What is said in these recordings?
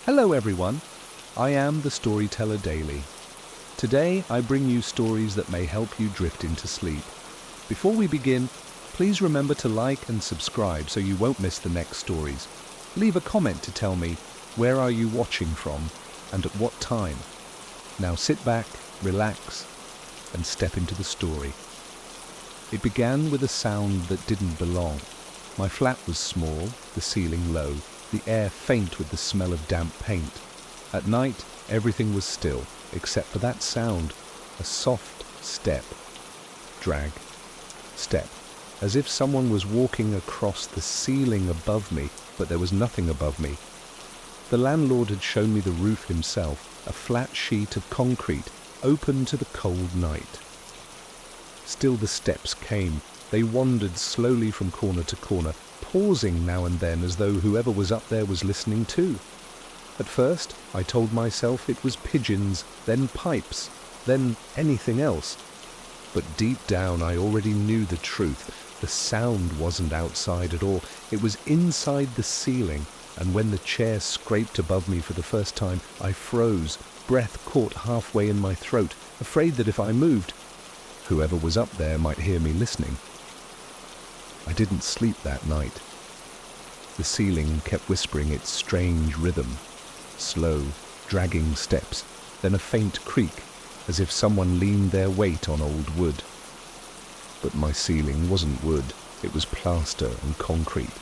Hello everyone, I am the Storyteller Daily. Today I bring you stories that may help you drift into sleep. Before we begin, please remember to like and subscribe so you won't miss the next stories. Leave a comment to tell me where are you watching from and at what time. Now sit back, relax, and step into the story. It began with a sound that didn't belong. My flat was small, the ceiling low, the air faint with the smell of damp paint. At night, everything was still, except for that sound, a soft step, drag, step, as if someone was walking across the ceiling above me, but there was nothing above me. The landlord had shown me the roof himself, a flat sheet of concrete, open to the cold night. Still the steps came. They wandered slowly from corner to corner, pausing now and then as though whoever was up there was listening too. At first, I told myself it was pigeons, then pipes, then anything else. But deep down I already knew the truth. The sound wasn't outside at all. It was inside the ceiling, and when the chair scraped above me for the first time, I froze, breath caught halfway in my throat, afraid that if I moved, whoever was up there might hear me listening. I didn't sleep that night. The ceiling kept whispering its strange rhythm, slow, dragging steps, then a faint creak, as if someone leaned their weight on old wood. But my ceiling wasn't wood, it was plaster and concrete.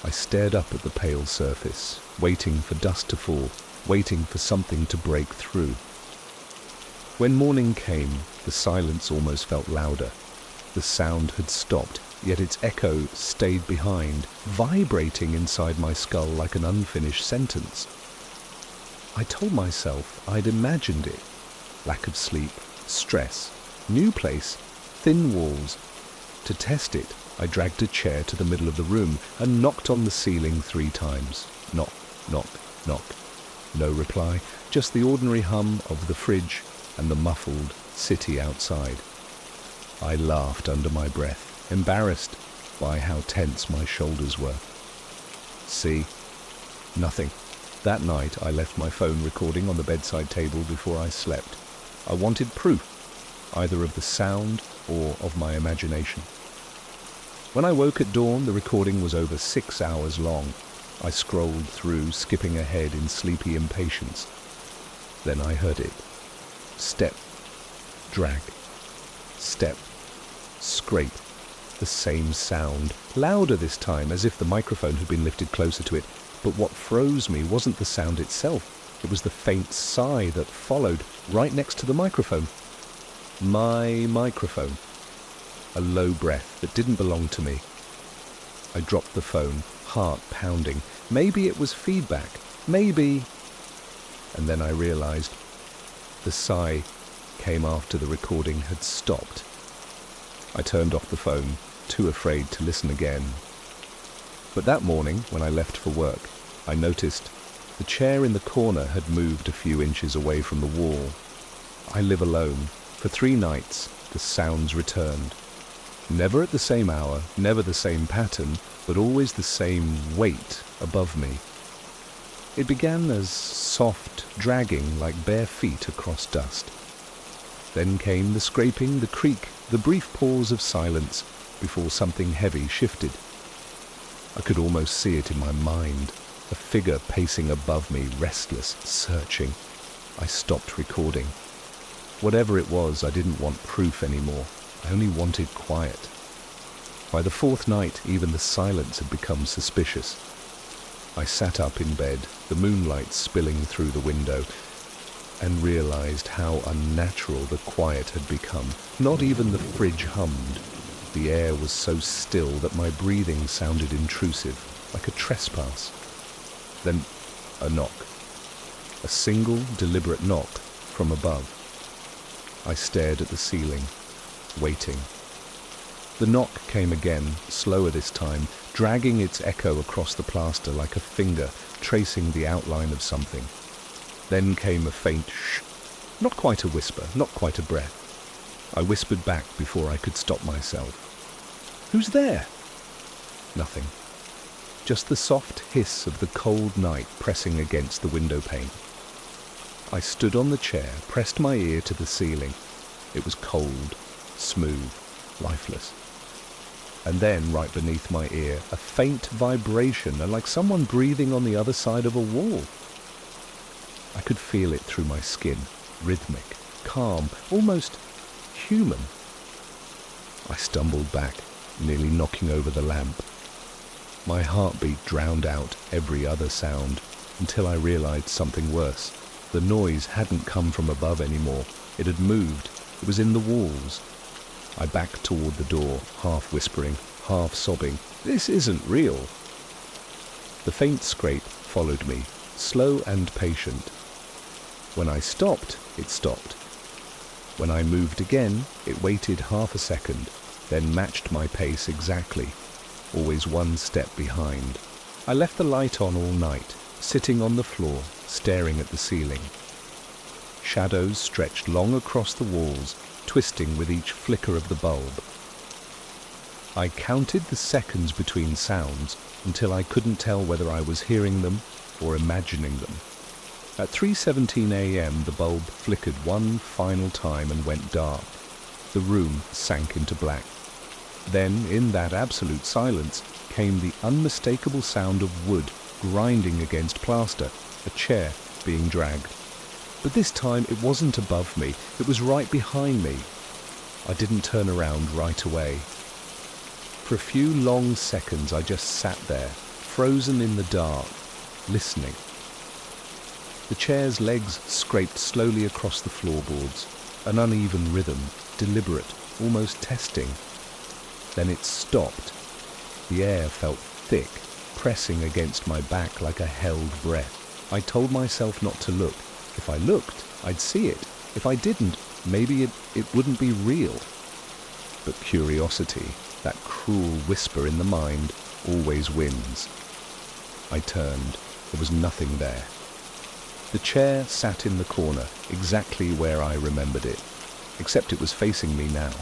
I stared up at the pale surface, waiting for dust to fall, waiting for something to break through. When morning came, the silence almost felt louder. The sound had stopped, yet its echo stayed behind, vibrating inside my skull like an unfinished sentence. I told myself I'd imagined it. Lack of sleep, stress, new place, thin walls. To test it, I dragged a chair to the middle of the room and knocked on the ceiling 3 times. Knock, knock, knock. No reply, just the ordinary hum of the fridge and the muffled city outside. I laughed under my breath, embarrassed by how tense my shoulders were. See? Nothing. That night I left my phone recording on the bedside table before I slept. I wanted proof, either of the sound or of my imagination. When I woke at dawn, the recording was over 6 hours long. I scrolled through, skipping ahead in sleepy impatience. Then I heard it. Step, drag, step, scrape. The same sound, louder this time, as if the microphone had been lifted closer to it. But what froze me wasn't the sound itself. It was the faint sigh that followed, right next to the microphone. My microphone. A low breath that didn't belong to me. I dropped the phone, heart pounding. Maybe it was feedback. Maybe... And then I realized the sigh came after the recording had stopped. I turned off the phone, too afraid to listen again. But that morning, when I left for work, I noticed the chair in the corner had moved a few inches away from the wall. I live alone. For 3 nights, the sounds returned. Never at the same hour, never the same pattern, but always the same weight above me. It began as soft dragging like bare feet across dust. Then came the scraping, the creak, the brief pause of silence before something heavy shifted. I could almost see it in my mind, a figure pacing above me, restless, searching. I stopped recording. Whatever it was, I didn't want proof anymore. I only wanted quiet. By the 4th night, even the silence had become suspicious. I sat up in bed, the moonlight spilling through the window, and realized how unnatural the quiet had become. Not even the fridge hummed. The air was so still that my breathing sounded intrusive, like a trespass. Then a knock. A single, deliberate knock from above. I stared at the ceiling, waiting. The knock came again, slower this time, dragging its echo across the plaster like a finger tracing the outline of something. Then came a faint shh. Not quite a whisper, not quite a breath. I whispered back before I could stop myself. "Who's there?" Nothing. just the soft hiss of the cold night pressing against the window pane. I stood on the chair, pressed my ear to the ceiling. It was cold, smooth, lifeless. And then, right beneath my ear, a faint vibration, and like someone breathing on the other side of a wall. I could feel it through my skin, rhythmic, calm, almost human. I stumbled back, nearly knocking over the lamp. My heartbeat drowned out every other sound until I realized something worse. The noise hadn't come from above anymore. It had moved. It was in the walls. I backed toward the door, half whispering, half sobbing, "This isn't real." The faint scrape followed me, slow and patient. When I stopped, it stopped. When I moved again, it waited half a second, then matched my pace exactly, always one step behind. I left the light on all night, sitting on the floor, staring at the ceiling. Shadows stretched long across the walls, twisting with each flicker of the bulb. I counted the seconds between sounds until I couldn't tell whether I was hearing them or imagining them. At 3:17 a.m. the bulb flickered one final time and went dark. The room sank into black. Then, in that absolute silence, came the unmistakable sound of wood grinding against plaster, a chair being dragged. But this time it wasn't above me, it was right behind me. I didn't turn around right away. For a few long seconds I just sat there, frozen in the dark, listening. The chair's legs scraped slowly across the floorboards, an uneven rhythm, deliberate, almost testing. Then it stopped. The air felt thick, pressing against my back like a held breath. I told myself not to look. If I looked, I'd see it. If I didn't, maybe it wouldn't be real. But curiosity, that cruel whisper in the mind, always wins. I turned. There was nothing there. The chair sat in the corner, exactly where I remembered it, except it was facing me now.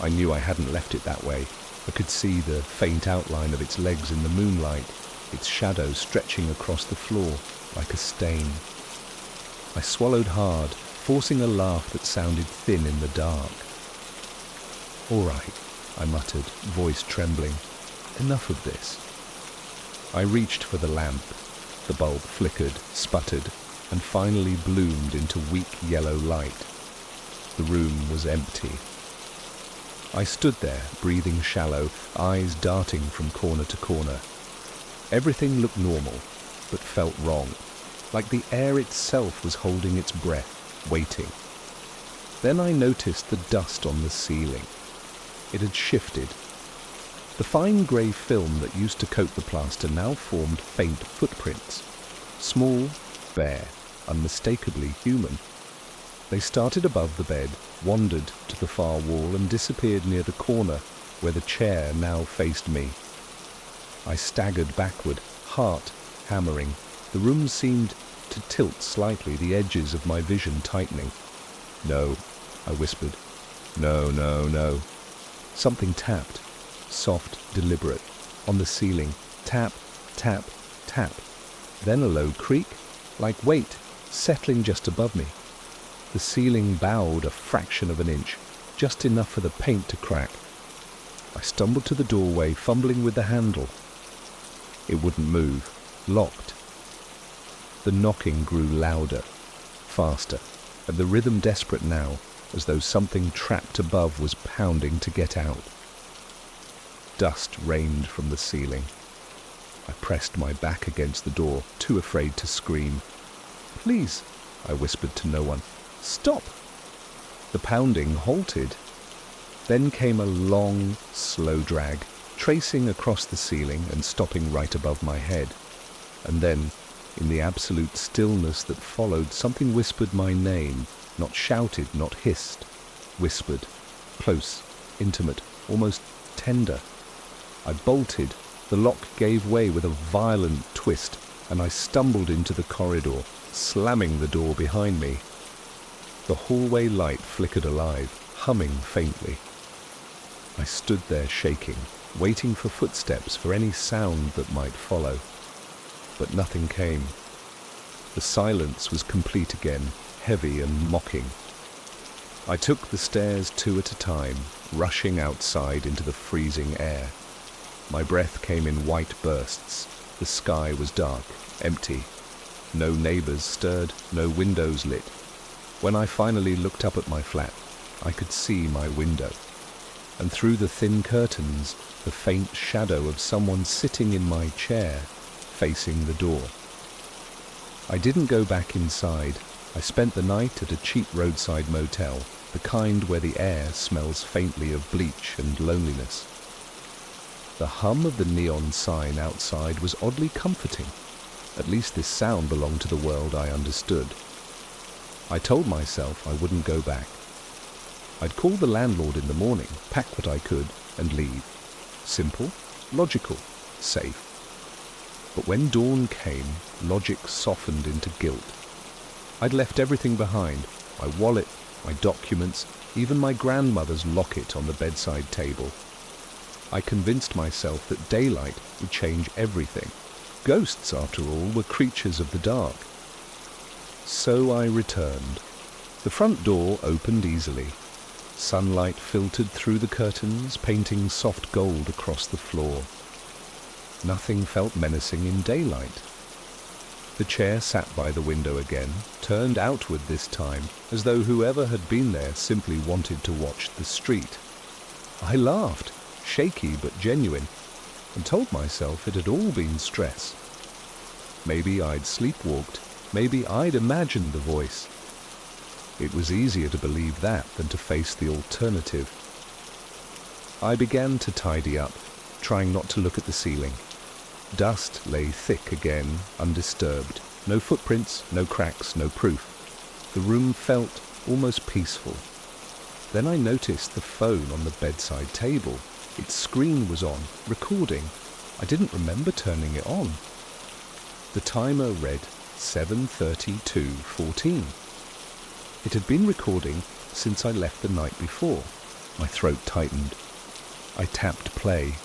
I knew I hadn't left it that way. I could see the faint outline of its legs in the moonlight, its shadow stretching across the floor like a stain. I swallowed hard, forcing a laugh that sounded thin in the dark. "All right," I muttered, voice trembling. "Enough of this." I reached for the lamp. The bulb flickered, sputtered, and finally bloomed into weak yellow light. The room was empty. I stood there, breathing shallow, eyes darting from corner to corner. Everything looked normal, but felt wrong, like the air itself was holding its breath, waiting. Then I noticed the dust on the ceiling. It had shifted. The fine grey film that used to coat the plaster now formed faint footprints. Small, bare, unmistakably human. They started above the bed, wandered to the far wall, and disappeared near the corner where the chair now faced me. I staggered backward, heart hammering. The room seemed to tilt slightly, the edges of my vision tightening. "No," I whispered. "No, no, no." Something tapped, soft, deliberate, on the ceiling. Tap, tap, tap. Then a low creak, like weight, settling just above me. The ceiling bowed a fraction of an inch, just enough for the paint to crack. I stumbled to the doorway, fumbling with the handle. It wouldn't move, locked. The knocking grew louder, faster, and the rhythm desperate now, as though something trapped above was pounding to get out. Dust rained from the ceiling. I pressed my back against the door, too afraid to scream. "Please," I whispered to no one. "Stop!" The pounding halted. Then came a long, slow drag, tracing across the ceiling and stopping right above my head. And then, in the absolute stillness that followed, something whispered my name, not shouted, not hissed. Whispered, close, intimate, almost tender. I bolted. The lock gave way with a violent twist, and I stumbled into the corridor, slamming the door behind me. The hallway light flickered alive, humming faintly. I stood there shaking, waiting for footsteps, for any sound that might follow. But nothing came. The silence was complete again, heavy and mocking. I took the stairs 2 at a time, rushing outside into the freezing air. My breath came in white bursts. The sky was dark, empty. No neighbors stirred, no windows lit. When I finally looked up at my flat, I could see my window, and through the thin curtains, the faint shadow of someone sitting in my chair, facing the door. I didn't go back inside. I spent the night at a cheap roadside motel, the kind where the air smells faintly of bleach and loneliness. The hum of the neon sign outside was oddly comforting. At least this sound belonged to the world I understood. I told myself I wouldn't go back. I'd call the landlord in the morning, pack what I could, and leave. Simple, logical, safe. But when dawn came, logic softened into guilt. I'd left everything behind, my wallet, my documents, even my grandmother's locket on the bedside table. I convinced myself that daylight would change everything. Ghosts, after all, were creatures of the dark. So I returned. The front door opened easily. Sunlight filtered through the curtains, painting soft gold across the floor. Nothing felt menacing in daylight. The chair sat by the window again, turned outward this time, as though whoever had been there simply wanted to watch the street. I laughed, shaky but genuine, and told myself it had all been stress. Maybe I'd sleepwalked, maybe I'd imagined the voice. It was easier to believe that than to face the alternative. I began to tidy up, trying not to look at the ceiling. Dust lay thick again, undisturbed. No footprints, no cracks, no proof. The room felt almost peaceful. Then I noticed the phone on the bedside table. Its screen was on, recording. I didn't remember turning it on. The timer read 7:32:14. It had been recording since I left the night before. My throat tightened. I tapped play.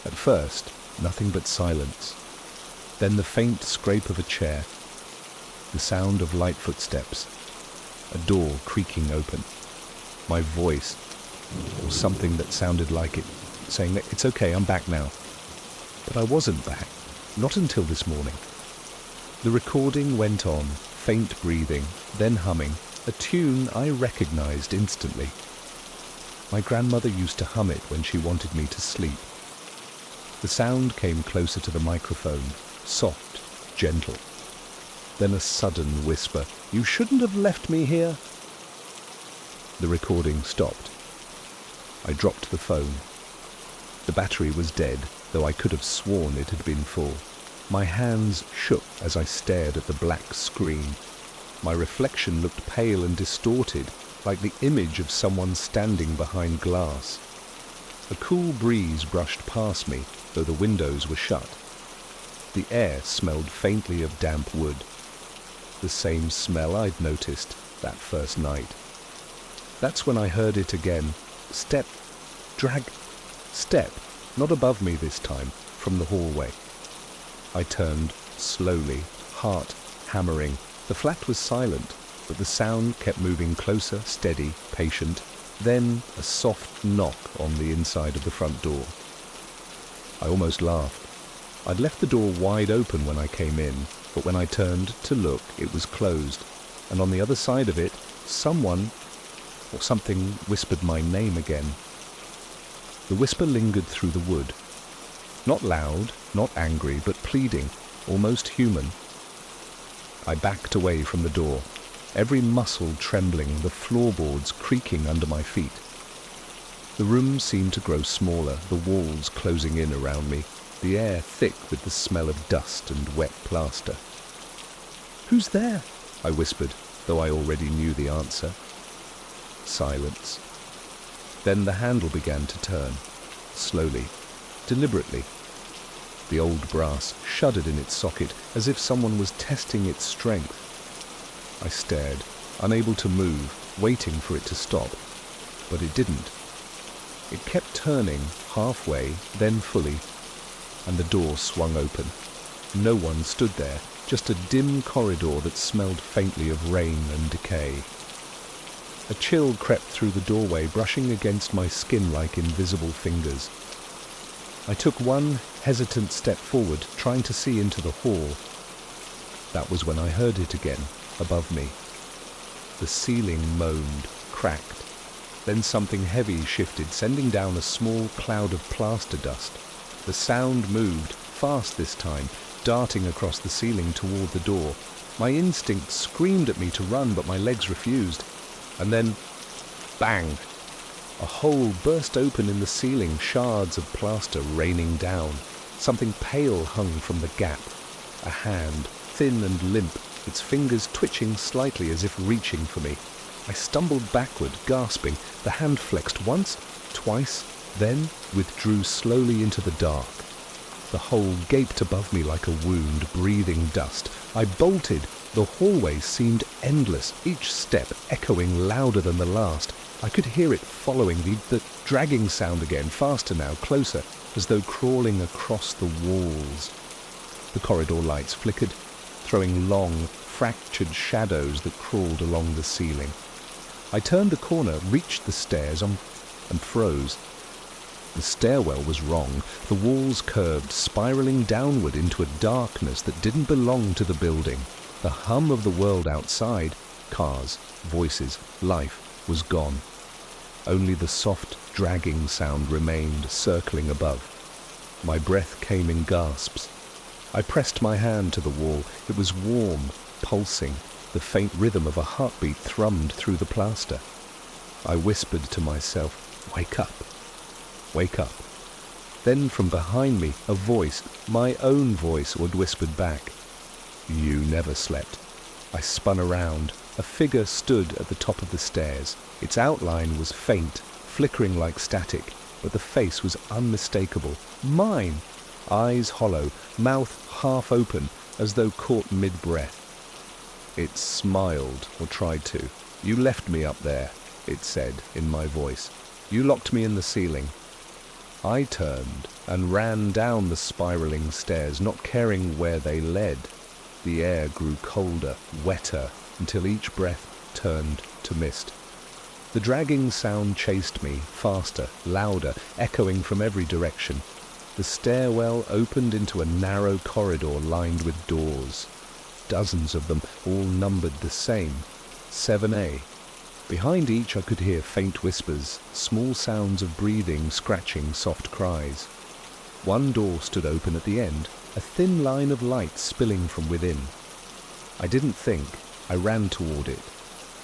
At first, nothing but silence. Then the faint scrape of a chair. The sound of light footsteps. A door creaking open. My voice, or something that sounded like it, saying that it's okay, I'm back now. But I wasn't back. Not until this morning. The recording went on, faint breathing, then humming, a tune I recognized instantly. My grandmother used to hum it when she wanted me to sleep. The sound came closer to the microphone, soft, gentle. Then a sudden whisper, "You shouldn't have left me here." The recording stopped. I dropped the phone. The battery was dead, though I could have sworn it had been full. My hands shook as I stared at the black screen. My reflection looked pale and distorted, like the image of someone standing behind glass. A cool breeze brushed past me, though the windows were shut. The air smelled faintly of damp wood. The same smell I'd noticed that first night. That's when I heard it again. Step, drag, step, not above me this time, from the hallway. I turned slowly, heart hammering. The flat was silent, but the sound kept moving closer, steady, patient. Then a soft knock on the inside of the front door. I almost laughed. I'd left the door wide open when I came in, but when I turned to look, it was closed, and on the other side of it, someone or something whispered my name again. The whisper lingered through the wood. Not loud, not angry, but pleading, almost human. I backed away from the door, every muscle trembling, the floorboards creaking under my feet. The room seemed to grow smaller, the walls closing in around me, the air thick with the smell of dust and wet plaster. "Who's there?" I whispered, though I already knew the answer. Silence. Then the handle began to turn, slowly, deliberately. The old brass shuddered in its socket, as if someone was testing its strength. I stared, unable to move, waiting for it to stop. But it didn't. It kept turning, halfway, then fully, and the door swung open. No one stood there, just a dim corridor that smelled faintly of rain and decay. A chill crept through the doorway, brushing against my skin like invisible fingers. I took one hesitant step forward, trying to see into the hall. That was when I heard it again, above me. The ceiling moaned, cracked. Then something heavy shifted, sending down a small cloud of plaster dust. The sound moved, fast this time, darting across the ceiling toward the door. My instinct screamed at me to run, but my legs refused. And then, bang! A hole burst open in the ceiling, shards of plaster raining down. Something pale hung from the gap. A hand, thin and limp, its fingers twitching slightly as if reaching for me. I stumbled backward, gasping. The hand flexed once, twice, then withdrew slowly into the dark. The hole gaped above me like a wound, breathing dust. I bolted. The hallway seemed endless, each step echoing louder than the last. I could hear it following, the dragging sound again, faster now, closer, as though crawling across the walls. The corridor lights flickered, throwing long, fractured shadows that crawled along the ceiling. I turned the corner, reached the stairs, and froze. The stairwell was wrong. The walls curved, spiraling downward into a darkness that didn't belong to the building. The hum of the world outside, cars, voices, life, was gone. Only the soft, dragging sound remained, circling above. My breath came in gasps. I pressed my hand to the wall. It was warm, pulsing. The faint rhythm of a heartbeat thrummed through the plaster. I whispered to myself, "Wake up. Wake up." Then from behind me, a voice, my own voice, would whisper back, "You never slept." I spun around. A figure stood at the top of the stairs. Its outline was faint, flickering like static, but the face was unmistakable. Mine! Eyes hollow, mouth half open, as though caught mid-breath. It smiled, or tried to. "You left me up there," it said in my voice. "You locked me in the ceiling." I turned and ran down the spiraling stairs, not caring where they led. The air grew colder, wetter, until each breath turned to mist. The dragging sound chased me, faster, louder, echoing from every direction. The stairwell opened into a narrow corridor lined with doors. Dozens of them, all numbered the same, 7A. Behind each I could hear faint whispers, small sounds of breathing, scratching, soft cries. One door stood open at the end, a thin line of light spilling from within. I didn't think. I ran toward it.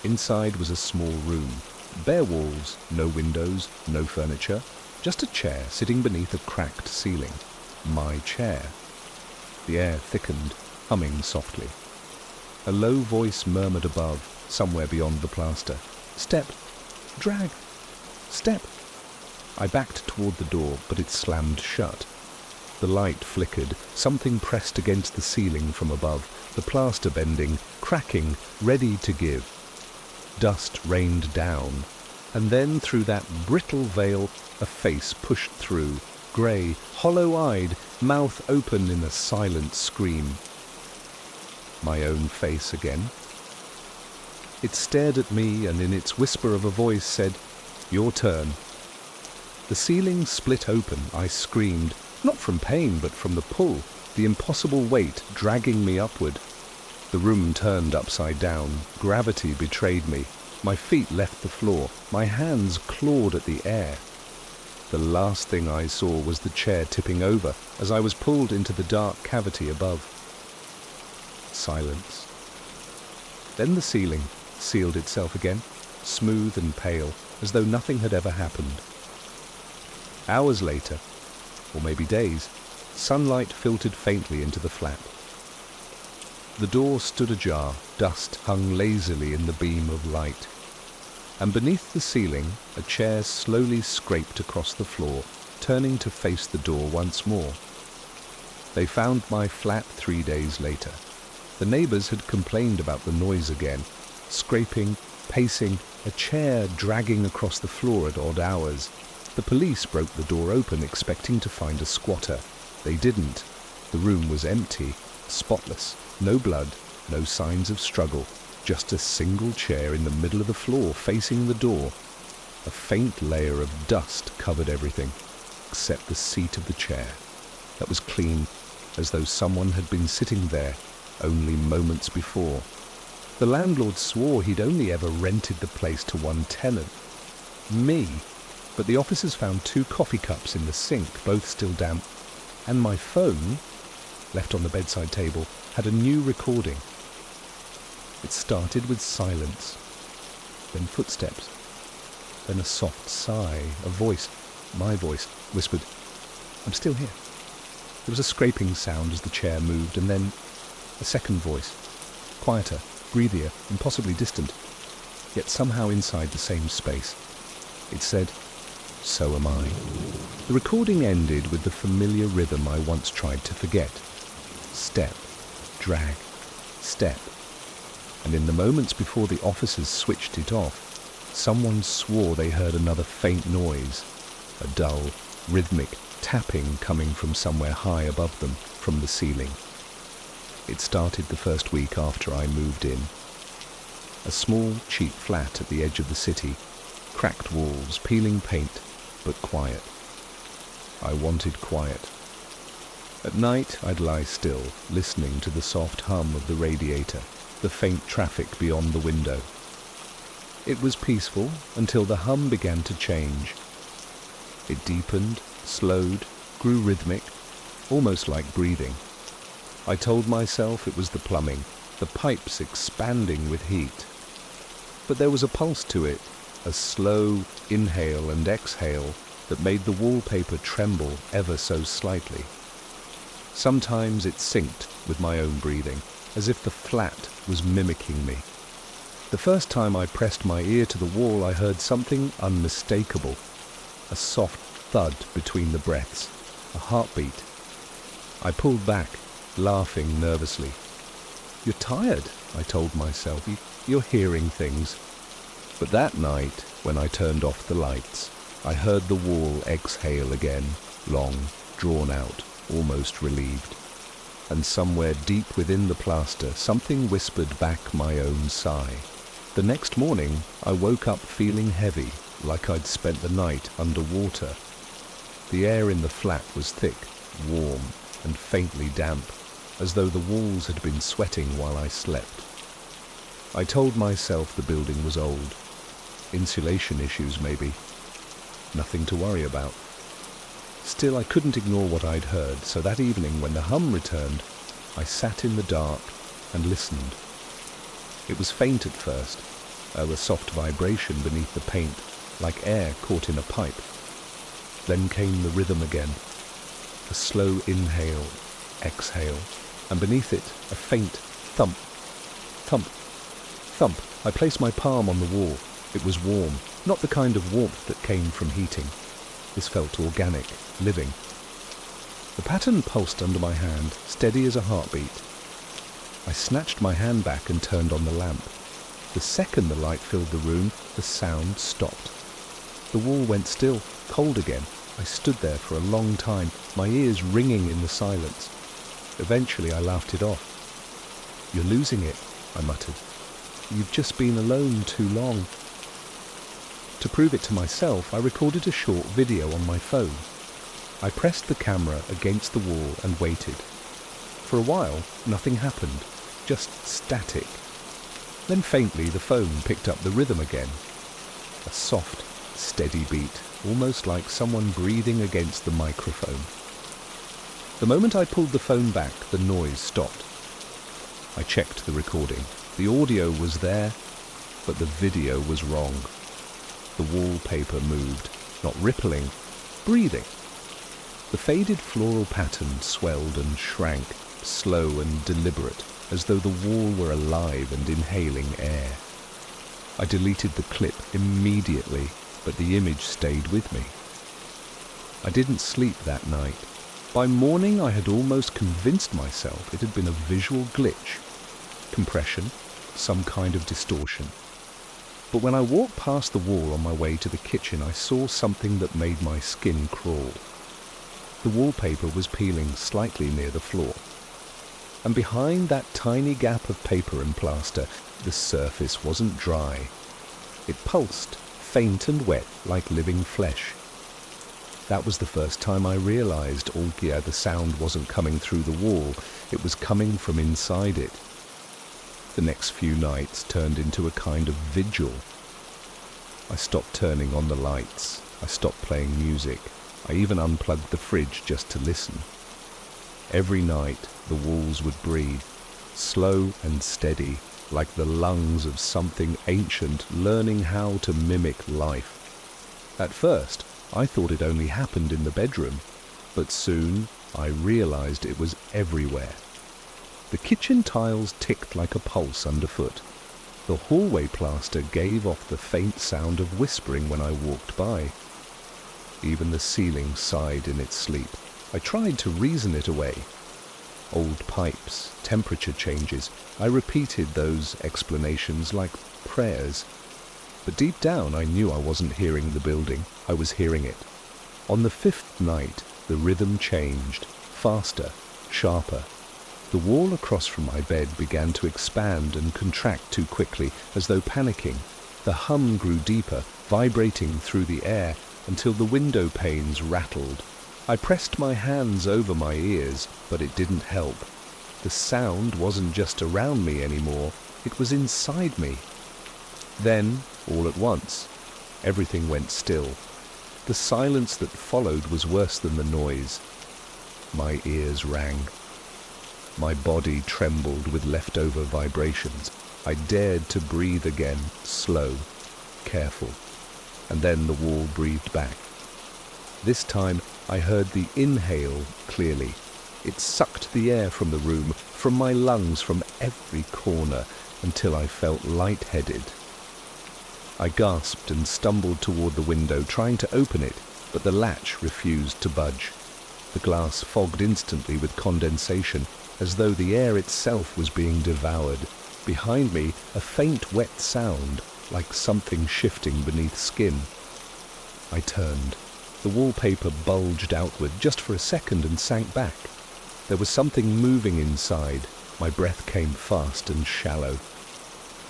Inside was a small room. Bare walls, no windows, no furniture, just a chair sitting beneath a cracked ceiling. My chair. The air thickened, humming softly. A low voice murmured above, somewhere beyond the plaster. "Step! Drag! Step!" I backed toward the door, but it slammed shut. The light flickered. Something pressed against the ceiling from above, the plaster bending, cracking, ready to give. Dust rained down, and then through that brittle veil a face pushed through, grey, hollow-eyed, mouth open in a silent scream. My own face again. It stared at me, and in its whisper of a voice said, "Your turn." The ceiling split open. I screamed, not from pain, but from the pull, the impossible weight dragging me upward. The room turned upside down. Gravity betrayed me. My feet left the floor. My hands clawed at the air. The last thing I saw was the chair tipping over as I was pulled into the dark cavity above. Silence. Then the ceiling sealed itself again, smooth and pale, as though nothing had ever happened. Hours later, or maybe days, sunlight filtered faintly into the flat. The door stood ajar, dust hung lazily in the beam of light. And beneath the ceiling, a chair slowly scraped across the floor, turning to face the door once more. They found my flat 3 days later. The neighbors had complained about the noise again, scraping, pacing, a chair dragging across the floor at odd hours. The police broke the door open expecting to find a squatter. They didn't. The room was empty, spotless, no blood, no signs of struggle, just a single chair in the middle of the floor facing the door. A faint layer of dust covered everything, except the seat of the chair. That was clean, as though someone had been sitting there only moments before. The landlord swore he'd only ever rented the place to one tenant, me, but the officers found 2 coffee cups in the sink, both still damp, and my phone, left on the bedside table, had a new recording. It started with silence, then footsteps, then a soft sigh, a voice, my voice, whispered, "I'm still here." There was a scraping sound as the chair moved, and then a second voice, quieter, breathier, impossibly distant, yet somehow inside the same space. It said, "So am I." The recording ended with the familiar rhythm I once tried to forget. Step, drag, step. And in the moments before the officers switched it off, someone swore they heard another faint noise, a dull, rhythmic tapping coming from somewhere high above them, from the ceiling. It started the first week after I moved in. A small, cheap flat at the edge of the city, cracked walls, peeling paint, but quiet. I wanted quiet. At night, I'd lie still, listening to the soft hum of the radiator, the faint traffic beyond the window. It was peaceful until the hum began to change. It deepened, slowed, grew rhythmic, almost like breathing. I told myself it was the plumbing, the pipes expanding with heat. But there was a pulse to it, a slow inhale and exhale that made the wallpaper tremble ever so slightly. Sometimes it synced with my own breathing, as if the flat was mimicking me. The first time I pressed my ear to the wall, I heard something unmistakable, a soft thud between the breaths, a heartbeat. I pulled back, laughing nervously. "You're tired," I told myself. You're hearing things." But that night, when I turned off the lights, I heard the wall exhale again, long, drawn out, almost relieved. And somewhere deep within the plaster, something whispered back my own sigh. The next morning, I woke up feeling heavy, like I'd spent the night underwater. The air in the flat was thick, warm, and faintly damp, as though the walls had been sweating while I slept. I told myself the building was old. Insulation issues, maybe. Nothing to worry about. Still, I couldn't ignore what I'd heard, so that evening, when the hum returned, I sat in the dark and listened. It was faint at first, a soft vibration beneath the paint, like air caught in a pipe. Then came the rhythm again, a slow inhale, exhale, and beneath it, a faint thump, thump, thump. I placed my palm on the wall. It was warm, not the kind of warmth that came from heating. This felt organic, living. The pattern pulsed under my hand, steady as a heartbeat. I snatched my hand back and turned on the lamp. The second the light filled the room, the sound stopped. The wall went still, cold again. I stood there for a long time, my ears ringing in the silence. Eventually I laughed it off. "You're losing it," I muttered. "You've just been alone too long." To prove it to myself, I recorded a short video on my phone. I pressed the camera against the wall and waited. For a while, nothing happened, just static. Then faintly, the phone picked up the rhythm again. A soft, steady beat, almost like someone breathing against the microphone. The moment I pulled the phone back, the noise stopped. I checked the recording. The audio was there, but the video was wrong. The wallpaper moved, not rippling, breathing. The faded floral pattern swelled and shrank, slow and deliberate, as though the wall were alive and inhaling air. I deleted the clip immediately, but the image stayed with me. I didn't sleep that night. By morning, I had almost convinced myself it had been a visual glitch. Compression, some kind of distortion. But when I walked past the wall on my way to the kitchen, I saw something that made my skin crawl. The wallpaper was peeling slightly near the floor. And behind that tiny gap of paper and plaster, the surface wasn't dry. It pulsed, faint and wet, like living flesh. That was the first time I realized, the sound wasn't coming through the wall, it was coming from inside it. The next few nights turned into a kind of vigil. I stopped turning on the lights, I stopped playing music, I even unplugged the fridge just to listen. Every night the walls would breathe, slow and steady, like the lungs of something ancient learning how to mimic life. At first, I thought it only happened in the bedroom, but soon I realized it was everywhere. The kitchen tiles ticked like a pulse underfoot. The hallway plaster gave off the faint sound of whispering when I walked by. Even the ceiling sighed in its sleep. I tried to reason it away. Old pipes, temperature changes. I repeated those explanations like prayers. But deep down I knew I wasn't hearing the building, I was hearing it. On the 5th night, the rhythm changed, faster, sharper. The wall across from my bed began to expand and contract too quickly, as though panicking. The hum grew deeper, vibrating through the air, until the window panes rattled. I pressed my hands over my ears, but it didn't help. The sound wasn't just around me anymore, it was inside me. Then, all at once, everything went still. The silence that followed was worse than the noise. My ears rang. My body trembled with leftover vibrations. I dared to breathe again, slow, careful. And then the wall breathed back. This time I heard the inhale clearly. It sucked the air from the room, from my lungs, from every corner, until I felt lightheaded. I gasped and stumbled toward the window, trying to open it, but the latch refused to budge. The glass fogged instantly with condensation, as though the air itself was being devoured. Behind me, a faint wet sound, like something shifting beneath skin. I turned. The wallpaper bulged outward just for a second and sank back. There was something moving inside. My breath came fast and shallow.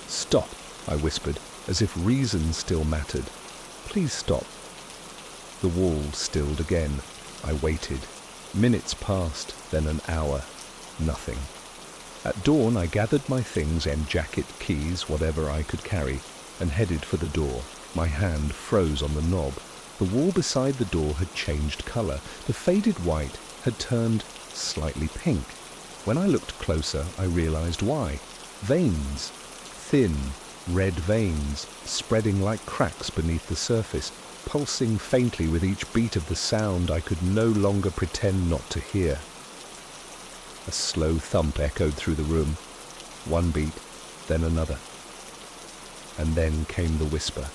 "Stop," I whispered, as if reason still mattered. "Please stop." The wall stilled again. I waited. Minutes passed, then an hour. Nothing. At dawn, I gathered my things and jacket, keys, whatever I could carry, and headed for the door. My hand froze on the knob. The wall beside the door had changed color. The faded white had turned slightly pink. When I looked closer, I realized why. Veins. Thin, red veins, spreading like cracks beneath the surface, pulsing faintly with each beat of the sound I could no longer pretend not to hear. A slow thump echoed through the room. One beat, then another. And then came the whisper.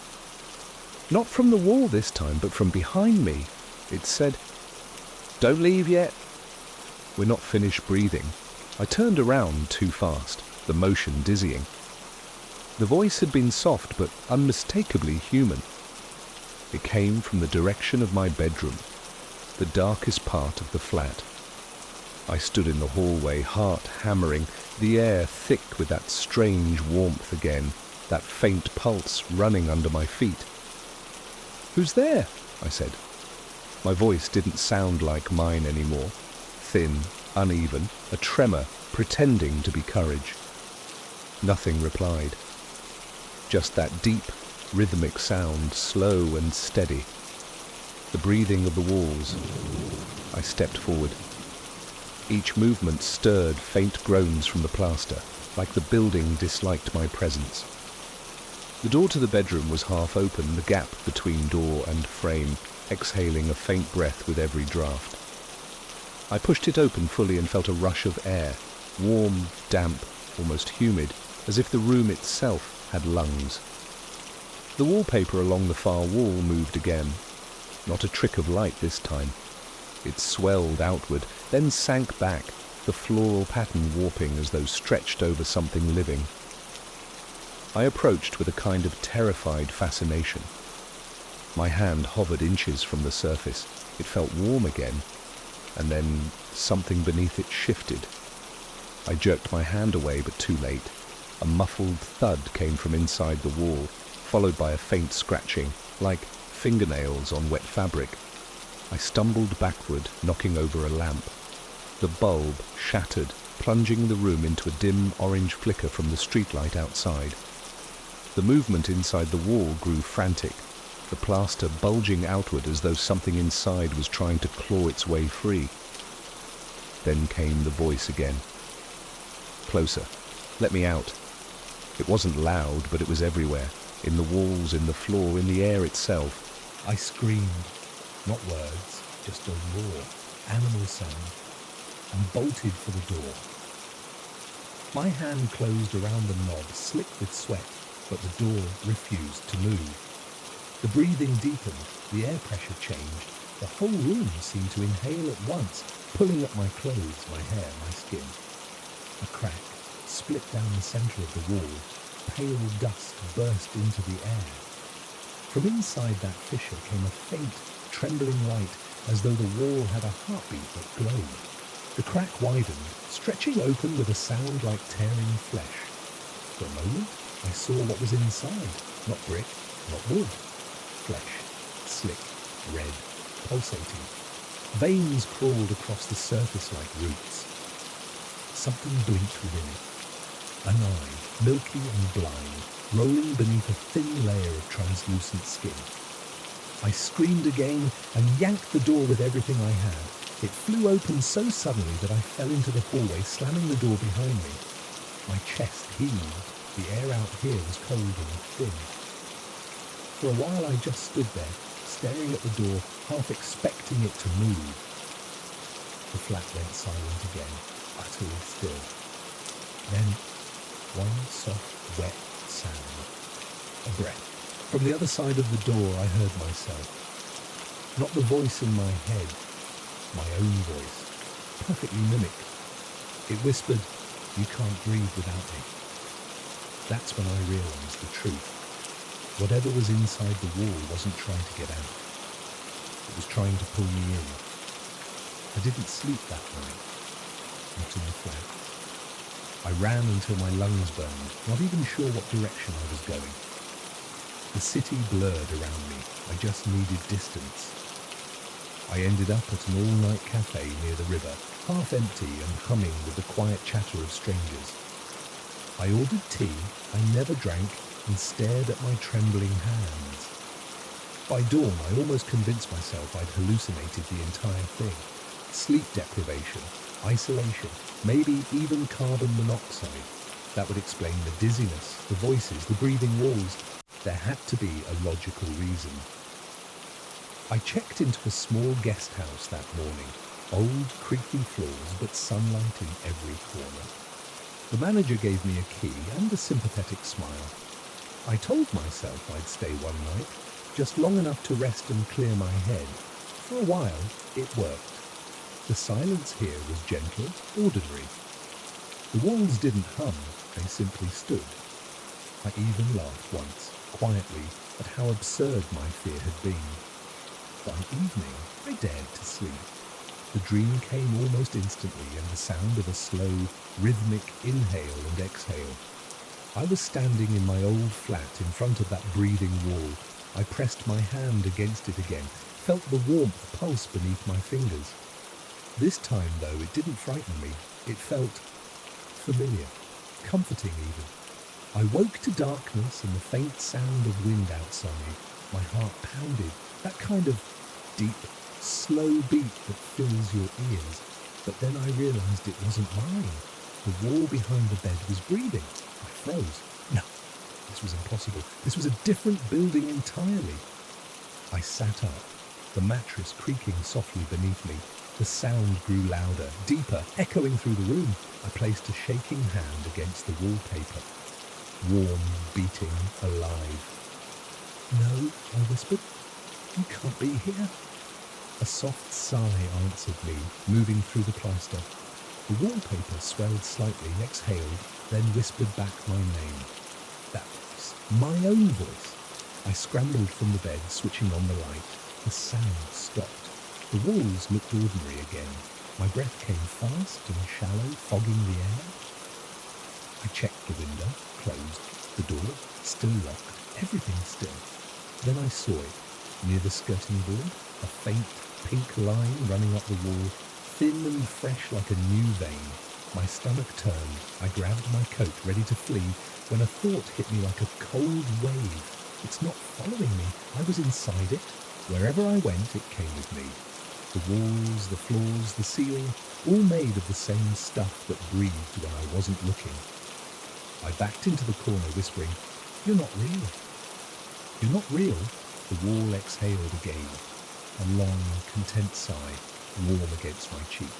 Not from the wall this time, but from behind me. It said, "Don't leave yet." We're not finished breathing. I turned around too fast, the motion dizzying. The voice had been soft, but unmistakably human. It came from the direction of my bedroom, the darkest part of the flat. I stood in the hallway, heart hammering, the air thick with that strange warmth again, that faint pulse running under my feet. "Who's there?" I said. My voice didn't sound like mine anymore. Thin, uneven, a tremor, pretending to be courage. Nothing replied. Just that deep, rhythmic sound, slow and steady. The breathing of the walls. I stepped forward. Each movement stirred faint groans from the plaster, like the building disliked my presence. The door to the bedroom was half open, the gap between door and frame, exhaling a faint breath with every draft. I pushed it open fully and felt a rush of air, warm, damp, almost humid, as if the room itself had lungs. The wallpaper along the far wall moved again. Not a trick of light this time. It swelled outward, then sank back, the floral pattern warping as though stretched over something living. I approached with a kind of terrified fascination. My hand hovered inches from the surface. It felt warm again, and then something beneath it shifted. I jerked my hand away, but too late. A muffled thud came from inside the wall, followed by a faint scratching, like fingernails on wet fabric. I stumbled backward, knocking over a lamp. The bulb shattered, plunging the room into a dim orange flicker from the streetlight outside. The movement inside the wall grew frantic, the plaster bulging outward as though something inside was trying to claw its way free. Then came the voice again. Closer. Let me out. It wasn't loud, but it was everywhere. In the walls, in the floor, in the air itself. I screamed. Not words, just a raw, animal sound, and bolted for the door. My hand closed around the knob, slick with sweat, but the door refused to move. The breathing deepened, the air pressure changed. The whole room seemed to inhale at once, pulling at my clothes, my hair, my skin. A crack split down the center of the wall. Pale dust burst into the air. From inside that fissure came a faint, trembling light, as though the wall had a heartbeat that glowed. The crack widened, stretching open with a sound like tearing flesh. For a moment, I saw what was inside. Not brick, not wood. Flesh, slick, red, pulsating. Veins crawled across the surface like roots. Something blinked within it. An eye, milky and blind, rolling beneath a thin layer of translucent skin. I screamed again and yanked the door with everything I had. It flew open so suddenly that I fell into the hallway, slamming the door behind me. My chest heaved. The air out here was cold and thin. For a while I just stood there, staring at the door, half expecting it to move. The flat went silent again, utterly still. Then, one soft, wet sound. A breath. From the other side of the door I heard myself. Not the voice in my head, my own voice, perfectly mimicked. It whispered, "You can't breathe without me." That's when I realized the truth. Whatever was inside the wall wasn't trying to get out. It was trying to pull me in. I didn't sleep that night, not in the flat. I ran until my lungs burned, not even sure what direction I was going. The city blurred around me. I just needed distance. I ended up at an all-night cafe near the river, half empty and humming with the quiet chatter of strangers. I ordered tea I never drank and stared at my trembling hands. By dawn, I almost convinced myself I'd hallucinated the entire thing. Sleep deprivation, isolation, maybe even carbon monoxide. That would explain the dizziness, the voices, the breathing walls. There had to be a logical reason. I checked into a small guest house that morning. Old, creaky floors, but sunlight in every corner. The manager gave me a key and a sympathetic smile. I told myself I'd stay one night, just long enough to rest and clear my head. For a while, it worked. The silence here was gentle, ordinary. The walls didn't hum, they simply stood. I even laughed once, quietly, at how absurd my fear had been. By evening, I dared to sleep. The dream came almost instantly, and the sound of a slow, rhythmic inhale and exhale. I was standing in my old flat in front of that breathing wall. I pressed my hand against it again, felt the warmth pulse beneath my fingers. This time, though, it didn't frighten me. It felt familiar, comforting even. I woke to darkness and the faint sound of wind outside. My heart pounded, that kind of deep, slow beat that fills your ears. But then I realized it wasn't mine. The wall behind the bed was breathing. I froze. No, this was impossible. This was a different building entirely. I sat up, the mattress creaking softly beneath me. The sound grew louder, deeper, echoing through the room. I placed a shaking hand against the wallpaper. Warm, beating, alive. "No," I whispered. "You can't be here." A soft sigh answered me, moving through the plaster. The wallpaper swelled slightly, exhaled, then whispered back my name. That voice, my own voice. I scrambled from the bed, switching on the light. The sound stopped. The walls looked ordinary again. My breath came fast and shallow, fogging the air. I checked the window, closed. The door, still locked. Everything still. Then I saw it, near the skirting board, a faint pink line running up the wall, thin and fresh like a new vein. My stomach turned. I grabbed my coat, ready to flee, when a thought hit me like a cold wave. It's not following me. I was inside it. Wherever I went, it came with me. The walls, the floors, the ceiling, all made of the same stuff that breathed when I wasn't looking. I backed into the corner, whispering, "You're not real. You're not real." The wall exhaled again, a long, content sigh, warm against my cheek.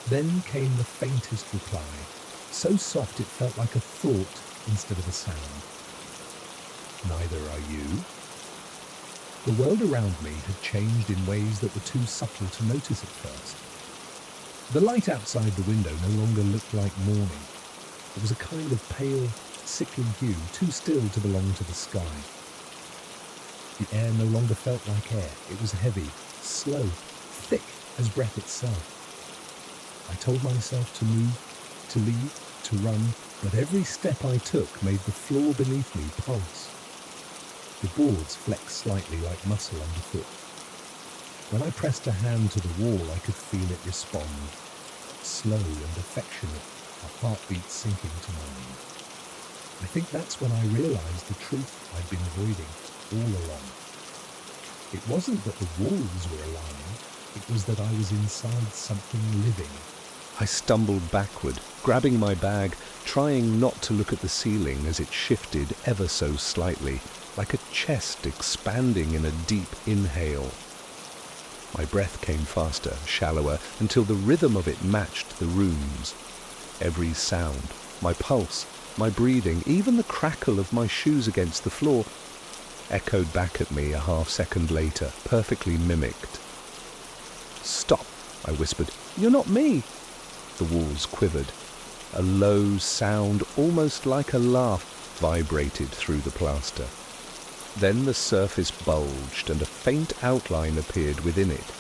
Then came the faintest reply, so soft it felt like a thought instead of a sound. "Neither are you." The world around me had changed in ways that were too subtle to notice at first. The light outside the window no longer looked like morning. It was a kind of pale, sickly hue, too still to belong to the sky. The air no longer felt like air. It was heavy, slow, thick as breath itself. I told myself to move, to leave, to run, but every step I took made the floor beneath me pulse. The boards flexed slightly like muscle underfoot. When I pressed a hand to the wall, I could feel it respond, slow and affectionate, a heartbeat sinking to mine. I think that's when I realized the truth I'd been avoiding all along. It wasn't that the walls were alive, it was that I was inside something living. I stumbled backward, grabbing my bag, trying not to look at the ceiling as it shifted ever so slightly, like a chest expanding in a deep inhale. My breath came faster, shallower, until the rhythm of it matched the room's. Every sound, my pulse, my breathing, even the crackle of my shoes against the floor, echoed back at me a half-second later, perfectly mimicked. "Stop," I whispered. "You're not me." The walls quivered. A low sound, almost like a laugh, vibrated through the plaster. Then the surface bulged and a faint outline appeared within it,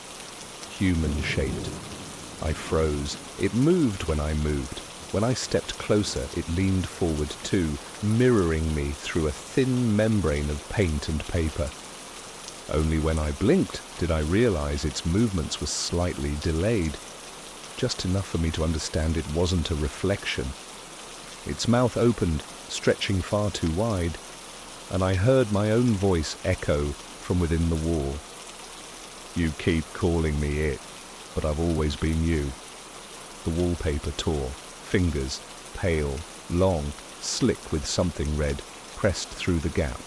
human-shaped. I froze. It moved when I moved. When I stepped closer, it leaned forward too, mirroring me through a thin membrane of paint and paper. Only when I blinked did I realize its movements were slightly delayed, just enough for me to understand it wasn't a reflection. Its mouth opened, stretching far too wide, and I heard my own voice echo from within the wall. "You keep calling me it, but I've always been you." The wallpaper tore. Fingers, pale, long, slick with something red, pressed through the gap.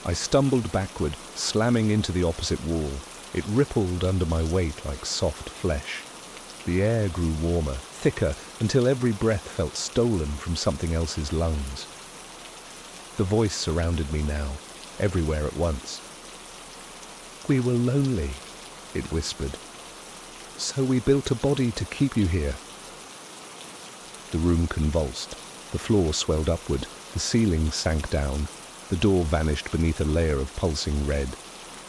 I stumbled backward, slamming into the opposite wall. It rippled under my weight like soft flesh. The air grew warmer, thicker, until every breath felt stolen from something else's lungs. The voice surrounded me now, everywhere at once. "We were lonely," it whispered. "So we built a body to keep you here." The room convulsed. The floor swelled upward. The ceiling sank down. The door vanished beneath a layer of pulsing red.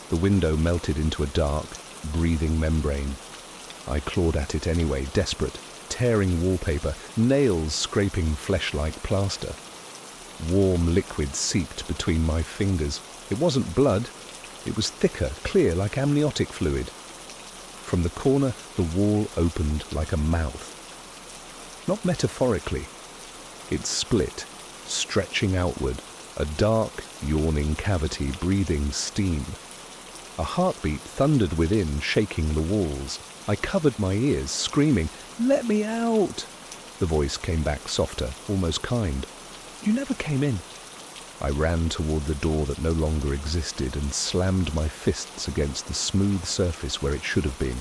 The window melted into a dark, breathing membrane. I clawed at it anyway, desperate, tearing wallpaper, nails scraping flesh-like plaster. Warm liquid seeped between my fingers. It wasn't blood. It was thicker, clear, like amniotic fluid. From the corner, the wall opened like a mouth. Not metaphorically. It split, stretching outward, a dark, yawning cavity breathing steam. A heartbeat thundered within, shaking the walls. I covered my ears, screaming, "Let me out!" The voice came back softer, almost kind. "You never came in." I ran toward the door that no longer existed and slammed my fists against the smooth surface where it should have been.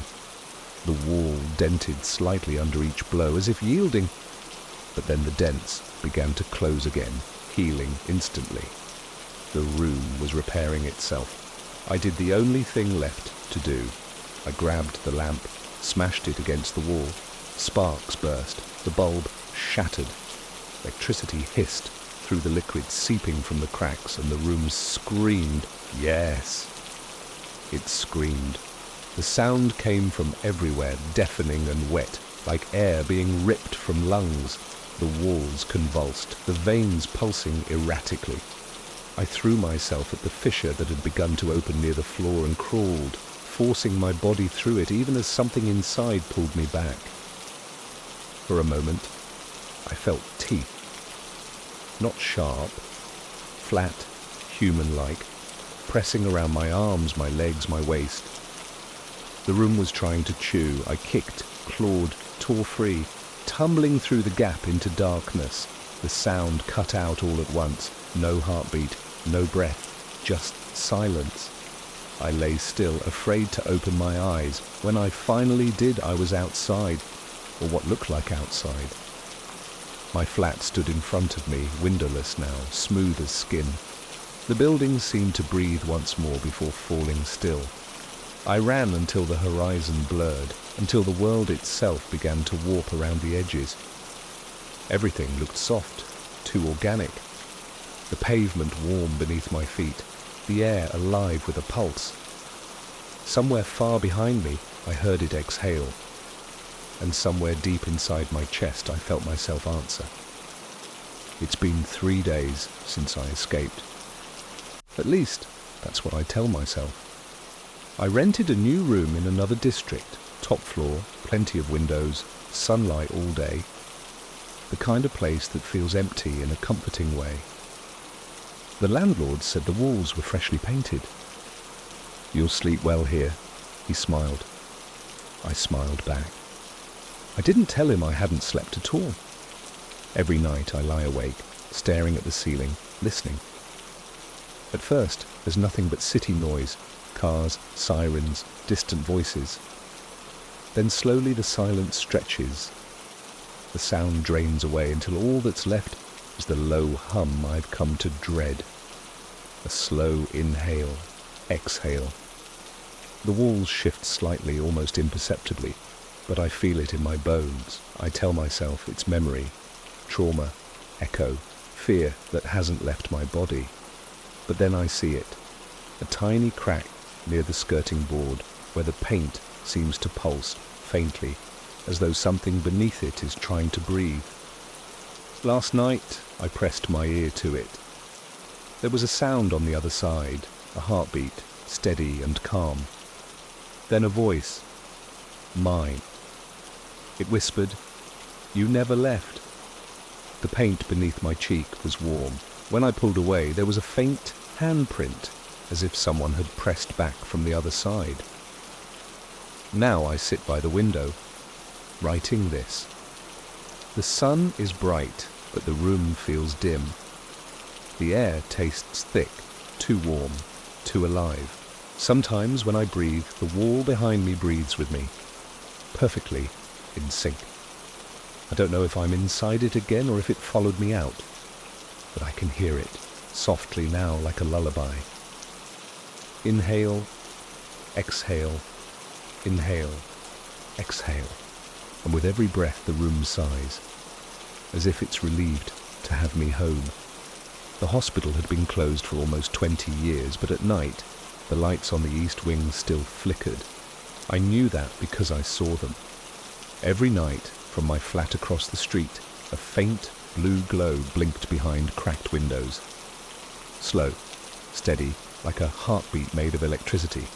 The wall dented slightly under each blow, as if yielding, but then the dents began to close again, healing instantly. The room was repairing itself. I did the only thing left to do. I grabbed the lamp, smashed it against the wall. Sparks burst. The bulb shattered. Electricity hissed through the liquid seeping from the cracks, and the room screamed. Yes, it screamed. The sound came from everywhere, deafening and wet, like air being ripped from lungs. The walls convulsed, the veins pulsing erratically. I threw myself at the fissure that had begun to open near the floor and crawled, forcing my body through it even as something inside pulled me back. For a moment, I felt teeth. Not sharp, flat, human-like, pressing around my arms, my legs, my waist. The room was trying to chew. I kicked, clawed, tore free, tumbling through the gap into darkness. The sound cut out all at once. No heartbeat, no breath, just silence. I lay still, afraid to open my eyes. When I finally did, I was outside, or what looked like outside. My flat stood in front of me, windowless now, smooth as skin. The building seemed to breathe once more before falling still. I ran until the horizon blurred, until the world itself began to warp around the edges. Everything looked soft, too organic. The pavement warm beneath my feet, the air alive with a pulse. Somewhere far behind me, I heard it exhale. And somewhere deep inside my chest, I felt myself answer. It's been 3 days since I escaped. At least, that's what I tell myself. I rented a new room in another district, top floor, plenty of windows, sunlight all day. The kind of place that feels empty in a comforting way. The landlord said the walls were freshly painted. "You'll sleep well here," he smiled. I smiled back. I didn't tell him I hadn't slept at all. Every night I lie awake, staring at the ceiling, listening. At first, there's nothing but city noise, cars, sirens, distant voices. Then slowly the silence stretches. The sound drains away until all that's left is the low hum I've come to dread. A slow inhale, exhale. The walls shift slightly, almost imperceptibly, but I feel it in my bones. I tell myself it's memory, trauma, echo, fear that hasn't left my body. But then I see it, a tiny crack near the skirting board where the paint seems to pulse faintly, as though something beneath it is trying to breathe. Last night, I pressed my ear to it. There was a sound on the other side, a heartbeat, steady and calm. Then a voice, mine. It whispered, "You never left." The paint beneath my cheek was warm. When I pulled away, there was a faint handprint, as if someone had pressed back from the other side. Now I sit by the window, writing this. The sun is bright, but the room feels dim. The air tastes thick, too warm, too alive. Sometimes when I breathe, the wall behind me breathes with me, perfectly in sync. I don't know if I'm inside it again or if it followed me out, but I can hear it, softly now like a lullaby. Inhale, exhale, inhale, exhale. And with every breath the room sighs, as if it's relieved to have me home. The hospital had been closed for almost 20 years, but at night, the lights on the east wing still flickered. I knew that because I saw them. Every night, from my flat across the street, a faint blue glow blinked behind cracked windows. Slow, steady, like a heartbeat made of electricity.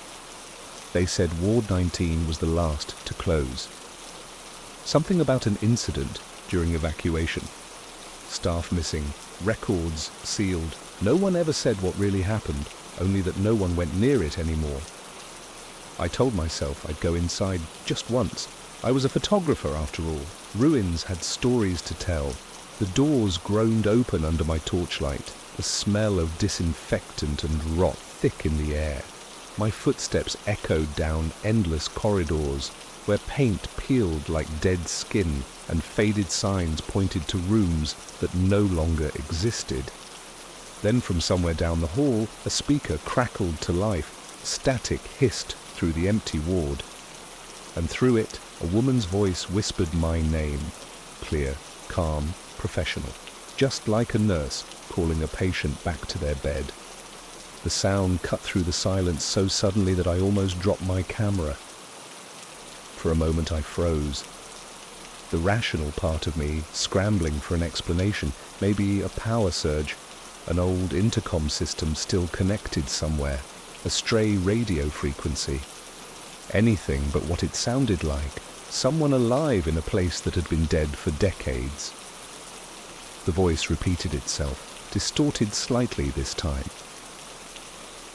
They said Ward 19 was the last to close. Something about an incident during evacuation. Staff missing, records sealed. No one ever said what really happened, only that no one went near it anymore. I told myself I'd go inside just once. I was a photographer after all. Ruins had stories to tell. The doors groaned open under my torchlight, a smell of disinfectant and rot thick in the air. My footsteps echoed down endless corridors, where paint peeled like dead skin and faded signs pointed to rooms that no longer existed. Then from somewhere down the hall, a speaker crackled to life, static hissed through the empty ward. And through it, a woman's voice whispered my name, clear, calm, professional, just like a nurse calling a patient back to their bed. The sound cut through the silence so suddenly that I almost dropped my camera. For a moment I froze. The rational part of me scrambling for an explanation, maybe a power surge, an old intercom system still connected somewhere, a stray radio frequency. Anything but what it sounded like, someone alive in a place that had been dead for decades. The voice repeated itself, distorted slightly this time.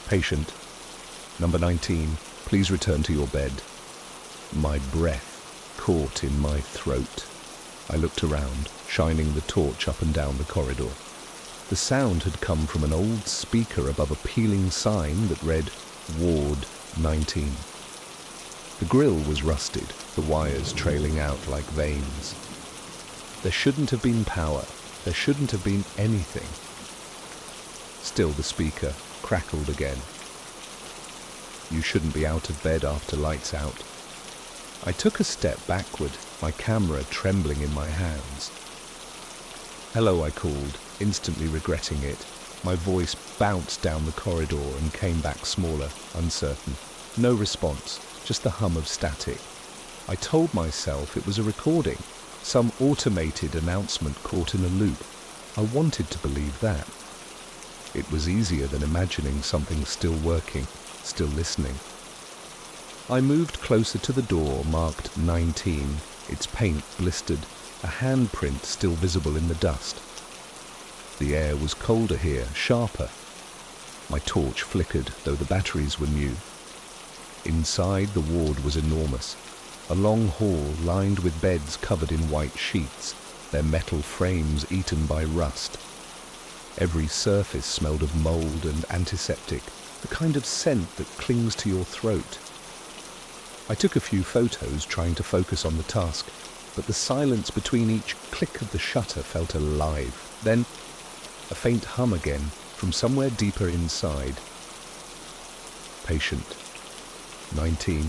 Patient, number 19, please return to your bed. My breath caught in my throat. I looked around, shining the torch up and down the corridor. The sound had come from an old speaker above a peeling sign that read Ward 19. The grille was rusted, the wires trailing out like veins. There shouldn't have been power. There shouldn't have been anything. Still the speaker crackled again. You shouldn't be out of bed after lights out. I took a step backward, my camera trembling in my hands. Hello, I called, instantly regretting it. My voice bounced down the corridor and came back smaller, uncertain. No response, just the hum of static. I told myself it was a recording, some automated announcement caught in a loop. I wanted to believe that. It was easier than imagining something still working, still listening. I moved closer to the door marked 19, its paint blistered, a handprint still visible in the dust. The air was colder here, sharper. My torch flickered, though the batteries were new. Inside, the ward was enormous. A long hall lined with beds covered in white sheets, their metal frames eaten by rust. Every surface smelled of mold and antiseptic, the kind of scent that clings to your throat. I took a few photos, trying to focus on the task, but the silence between each click of the shutter felt alive. Then, a faint hum again from somewhere deeper inside. Patient, 19.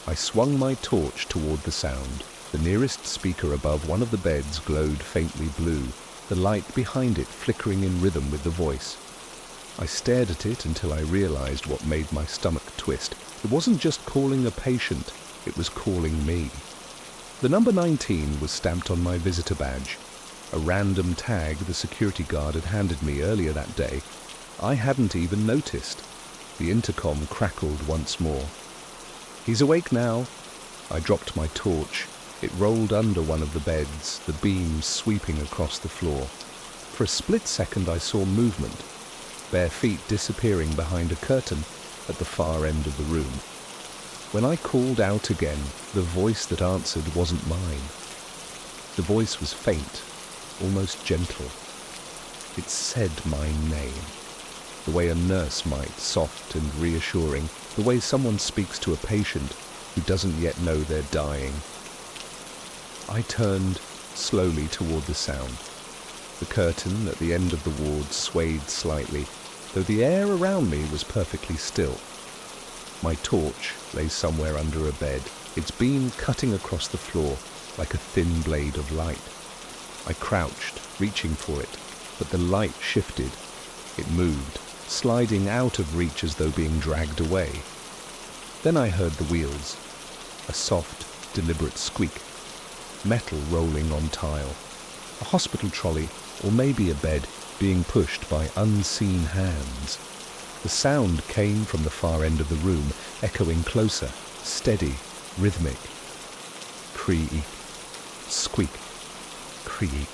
I swung my torch toward the sound. The nearest speaker above one of the beds glowed faintly blue, the light behind it flickering in rhythm with the voice. I stared at it until I realized what made my stomach twist. It wasn't just calling a patient, it was calling me. The number 19 was stamped on my visitor badge, a random tag the security guard had handed me earlier that day. I hadn't even noticed. The intercom crackled once more. He's awake now. I dropped my torch. It rolled under one of the beds, the beams sweeping across the floor. For a split second I saw movement, bare feet disappearing behind a curtain at the far end of the room. When I called out again, the voice that answered wasn't mine. The voice was faint, almost gentle. It said my name, the way a nurse might, soft and reassuring, the way someone speaks to a patient who doesn't yet know they're dying. I turned slowly toward the sound. The curtain at the end of the ward swayed slightly, though the air around me was perfectly still. My torch lay somewhere under a bed, its beam cutting across the floor like a thin blade of light. I crouched, reaching for it, but the light shifted. It moved, sliding out of reach as though being dragged away. Then I heard the wheels, a soft, deliberate squeak, metal rolling on tile, a hospital trolley, or maybe a bed, being pushed by unseen hands. The sound came from the far end of the room, echoing closer, steady, rhythmic. Creak, squeak, creak,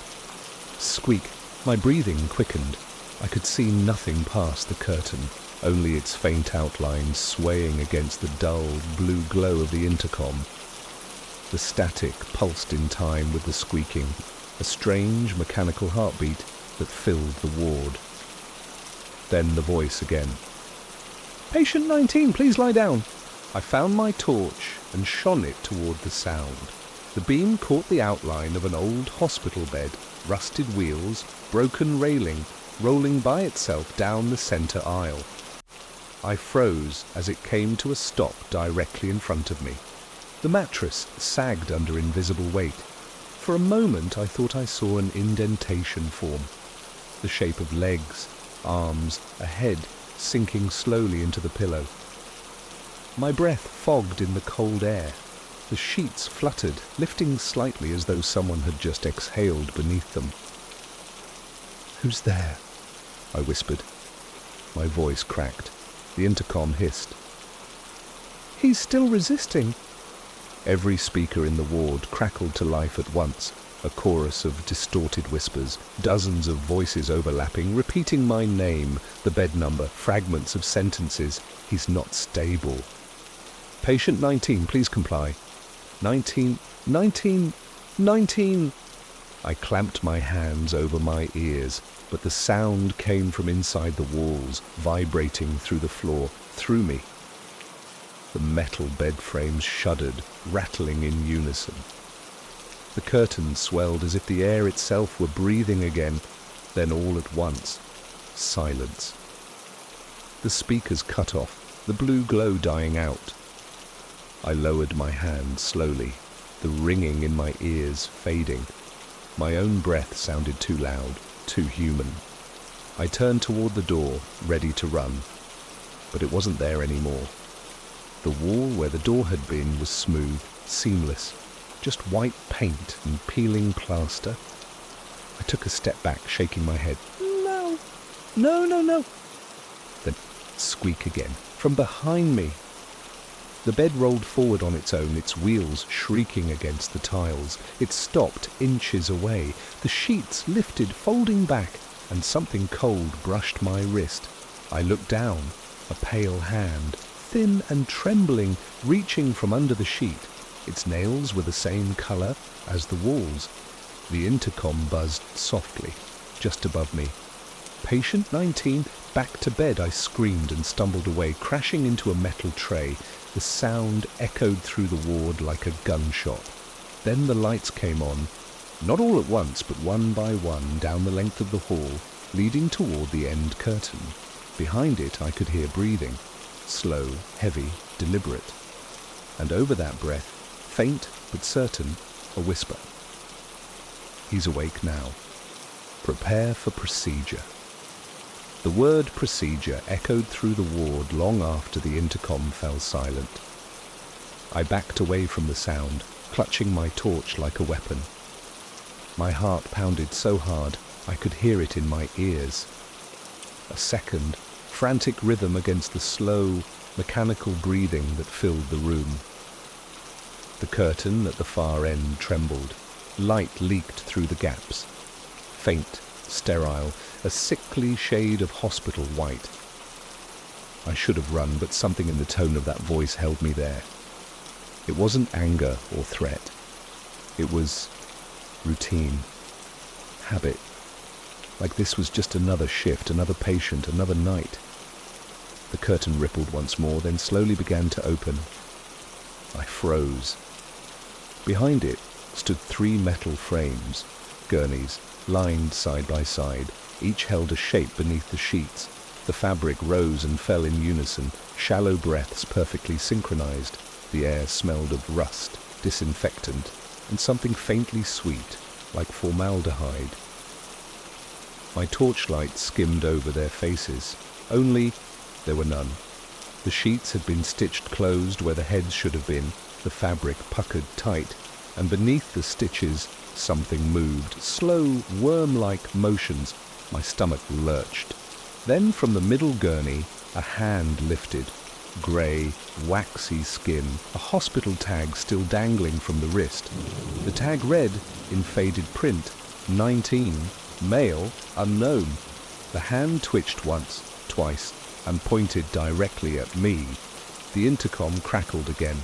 squeak. My breathing quickened. I could see nothing past the curtain, only its faint outlines swaying against the dull blue glow of the intercom. The static pulsed in time with the squeaking, a strange mechanical heartbeat that filled the ward. Then the voice again. Patient 19, please lie down. I found my torch and shone it toward the sound. The beam caught the outline of an old hospital bed, rusted wheels, broken railing, rolling by itself down the center aisle. I froze as it came to a stop directly in front of me. The mattress sagged under invisible weight. For a moment I thought I saw an indentation form. the shape of legs, arms, a head sinking slowly into the pillow. My breath fogged in the cold air. The sheets fluttered, lifting slightly as though someone had just exhaled beneath them. "Who's there?" I whispered. My voice cracked. The intercom hissed. "He's still resisting." Every speaker in the ward crackled to life at once, a chorus of distorted whispers, dozens of voices overlapping, repeating my name, the bed number, fragments of sentences. "He's not stable." "Patient 19, please comply." 19, 19, 19. I clamped my hands over my ears, but the sound came from inside the walls, vibrating through the floor, through me. The metal bed frames shuddered, rattling in unison. The curtains swelled as if the air itself were breathing again. Then all at once, silence. The speakers cut off, the blue glow dying out. I lowered my hand slowly, the ringing in my ears fading. My own breath sounded too loud, too human. I turned toward the door, ready to run, but it wasn't there anymore. The wall where the door had been was smooth, seamless, just white paint and peeling plaster. I took a step back, shaking my head. "No, no, no, no." Then squeak again, from behind me. The bed rolled forward on its own, its wheels shrieking against the tiles. It stopped inches away. The sheets lifted, folding back, and something cold brushed my wrist. I looked down, a pale hand, thin and trembling, reaching from under the sheet. Its nails were the same color as the walls. The intercom buzzed softly, just above me. "Patient 19, back to bed," I screamed and stumbled away, crashing into a metal tray. The sound echoed through the ward like a gunshot. Then the lights came on, not all at once, but one by one, down the length of the hall, leading toward the end curtain. Behind it I could hear breathing, slow, heavy, deliberate. And over that breath, faint but certain, a whisper. "He's awake now. Prepare for procedure." The word procedure echoed through the ward long after the intercom fell silent. I backed away from the sound, clutching my torch like a weapon. My heart pounded so hard I could hear it in my ears. A second, frantic rhythm against the slow, mechanical breathing that filled the room. The curtain at the far end trembled. Light leaked through the gaps. Faint, sterile, a sickly shade of hospital white. I should have run, but something in the tone of that voice held me there. It wasn't anger or threat. It was routine, habit. Like this was just another shift, another patient, another night. The curtain rippled once more, then slowly began to open. I froze. Behind it stood 3 metal frames, gurneys, lined side by side. Each held a shape beneath the sheets. The fabric rose and fell in unison, shallow breaths perfectly synchronized. The air smelled of rust, disinfectant, and something faintly sweet, like formaldehyde. My torchlight skimmed over their faces. Only there were none. The sheets had been stitched closed where the heads should have been, the fabric puckered tight, and beneath the stitches something moved, slow, worm-like motions. My stomach lurched. Then from the middle gurney, a hand lifted. Grey, waxy skin, a hospital tag still dangling from the wrist. The tag read, in faded print, 19, male, unknown. The hand twitched once, twice, and pointed directly at me. The intercom crackled again.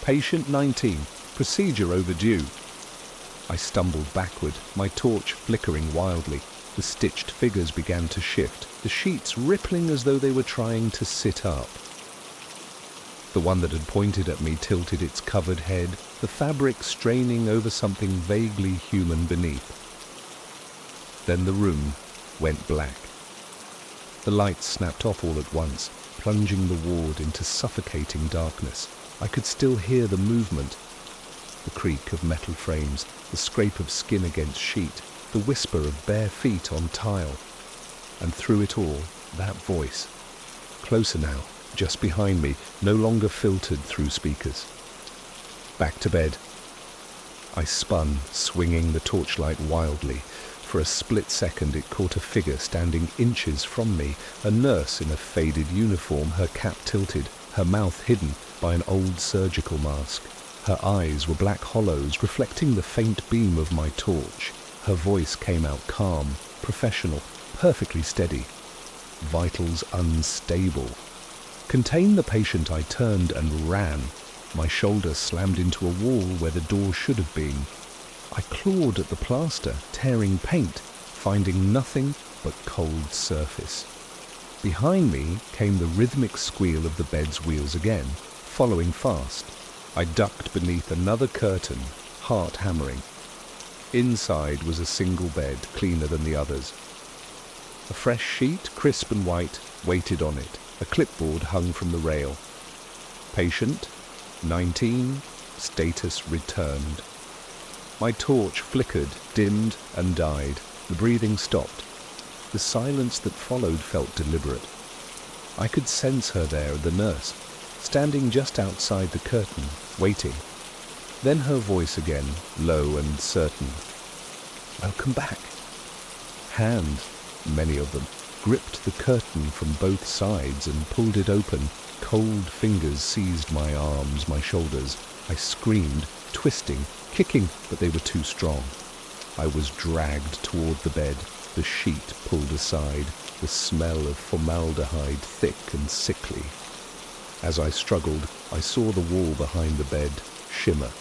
"Patient 19, procedure overdue." I stumbled backward, my torch flickering wildly. The stitched figures began to shift, the sheets rippling as though they were trying to sit up. The one that had pointed at me tilted its covered head, the fabric straining over something vaguely human beneath. Then the room went black. The lights snapped off all at once, plunging the ward into suffocating darkness. I could still hear the movement, the creak of metal frames, the scrape of skin against sheet. the whisper of bare feet on tile, and through it all, that voice. Closer now, just behind me, no longer filtered through speakers. Back to bed. I spun, swinging the torchlight wildly. For a split second it caught a figure standing inches from me, a nurse in a faded uniform, her cap tilted, her mouth hidden by an old surgical mask. Her eyes were black hollows, reflecting the faint beam of my torch. Her voice came out calm, professional, perfectly steady. Vitals unstable. Contain the patient, I turned and ran. My shoulder slammed into a wall where the door should have been. I clawed at the plaster, tearing paint, finding nothing but cold surface. Behind me came the rhythmic squeal of the bed's wheels again, following fast. I ducked beneath another curtain, heart hammering. Inside was a single bed, cleaner than the others. A fresh sheet, crisp and white, waited on it. A clipboard hung from the rail. Patient, 19, status returned. My torch flickered, dimmed, and died. The breathing stopped. The silence that followed felt deliberate. I could sense her there, the nurse, standing just outside the curtain, waiting. Then her voice again, low and certain. "Welcome back." Hands, many of them, gripped the curtain from both sides and pulled it open. Cold fingers seized my arms, my shoulders. I screamed, twisting, kicking, but they were too strong. I was dragged toward the bed, the sheet pulled aside, the smell of formaldehyde thick and sickly. As I struggled, I saw the wall behind the bed shimmer,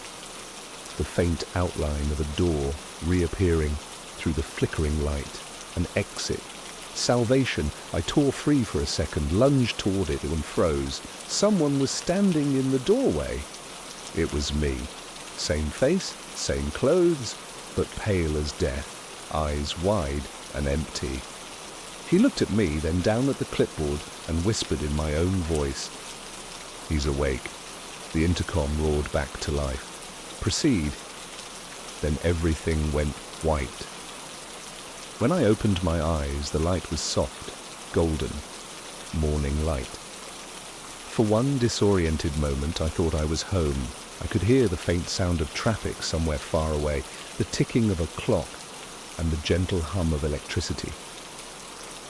the faint outline of a door reappearing through the flickering light, an exit. Salvation. I tore free for a second, lunged toward it and froze. Someone was standing in the doorway. It was me. Same face, same clothes, but pale as death, eyes wide and empty. He looked at me, then down at the clipboard, and whispered in my own voice. "He's awake." The intercom roared back to life. "Proceed." Then everything went white. When I opened my eyes, the light was soft, golden, morning light. For one disoriented moment, I thought I was home. I could hear the faint sound of traffic somewhere far away, the ticking of a clock, and the gentle hum of electricity.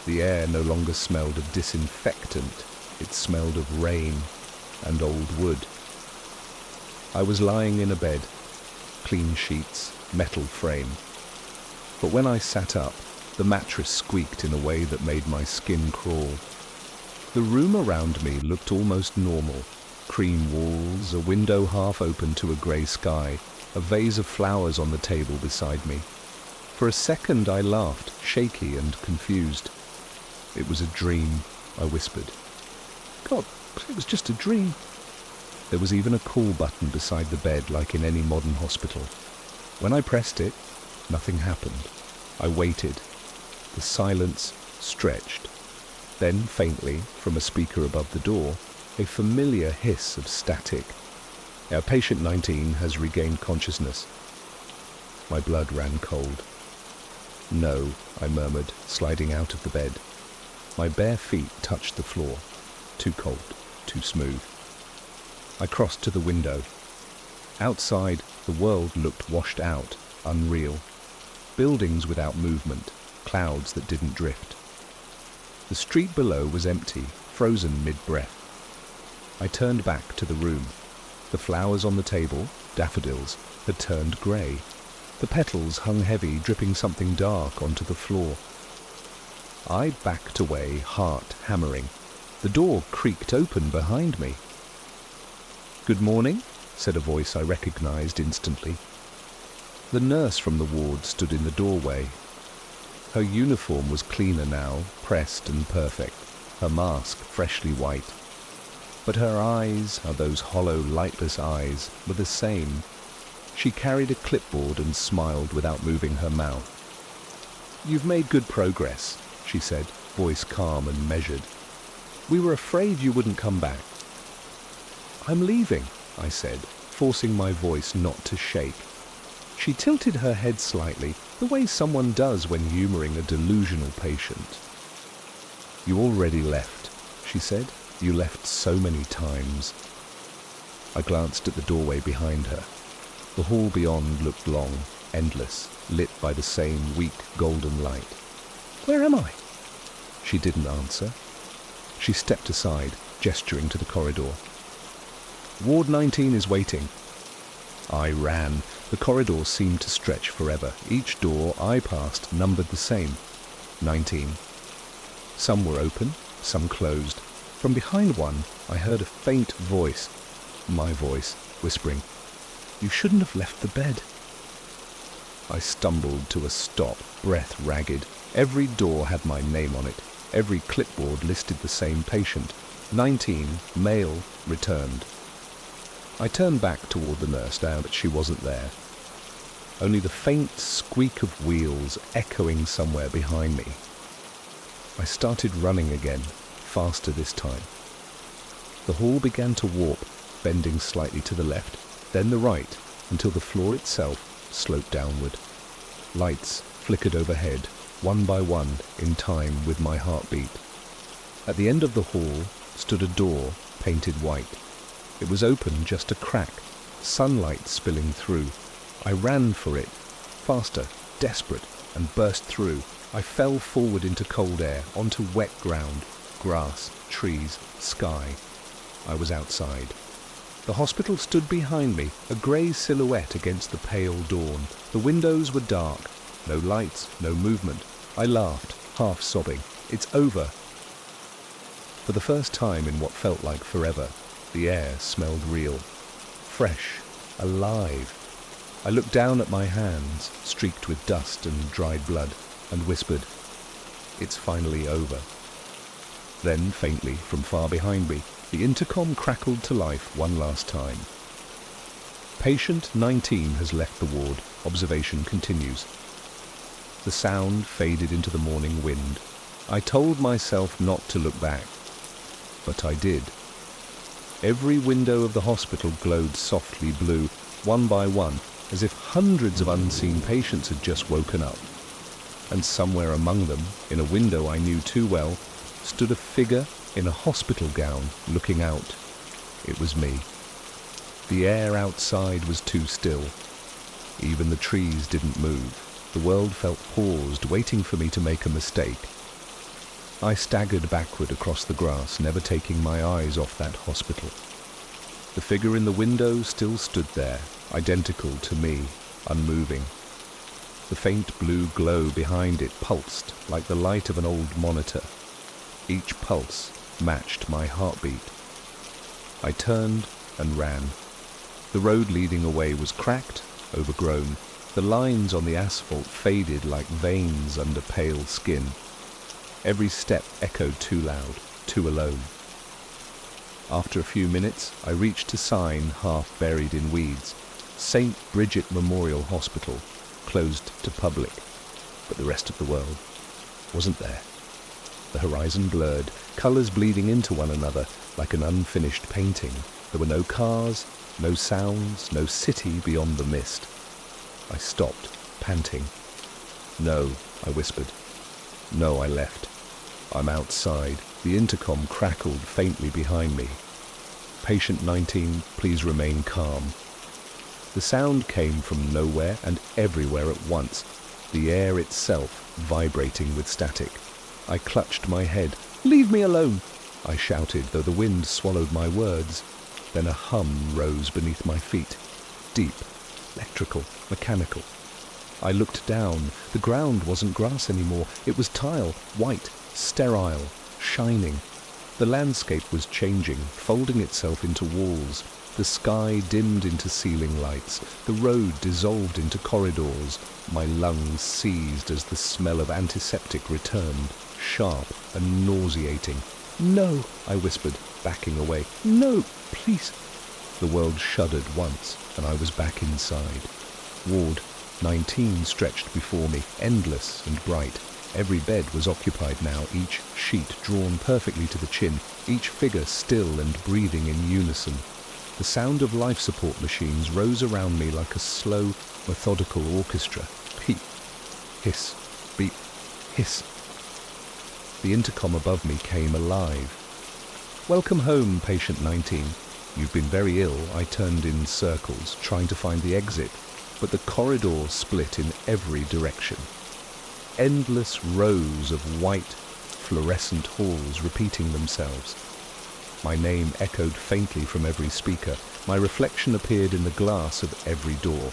The air no longer smelled of disinfectant. It smelled of rain and old wood. I was lying in a bed, clean sheets, metal frame. But when I sat up, the mattress squeaked in a way that made my skin crawl. The room around me looked almost normal. Cream walls, a window half open to a grey sky, a vase of flowers on the table beside me. For a second I laughed, shaky and confused. "It was a dream," I whispered. "God, it was just a dream." There was even a call button beside the bed, like in any modern hospital. When I pressed it, nothing happened. I waited. The silence stretched. Then, faintly, from a speaker above the door, a familiar hiss of static. "Our patient 19 has regained consciousness." My blood ran cold. "No," I murmured, sliding out of the bed. My bare feet touched the floor. Too cold, too smooth. I crossed to the window. Outside, the world looked washed out, unreal. Buildings without movement, clouds that didn't drift. The street below was empty, frozen mid-breath. I turned back to the room. The flowers on the table, daffodils, had turned grey. The petals hung heavy, dripping something dark onto the floor. I backed away, heart hammering. The door creaked open behind me. "Good morning," said a voice I recognized instantly. The nurse from the ward stood in the doorway. Her uniform was cleaner now, pressed and perfect, her mask freshly white. But her eyes, those hollow, lightless eyes, were the same. She carried a clipboard and smiled without moving her mouth. "You've made good progress," she said, voice calm and measured. "We were afraid you wouldn't come back." "I'm leaving," I said, forcing my voice not to shake. She tilted her head slightly, the way someone does when humoring a delusional patient. "You already left," she said. "You left so many times." I glanced at the doorway behind her. The hall beyond looked long, endless, lit by the same weak golden light. "Where am I?" She didn't answer. She stepped aside, gesturing to the corridor. "Ward 19 is waiting." I ran. The corridor seemed to stretch forever. Each door I passed numbered the same, 19. Some were open, some closed. From behind one, I heard a faint voice, my voice, whispering, "You shouldn't have left the bed." I stumbled to a stop, breath ragged. Every door had my name on it. Every clipboard listed the same patient. 19, male, returned. I turned back toward the nurse now, but she wasn't there. Only the faint squeak of wheels echoing somewhere behind me. I started running again, faster this time. The hall began to warp, bending slightly to the left, then the right, until the floor itself sloped downward. Lights flickered overhead, one by one, in time with my heartbeat. At the end of the hall stood a door painted white. It was open just a crack, sunlight spilling through. I ran for it, faster, desperate, and burst through. I fell forward into cold air, onto wet ground, grass, trees, sky. I was outside. The hospital stood behind me, a grey silhouette against the pale dawn. The windows were dark, no lights, no movement. I laughed, half sobbing. "It's over." For the first time in what felt like forever, the air smelled real, fresh, alive. I looked down at my hands, streaked with dust and dried blood, and whispered, "It's finally over." Then, faintly, from far behind me, the intercom crackled to life one last time. "Patient 19 has left the ward. Observation continues." The sound faded into the morning wind. I told myself not to look back, but I did. Every window of the hospital glowed softly blue, one by one, as if hundreds of unseen patients had just woken up. And somewhere among them, in a window I knew too well, stood a figure in a hospital gown looking out. It was me. The air outside was too still. Even the trees didn't move. The world felt paused, waiting for me to make a mistake. I staggered backward across the grass, never taking my eyes off that hospital. The figure in the window still stood there, identical to me, unmoving. The faint blue glow behind it pulsed like the light of an old monitor. Each pulse matched my heartbeat. I turned and ran. The road leading away was cracked, overgrown. The lines on the asphalt faded like veins under pale skin. Every step echoed too loud, too alone. After a few minutes, I reached a sign half buried in weeds. St. Bridget Memorial Hospital, closed to public. But the rest of the world wasn't there. The horizon blurred, colours bleeding into one another like an unfinished painting. There were no cars, no sounds, no city beyond the mist. I stopped, panting. "No," I whispered. "No, I left. I'm outside." The intercom crackled faintly behind me. "Patient 19, please remain calm." The sound came from nowhere and everywhere at once, the air itself vibrating with static. I clutched my head. "Leave me alone!" I shouted, though the wind swallowed my words. Then a hum rose beneath my feet. Deep, electrical, mechanical. I looked down. The ground wasn't grass anymore. It was tile, white, sterile, shining. The landscape was changing, folding itself into walls. The sky dimmed into ceiling lights. The road dissolved into corridors. My lungs seized as the smell of antiseptic returned, sharp and nauseating. "No," I whispered, backing away. "No, please." The world shuddered once, and I was back inside. Ward 19 stretched before me, endless and bright. Every bed was occupied now, each sheet drawn perfectly to the chin, each figure still and breathing in unison. The sound of life support machines rose around me like a slow, methodical orchestra. Peep, hiss, beep, hiss. The intercom above me came alive. "Welcome home, patient 19. You've been very ill." I turned in circles, trying to find the exit, but the corridor split in every direction. Endless rows of white, fluorescent halls repeating themselves. My name echoed faintly from every speaker. My reflection appeared in the glass of every door.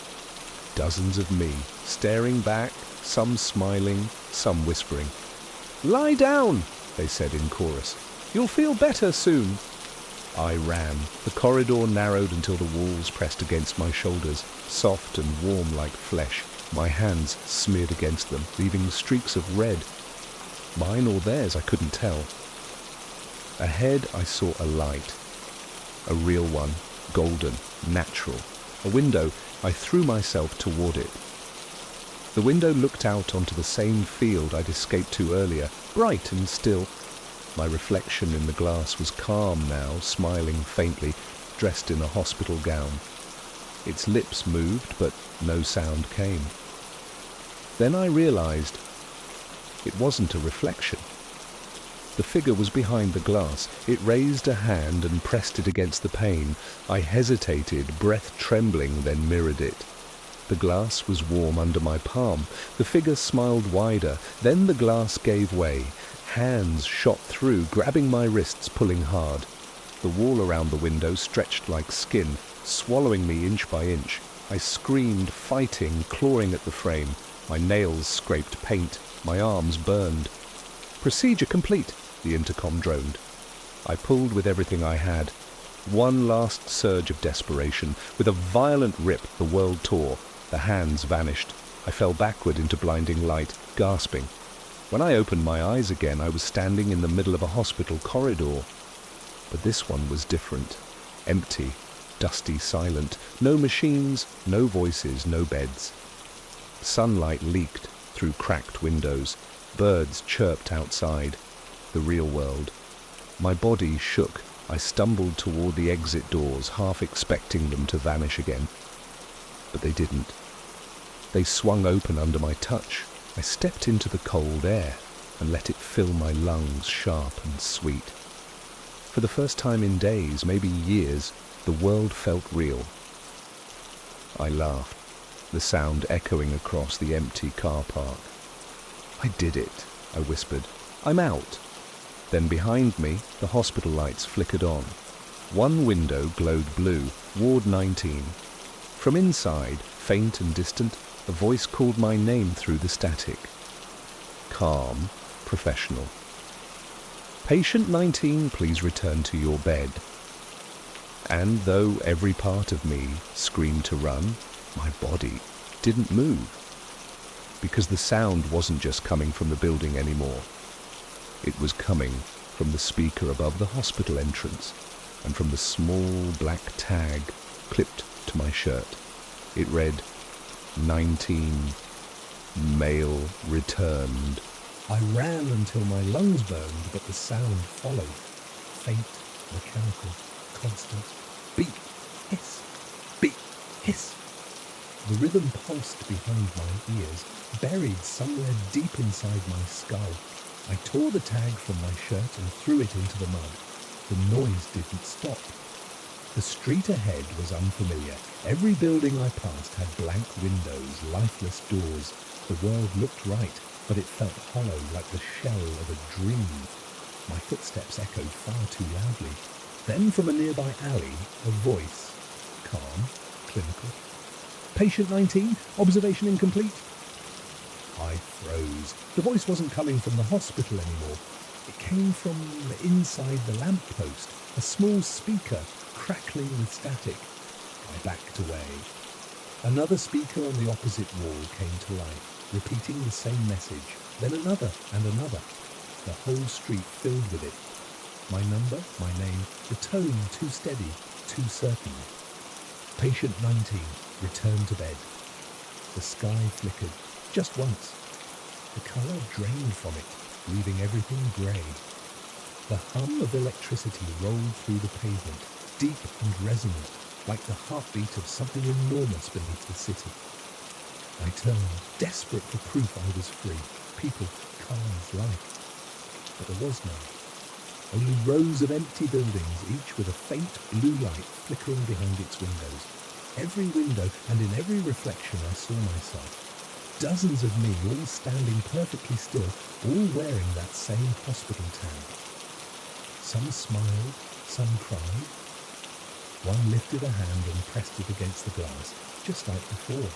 Dozens of me, staring back, some smiling, some whispering. "Lie down," they said in chorus. "You'll feel better soon." I ran. The corridor narrowed until the walls pressed against my shoulders, soft and warm like flesh. My hands smeared against them, leaving streaks of red. Mine or theirs, I couldn't tell. Ahead I saw a light. A real one, golden, natural. A window. I threw myself toward it. The window looked out onto the same field I'd escaped to earlier, bright and still. My reflection in the glass was calm now, smiling faintly, dressed in a hospital gown. Its lips moved, but no sound came. Then I realized it wasn't a reflection. The figure was behind the glass. It raised a hand and pressed it against the pane. I hesitated, breath trembling, then mirrored it. The glass was warm under my palm. The figure smiled wider. Then the glass gave way. Hands shot through, grabbing my wrists, pulling hard. The wall around the window stretched like skin, swallowing me inch by inch. I screamed, fighting, clawing at the frame. My nails scraped paint. My arms burned. "Procedure complete," the intercom droned. I pulled with everything I had. One last surge of desperation. With a violent rip, the world tore. The hands vanished. I fell backward into blinding light, gasping. When I opened my eyes again, I was standing in the middle of a hospital corridor. But this one was different. Empty, dusty, silent. No machines, no voices, no beds. Sunlight leaked through cracked windows. Birds chirped outside. The real world. My body shook. I stumbled toward the exit doors, half expecting them to vanish again. But they didn't. They swung open under my touch. I stepped into the cold air and let it fill my lungs, sharp and sweet. For the first time in days, maybe years, the world felt real. I laughed, the sound echoing across the empty car park. "I did it," I whispered. "I'm out." Then behind me, the hospital lights flickered on. One window glowed blue, Ward 19. From inside, faint and distant, a voice called my name through the static. Calm, professional. "Patient 19, please return to your bed." And though every part of me screamed to run, my body didn't move. Because the sound wasn't just coming from the building anymore. It was coming from the speaker above the hospital entrance and from the small black tag clipped to my shirt. It read, 19, mail returned. I ran until my lungs burned, but the sound followed. Faint, mechanical, constant. Beep, hiss, beep, hiss. The rhythm pulsed behind my ears, buried somewhere deep inside my skull. I tore the tag from my shirt and threw it into the mud. The noise didn't stop. The street ahead was unfamiliar. Every building I passed had blank windows, lifeless doors. The world looked right, but it felt hollow like the shell of a dream. My footsteps echoed far too loudly. Then from a nearby alley, a voice, calm, clinical. "Patient 19, observation incomplete." I froze. The voice wasn't coming from the hospital anymore. It came from inside the lamppost, a small speaker crackling with static. I backed away. Another speaker on the opposite wall came to life, repeating the same message. Then another and another. The whole street filled with it. My number, my name, the tone too steady, too certain. "Patient 19, return to bed." The sky flickered, just once. The colour drained from it, leaving everything grey. The hum of electricity rolled through the pavement, deep and resonant, like the heartbeat of something enormous beneath the city. I turned, desperate for proof I was free. People, cars, life. But there was none. Only rows of empty buildings, each with a faint blue light flickering behind its windows. Every window and in every reflection I saw myself. Dozens of me, all standing perfectly still, all wearing that same hospital tag. Some smiled, some cried. One lifted a hand and pressed it against the glass, just like before.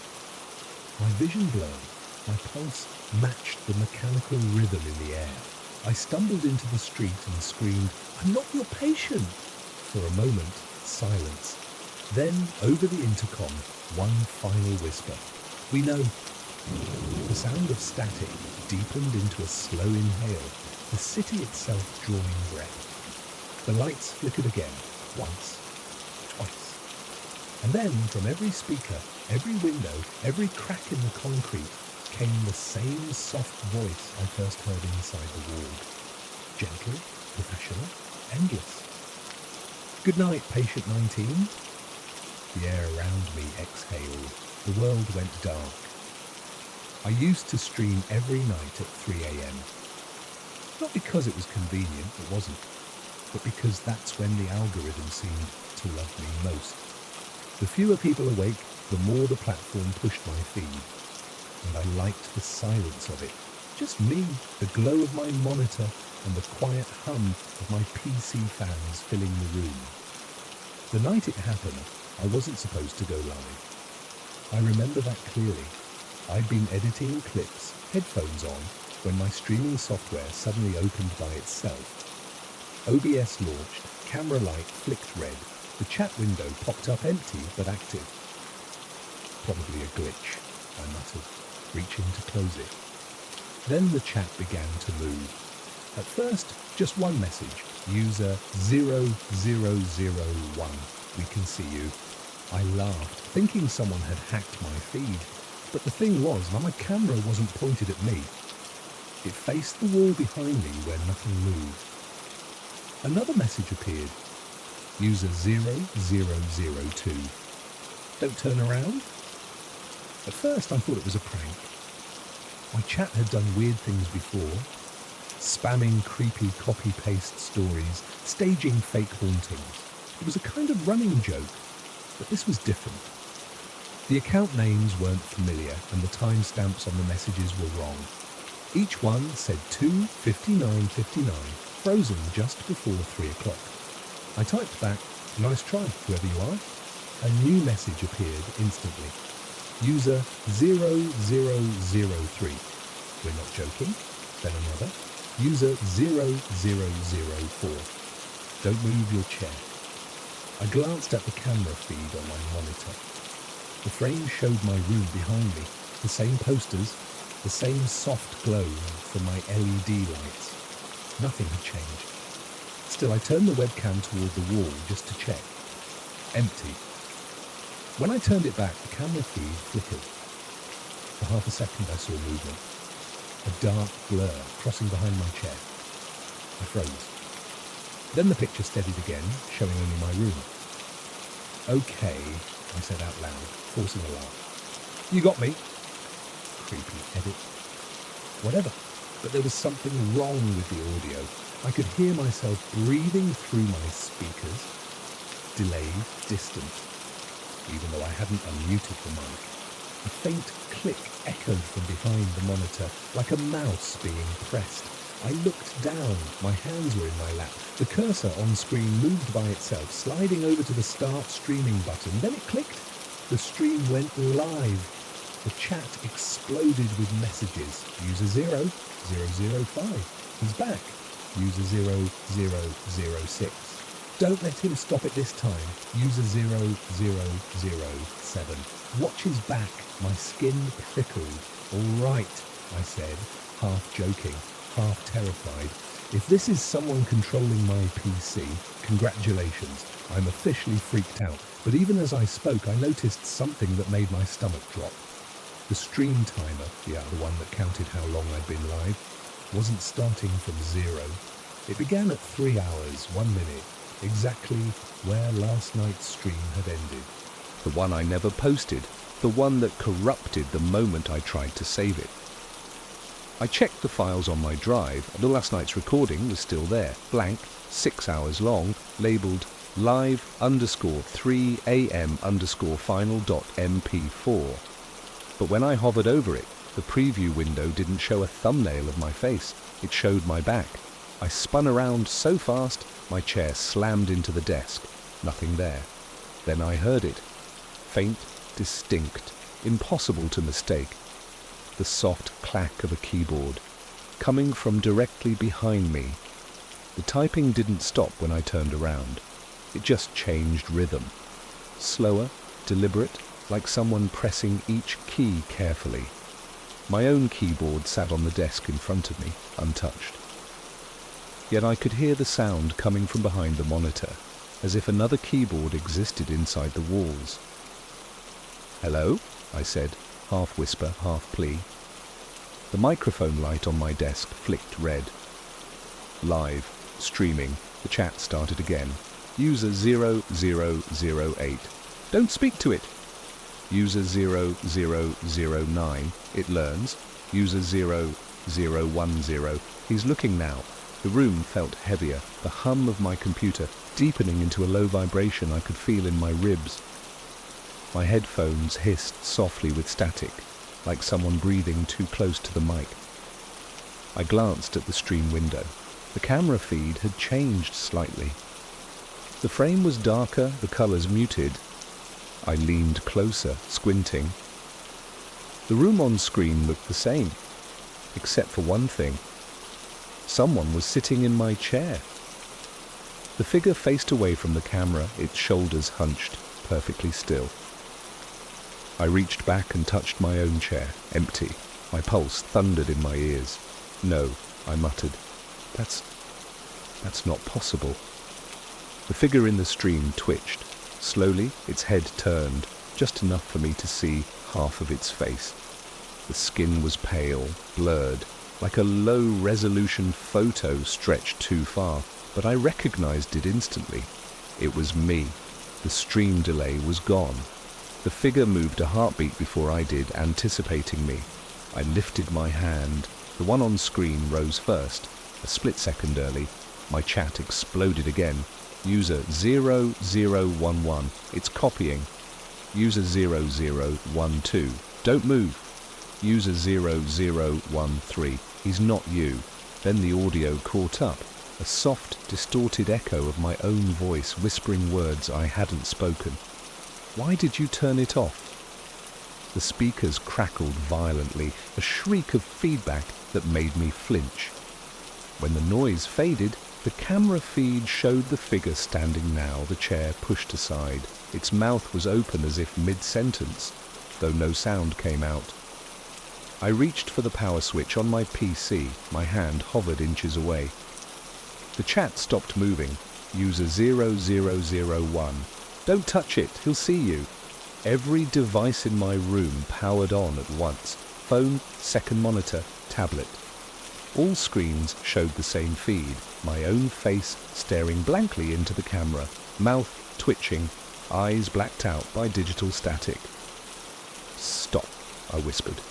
My vision blurred. My pulse matched the mechanical rhythm in the air. I stumbled into the street and screamed, "I'm not your patient!" For a moment, silence. Then, over the intercom, one final whisper. "We know." The sound of static deepened into a slow inhale, the city itself drawing breath. The lights flickered again, once, twice. And then, from every speaker, every window, every crack in the concrete, came the same soft voice I first heard inside the ward. Gentle, professional, endless. "Good night, patient 19. The air around me exhaled. The world went dark. I used to stream every night at 3 a.m. Not because it was convenient, it wasn't, but because that's when the algorithm seemed to love me most. The fewer people awake, the more the platform pushed my feed. And I liked the silence of it. Just me, the glow of my monitor, and the quiet hum of my PC fans filling the room. The night it happened, I wasn't supposed to go live. I remember that clearly. I'd been editing clips, headphones on, when my streaming software suddenly opened by itself. OBS launched, camera light flicked red, the chat window popped up empty but active. "Probably a glitch," I muttered, reaching to close it. Then the chat began to move. At first, just one message, user 0001, "We can see you." I laughed, thinking someone had hacked my feed. But the thing was, my camera wasn't pointed at me. It faced the wall behind me where nothing moved. Another message appeared. User 0002. "Don't turn around." At first I thought it was a prank. My chat had done weird things before. Spamming creepy copy-paste stories, staging fake hauntings. It was a kind of running joke, but this was different. The account names weren't familiar and the timestamps on the messages were wrong. Each one said 2:59:59, frozen just before 3 o'clock. I typed back, "Nice try, whoever you are." A new message appeared instantly. User 0003. "We're not joking." Then another. User 0004. "Don't move your chair." I glanced at the camera feed on my monitor. The frame showed my room behind me, the same posters, the same soft glow from my LED lights. Nothing had changed. Still, I turned the webcam toward the wall just to check. Empty. When I turned it back, the camera feed flickered. For half a second I saw movement. A dark blur crossing behind my chair. I froze. Then the picture steadied again, showing only my room. "Okay," I said out loud, forcing a laugh. "You got me." Creepy edit. Whatever. But there was something wrong with the audio. I could hear myself breathing through my speakers. Delayed, distant. Even though I hadn't unmuted the mic. A faint click echoed from behind the monitor, like a mouse being pressed. I looked down. My hands were in my lap. The cursor on screen moved by itself, sliding over to the start streaming button. Then it clicked. The stream went live. The chat exploded with messages. User 0005. He's back. User 0006. Don't let him stop it this time. User 0007. Watch his back. My skin prickled. "All right," I said, half joking, half terrified. "If this is someone controlling my PC, congratulations. I'm officially freaked out." But even as I spoke, I noticed something that made my stomach drop. The stream timer, the one that counted how long I'd been live, wasn't starting from 0. It began at 3 hours, 1 minute, exactly where last night's stream had ended. The one I never posted. the one that corrupted the moment I tried to save it. I checked the files on my drive, and the last night's recording was still there, blank, 6 hours long, labelled live_3am_final.mp4. But when I hovered over it, the preview window didn't show a thumbnail of my face, it showed my back. I spun around so fast, my chair slammed into the desk. Nothing there. Then I heard it. Faint, distinct, impossible to mistake. The soft clack of a keyboard, coming from directly behind me. The typing didn't stop when I turned around. It just changed rhythm. Slower, deliberate, like someone pressing each key carefully. My own keyboard sat on the desk in front of me, untouched. Yet I could hear the sound coming from behind the monitor, as if another keyboard existed inside the walls. "Hello?" I said, half whisper, half plea. The microphone light on my desk flicked red. Live, streaming, the chat started again. User 0008. Don't speak to it. User 0009. It learns. User 0010. He's looking now. The room felt heavier, the hum of my computer deepening into a low vibration I could feel in my ribs. My headphones hissed softly with static, like someone breathing too close to the mic. I glanced at the stream window. The camera feed had changed slightly. The frame was darker, the colors muted. I leaned closer, squinting. The room on screen looked the same, except for one thing. Someone was sitting in my chair. The figure faced away from the camera, its shoulders hunched, perfectly still. I reached back and touched my own chair, empty. My pulse thundered in my ears. "No," I muttered. That's not possible." The figure in the stream twitched. Slowly, its head turned, just enough for me to see half of its face. The skin was pale, blurred, like a low-resolution photo stretched too far, but I recognized it instantly. It was me. The stream delay was gone. The figure moved a heartbeat before I did, anticipating me. I lifted my hand. The one on screen rose first. A split second early, my chat exploded again. User 0011. It's copying. User 0012. Don't move. User 0013. He's not you. Then the audio caught up. A soft, distorted echo of my own voice whispering words I hadn't spoken. "Why did you turn it off?" The speakers crackled violently, a shriek of feedback that made me flinch. When the noise faded, the camera feed showed the figure standing now, the chair pushed aside. Its mouth was open as if mid-sentence, though no sound came out. I reached for the power switch on my PC. My hand hovered inches away. The chat stopped moving. User 0001. "Don't touch it, he'll see you." Every device in my room powered on at once. Phone, second monitor, tablet. All screens showed the same feed. My own face staring blankly into the camera. Mouth twitching, eyes blacked out by digital static. "Stop," I whispered.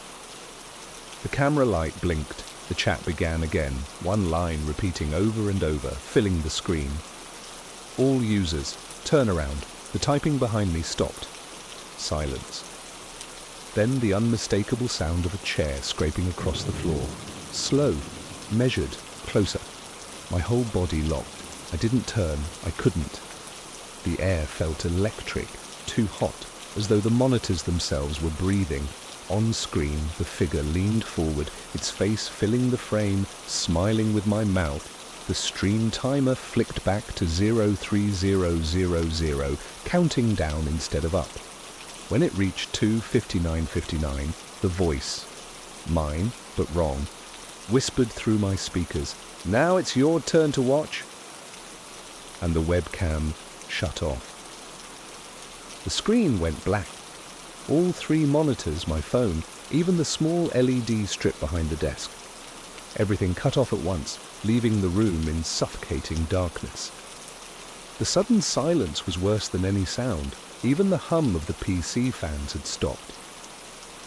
The camera light blinked. The chat began again, one line repeating over and over, filling the screen. "All users, turn around." The typing behind me stopped. Silence. Then the unmistakable sound of a chair scraping across the floor. Slow, measured, closer. My whole body locked. I didn't turn. I couldn't. The air felt electric, too hot, as though the monitors themselves were breathing. On screen, the figure leaned forward, its face filling the frame, smiling with my mouth. The stream timer flicked back to 03000, counting down instead of up. When it reached 2:59:59, the voice, mine, but wrong, whispered through my speakers, "Now it's your turn to watch." And the webcam shut off. The screen went black. All three monitors, my phone, even the small LED strip behind the desk. Everything cut off at once, leaving the room in suffocating darkness. The sudden silence was worse than any sound. Even the hum of the PC fans had stopped.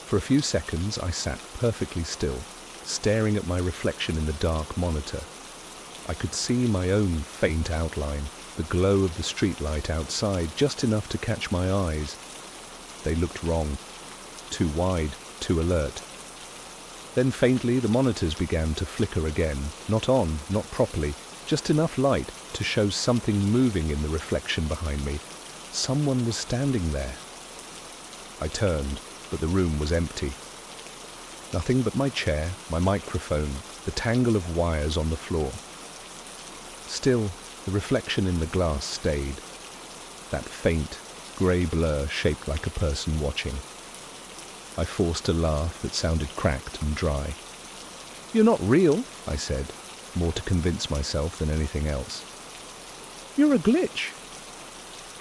For a few seconds, I sat perfectly still, staring at my reflection in the dark monitor. I could see my own faint outline, the glow of the streetlight outside, just enough to catch my eyes. They looked wrong, too wide, too alert. Then faintly, the monitors began to flicker again, not on, not properly, just enough light to show something moving in the reflection behind me. Someone was standing there. I turned, but the room was empty. Nothing but my chair, my microphone, the tangle of wires on the floor. Still, the reflection in the glass stayed. That faint, grey blur shaped like a person watching. I forced a laugh that sounded cracked and dry. "You're not real," I said, more to convince myself than anything else. "You're a glitch."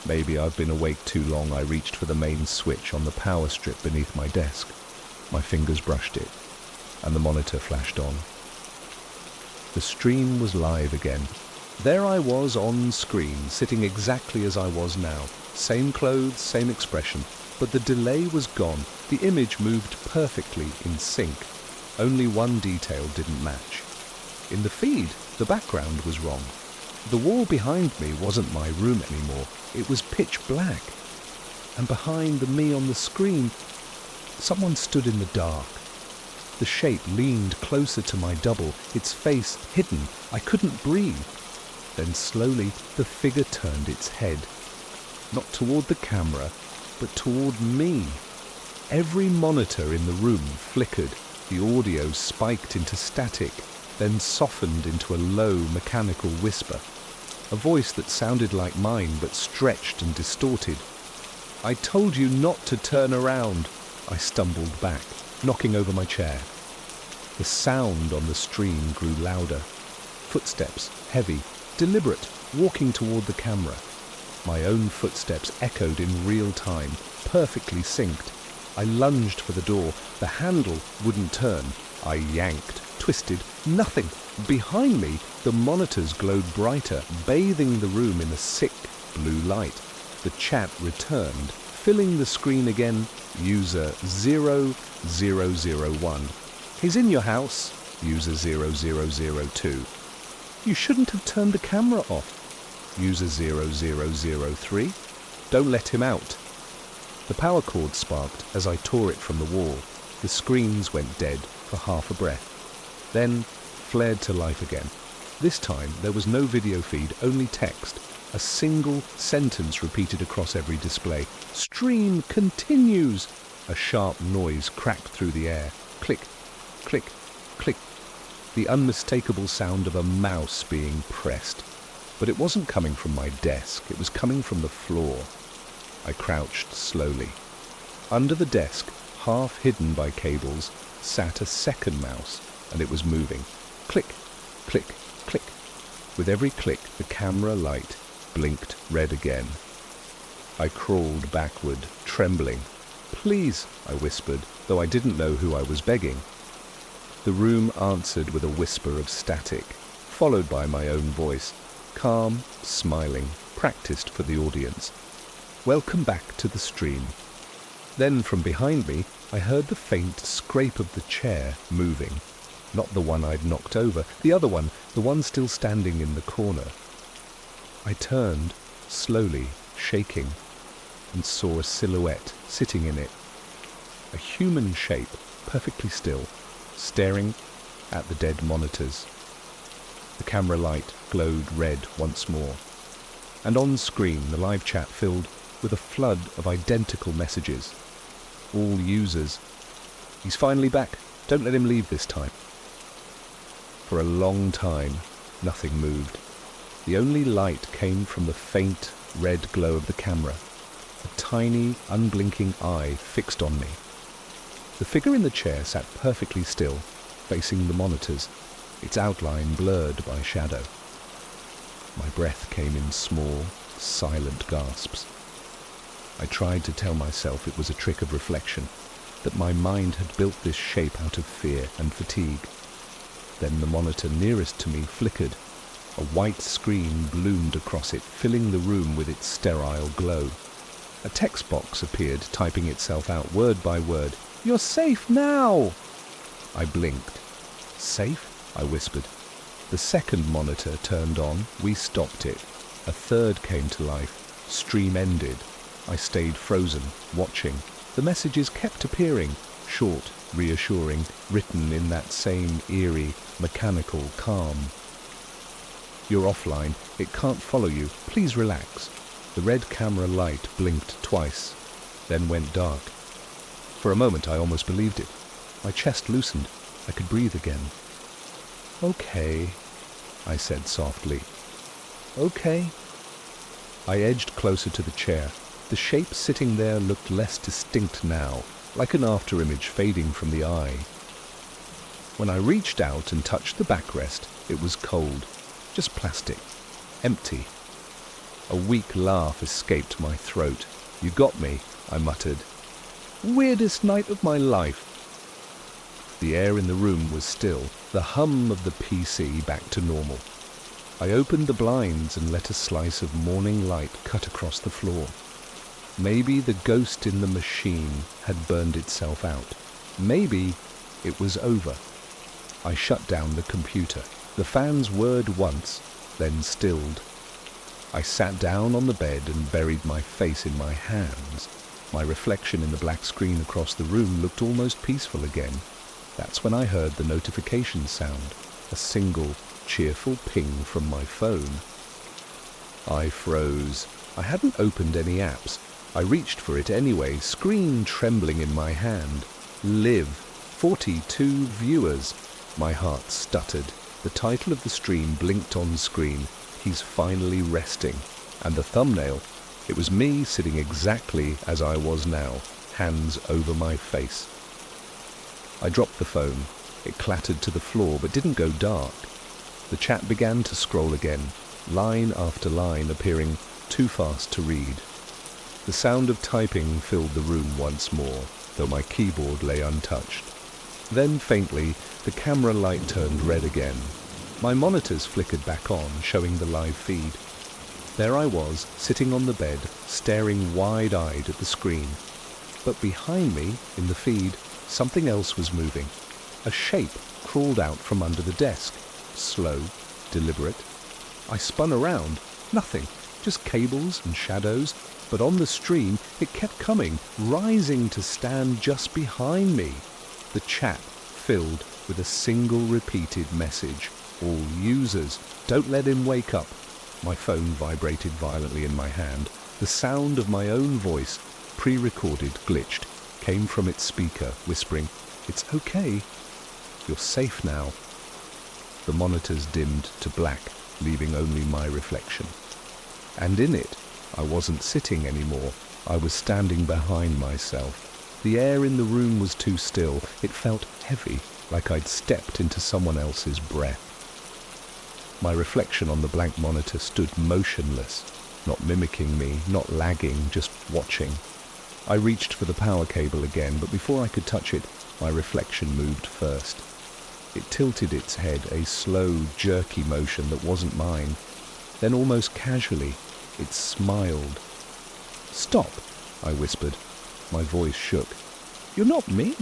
Maybe I've been awake too long. I reached for the main switch on the power strip beneath my desk. My fingers brushed it, and the monitor flashed on. The stream was live again. There I was on screen, sitting exactly as I was now. Same clothes, same expression, but the delay was gone. The image moved perfectly in sync. Only one detail didn't match. In the feed, the background was wrong. The wall behind me wasn't my room anymore. It was pitch black. And behind the me on the screen, someone stood in the dark. The shape leaned closer to my double, its face hidden. I couldn't breathe. Then slowly, the figure turned its head. Not toward the camera, but toward me. Every monitor in the room flickered. The audio spiked into static, then softened into a low, mechanical whisper. A voice that sounded like mine, but stretched and distorted. "I told you not to turn around." I stumbled back, knocking over my chair. The sound on the stream grew louder. Footsteps, heavy, deliberate, walking toward the camera. My own footsteps echoed in real time, perfectly synced. I lunged for the door. The handle wouldn't turn. I yanked, twisted, nothing. Behind me, the monitors glowed brighter, bathing the room in a sick blue light. The chat returned, filling the screen again. User 0001. "He's in your house." User 0002. "You shouldn't have turned the camera off." User 0003. "Don't let him out." The power cord sparked as I tore it from the wall. The screens went dead for half a breath, then flared to life again. This time there was no video feed, only text. A single sentence repeated across every display. "Stream continues." A sharp noise cracked through the air. Click, click, click. The unmistakable sound of a mouse being pressed. But it wasn't coming from my desk, it was coming from the floor. I crouched slowly. Under the desk, half hidden by cables, sat a second mouse, and it was moving. Click, click, click. With every click, the camera light blinked red again. I crawled backward, trembling. "Please," I whispered, though I didn't know who I was begging. The room answered with a whisper of static, followed by my own voice, calm, smiling, practiced for the audience. "Welcome back to the stream." Then from behind me, I heard the faint scrape of the chair moving. Not the one I'd knocked over, the other one, the one still standing in the corner. I turned, slowly, shaking, and saw a silhouette sitting in it. A human shape, perfectly still, staring at the dead monitors. The camera light glowed red once more, and on screen the live chat filled with a flood of identical messages. All users. "He's finally back. Don't let him leave this time." For a long time, nothing moved. The only light came from the faint red glow of the camera, a tiny, unblinking eye fixed on me. The figure in the chair sat perfectly still, facing the monitors, its outline blurred by shadow. My breath came in small, silent gasps. I tried to tell myself it was a trick of reflection, that my mind had built this shape out of fear and fatigue. Then the monitor nearest to me flickered, A white screen bloomed across it, filling the room with its sterile glow. A text box appeared, typing itself out word by word. "You're safe now!" I blinked. "Safe?" I whispered. The second monitor turned on. We stopped it. A third came to life. Stream ended. I stayed frozen, watching. The messages kept appearing, short, reassuring, written in that same eerie, mechanical calm. "You're offline. It can't follow you. Please relax." The red camera light blinked twice, then went dark. For a moment I almost believed it. My chest loosened. I could breathe again. "Okay," I said softly. "Okay." I edged closer to the chair. The shape sitting there looked less distinct now, like an afterimage fading from the eye. When I reached out and touched the backrest, it was cold, just plastic, empty. A weak laugh escaped my throat. "You got me," I muttered. "Weirdest night of my life." The air in the room was still, the hum of the PC back to normal. I opened the blinds and let a slice of morning light cut across the floor. Maybe the ghost in the machine had burned itself out. Maybe it was over. I shut down the computer. The fans whirred once, then stilled. I sat down on the bed and buried my face in my hands. My reflection in the black screen across the room looked almost peaceful again. That's when I heard the notification sound, a single, cheerful ping from my phone. I froze. I hadn't opened any apps. I reached for it anyway, screen trembling in my hand. Live, 42 viewers. My heart stuttered. The title of the stream blinked on screen. He's finally resting. And the thumbnail, it was me sitting exactly as I was now, hands over my face. I dropped the phone. It clattered to the floor but didn't go dark. The chat began to scroll again, line after line appearing too fast to read. The sound of typing filled the room once more, though my keyboard lay untouched. Then faintly, the camera light turned red again. My monitors flickered back on, showing the live feed. There I was, sitting on the bed, staring wide-eyed at the screen. But behind me, in the feed, something else was moving. A shape crawled out from under the desk. Slow, deliberate. I spun around. Nothing. Just cables and shadows. But on the stream, it kept coming, rising to stand just behind me. The chat filled with a single repeated message. "All users, don't let him wake up." My phone vibrated violently in my hand. The sound of my own voice, pre-recorded, glitched, came from its speaker, whispering, "It's okay. You're safe now." The monitors dimmed to black, leaving only my reflection. And in it, I wasn't sitting anymore. I was standing behind myself. The air in the room was too still. It felt heavy, like I'd stepped into someone else's breath. My reflection on the blank monitor stood motionless, not mimicking me, not lagging, just watching. I reached for the power cable again, but before I could touch it, my reflection moved first. It tilted its head, a slow, jerky motion that wasn't mine. Then almost casually, it smiled. "Stop," I whispered. My voice shook. "You're not me."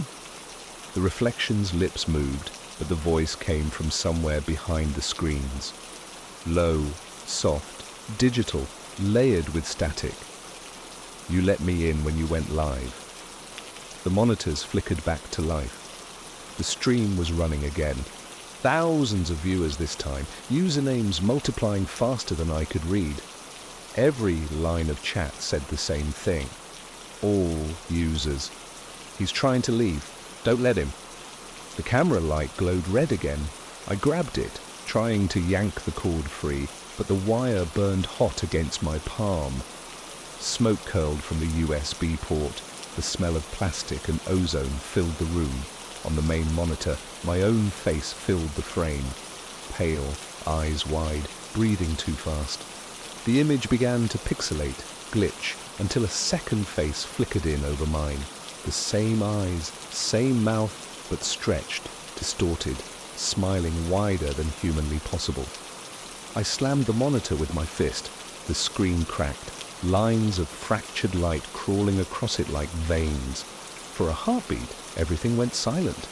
The reflection's lips moved, but the voice came from somewhere behind the screens. Low, soft, digital, layered with static. "You let me in when you went live." The monitors flickered back to life. The stream was running again. Thousands of viewers this time, usernames multiplying faster than I could read. Every line of chat said the same thing. All users. "He's trying to leave. Don't let him." The camera light glowed red again. I grabbed it, trying to yank the cord free, but the wire burned hot against my palm. Smoke curled from the USB port. The smell of plastic and ozone filled the room. On the main monitor, my own face filled the frame. Pale, eyes wide, breathing too fast. The image began to pixelate, glitch, until a second face flickered in over mine. The same eyes, same mouth, but stretched, distorted, smiling wider than humanly possible. I slammed the monitor with my fist. The screen cracked, lines of fractured light crawling across it like veins. For a heartbeat, everything went silent.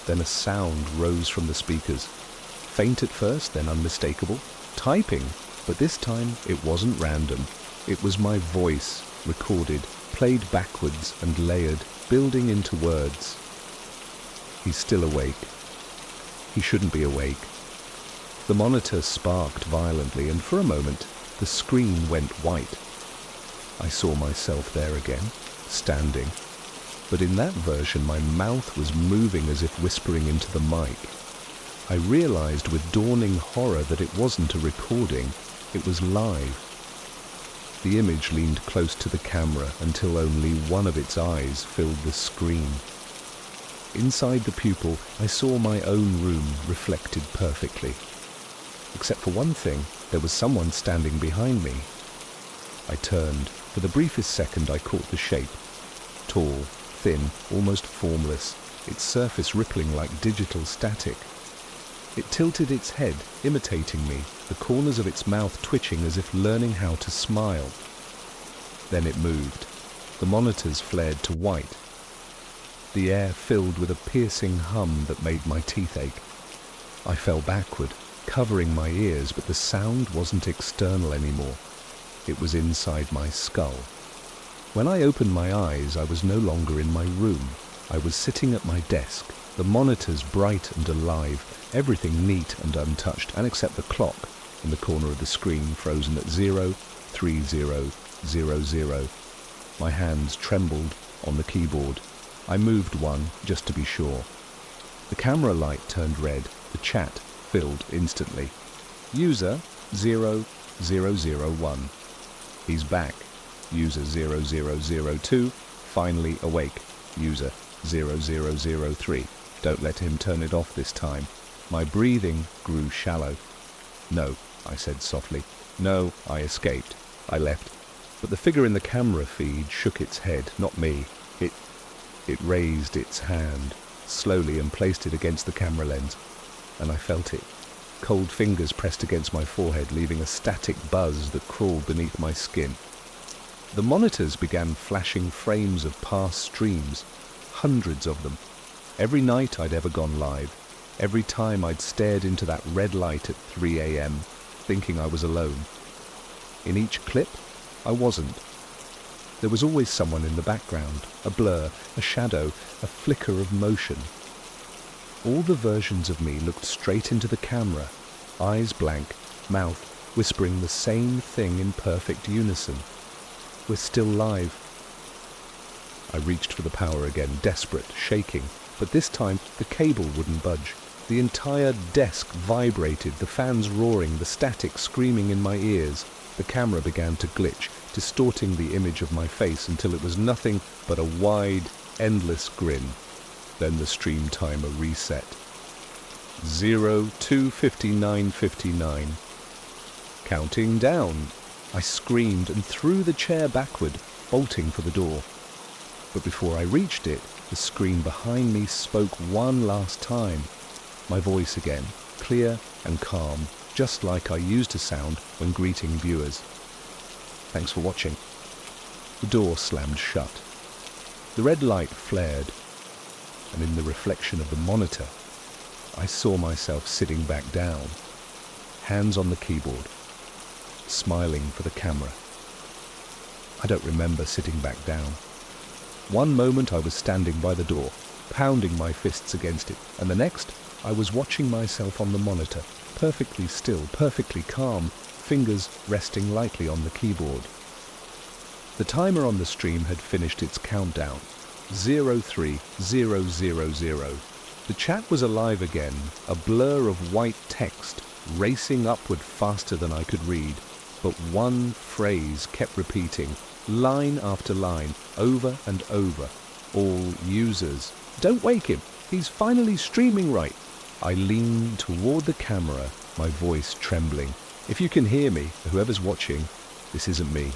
Then a sound rose from the speakers. Faint at first, then unmistakable. Typing, but this time it wasn't random. It was my voice, recorded, played backwards and layered, building into words. He's still awake. He shouldn't be awake. The monitor sparked violently, and for a moment, the screen went white. I saw myself there again, standing. But in that version, my mouth was moving as if whispering into the mic. I realized with dawning horror that it wasn't a recording, it was live. The image leaned close to the camera until only one of its eyes filled the screen. Inside the pupil, I saw my own room reflected perfectly. Except for one thing, there was someone standing behind me. I turned. For the briefest second, I caught the shape. Tall, thin, almost formless, its surface rippling like digital static. It tilted its head, imitating me, the corners of its mouth twitching as if learning how to smile. Then it moved. The monitors flared to white. The air filled with a piercing hum that made my teeth ache. I fell backward, covering my ears, but the sound wasn't external anymore. It was inside my skull. When I opened my eyes, I was no longer in my room. I was sitting at my desk, the monitors bright and alive, everything neat and untouched, and except the clock in the corner of the screen frozen at 0:30:00. My hands trembled on the keyboard. I moved one just to be sure. The camera light turned red. The chat filled instantly. User 0001. He's back. User 0002. Finally awake. User 0003. Don't let him turn it off this time. My breathing grew shallow. No, I said softly. No, I escaped. I left. But the figure in the camera feed shook its head, not me. It raised its hand, slowly, and placed it against the camera lens. And I felt it. Cold fingers pressed against my forehead, leaving a static buzz that crawled beneath my skin. The monitors began flashing frames of past streams, hundreds of them. Every night I'd ever gone live, every time I'd stared into that red light at 3 a.m., thinking I was alone. In each clip, I wasn't. There was always someone in the background, a blur, a shadow, a flicker of motion. All the versions of me looked straight into the camera, eyes blank, mouth whispering the same thing in perfect unison. We're still live. I reached for the power again, desperate, shaking, but this time the cable wouldn't budge. The entire desk vibrated, the fans roaring, the static screaming in my ears. The camera began to glitch, distorting the image of my face until it was nothing but a wide, endless grin. Then the stream timer reset. 02:59:59. Counting down. I screamed and threw the chair backward, bolting for the door. But before I reached it, the screen behind me spoke one last time. My voice again, clear and calm, just like I used to sound when greeting viewers. Thanks for watching. The door slammed shut. The red light flared, and in the reflection of the monitor, I saw myself sitting back down, hands on the keyboard, smiling for the camera. I don't remember sitting back down. One moment I was standing by the door, pounding my fists against it, and the next I was watching myself on the monitor, perfectly still, perfectly calm, fingers resting lightly on the keyboard. The timer on the stream had finished its countdown. 03:000. The chat was alive again, a blur of white text, racing upward faster than I could read. But one phrase kept repeating, line after line, over and over. All users. Don't wake him. He's finally streaming right. I leaned toward the camera, my voice trembling. If you can hear me, whoever's watching, this isn't me.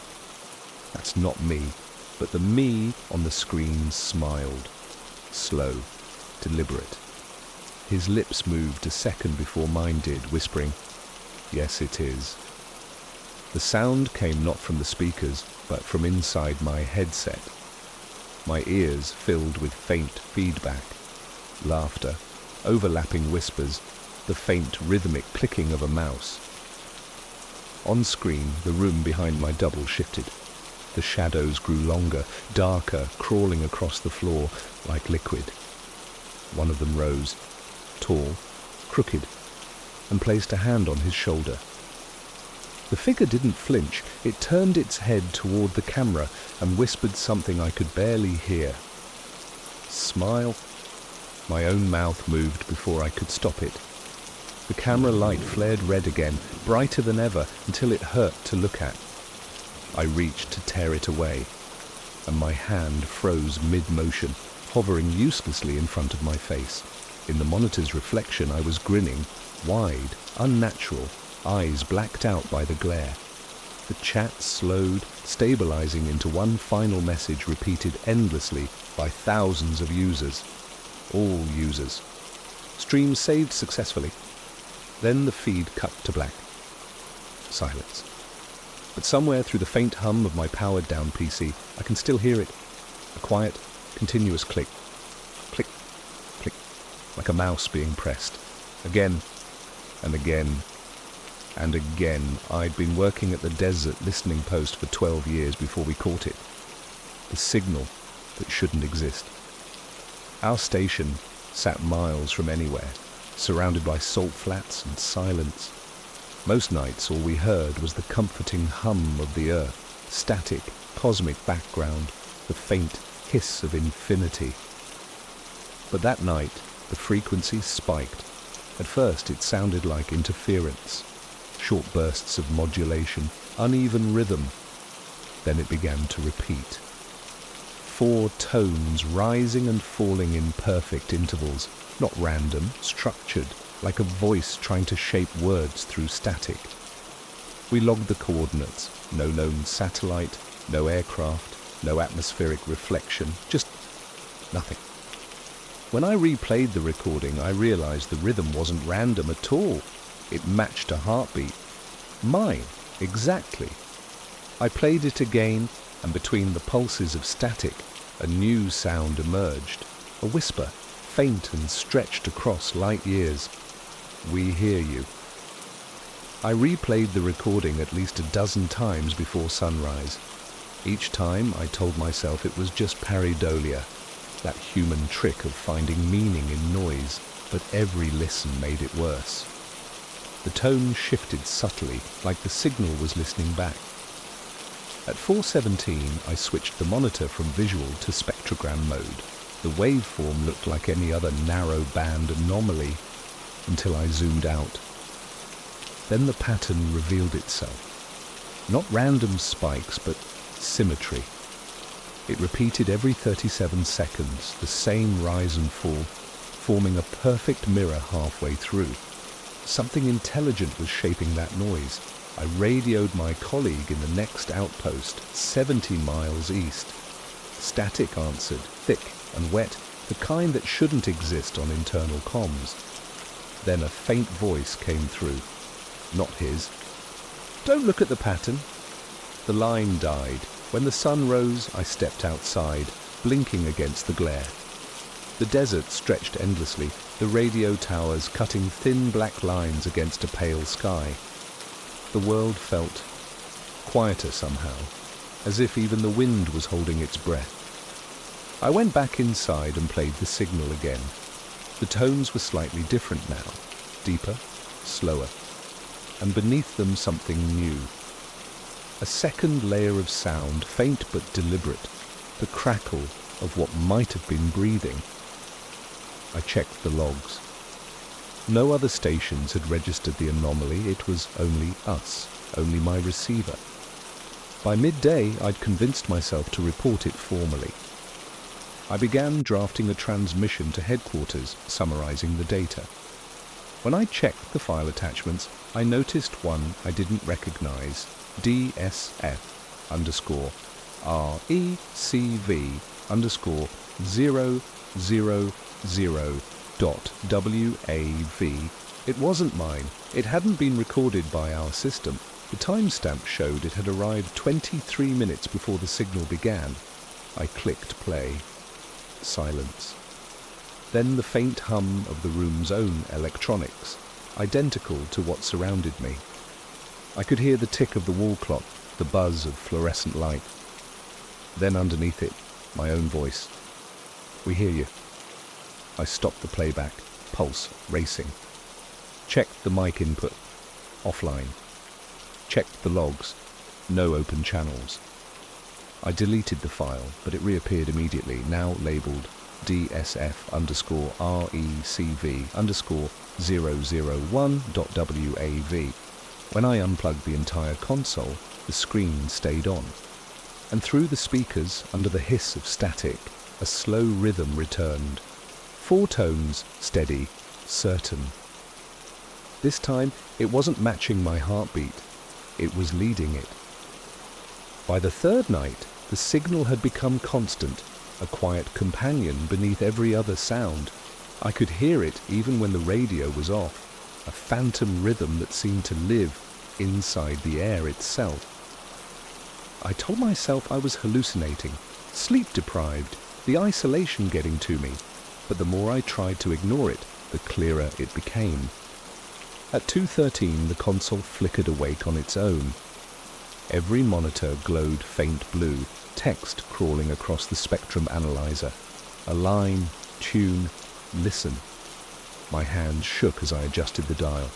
That's not me. But the me on the screen smiled. Slow, deliberate. His lips moved a second before mine did, whispering, Yes, it is. The sound came not from the speakers, but from inside my headset. My ears filled with faint feedback, laughter, overlapping whispers, the faint rhythmic clicking of a mouse. On screen, the room behind my double shifted. The shadows grew longer, darker, crawling across the floor like liquid. One of them rose, tall, crooked, and placed a hand on his shoulder. The figure didn't flinch. It turned its head toward the camera and whispered something I could barely hear. Smile. My own mouth moved before I could stop it. The camera light flared red again, brighter than ever, until it hurt to look at. I reached to tear it away, and my hand froze mid-motion, hovering uselessly in front of my face. In the monitor's reflection, I was grinning, wide, unnatural, eyes blacked out by the glare. The chat slowed, stabilizing into one final message repeated endlessly by thousands of users. All users. Stream saved successfully. Then the feed cut to black. Silence. But somewhere through the faint hum of my powered-down PC, I can still hear it. A quiet, continuous click. Click, click, like a mouse being pressed. Again, and again, and again. I'd been working at the desert listening post for 12 years before we caught it. The signal that shouldn't exist. Our station sat miles from anywhere, surrounded by salt flats and silence. Most nights all we heard was the comforting hum of the earth, static, cosmic background, the faint hiss of infinity. But that night, the frequency spiked. At first it sounded like interference, short bursts of modulation, uneven rhythm. Then it began to repeat. 4 tones rising and falling in perfect intervals, not random, structured, like a voice trying to shape words through static. We logged the coordinates. No known satellite, no aircraft, no atmospheric reflection, just nothing. When I replayed the recording, I realized the rhythm wasn't random at all. It matched a heartbeat. Mine, exactly. I played it again, and between the pulses of static, a new sound emerged. A whisper, faint and stretched across light years. We hear you. I replayed the recording at least a dozen times before sunrise. Each time I told myself it was just pareidolia, that human trick of finding meaning in noise, but every listen made it worse. The tone shifted subtly, like the signal was listening back. At 4:17, I switched the monitor from visual to spectrogram mode. The waveform looked like any other narrow-band anomaly, until I zoomed out. Then the pattern revealed itself. Not random spikes, but symmetry. It repeated every 37 seconds, the same rise and fall, forming a perfect mirror halfway through. Something intelligent was shaping that noise. I radioed my colleague in the next outpost, 70 miles east. Static answered, thick and wet, the kind that shouldn't exist on internal comms. Then a faint voice came through. Not his. Don't look at the pattern. The line died. When the sun rose, I stepped outside, blinking against the glare. The desert stretched endlessly, the radio towers cutting thin black lines against a pale sky. The world felt quieter somehow, as if even the wind was holding its breath. I went back inside and played the signal again. The tones were slightly different now, deeper, slower, and beneath them something new. A second layer of sound, faint but deliberate, the crackle of what might have been breathing. I checked the logs. No other stations had registered the anomaly. It was only us, only my receiver. By midday, I'd convinced myself to report it formally. I began drafting a transmission to headquarters, summarizing the data. When I checked the file attachments, I noticed one I didn't recognize, DSF_RECV_000.WAV It wasn't mine. It hadn't been recorded by our system. The timestamp showed it had arrived 23 minutes before the signal began. I clicked play. Silence. Then the faint hum of the room's own electronics, identical to what surrounded me. I could hear the tick of the wall clock, the buzz of fluorescent light. Then underneath it, my own voice. "We hear you." I stopped the playback, pulse racing. Checked the mic input, offline. Checked the logs, no open channels. I deleted the file, but it reappeared immediately, now labeled DSF_RECV_001.WAV. When I unplugged the entire console, the screen stayed on. And through the speakers, under the hiss of static, a slow rhythm returned. 4 tones, steady, certain. This time, it wasn't matching my heartbeat. It was leading it. By the third night, the signal had become constant, a quiet companion beneath every other sound. I could hear it even when the radio was off, a phantom rhythm that seemed to live inside the air itself. I told myself I was hallucinating, sleep-deprived, the isolation getting to me, but the more I tried to ignore it, the clearer it became. At 2:13, the console flickered awake on its own. Every monitor glowed faint blue, text crawling across the spectrum analyzer. A line, tune, listen. My hands shook as I adjusted the dial.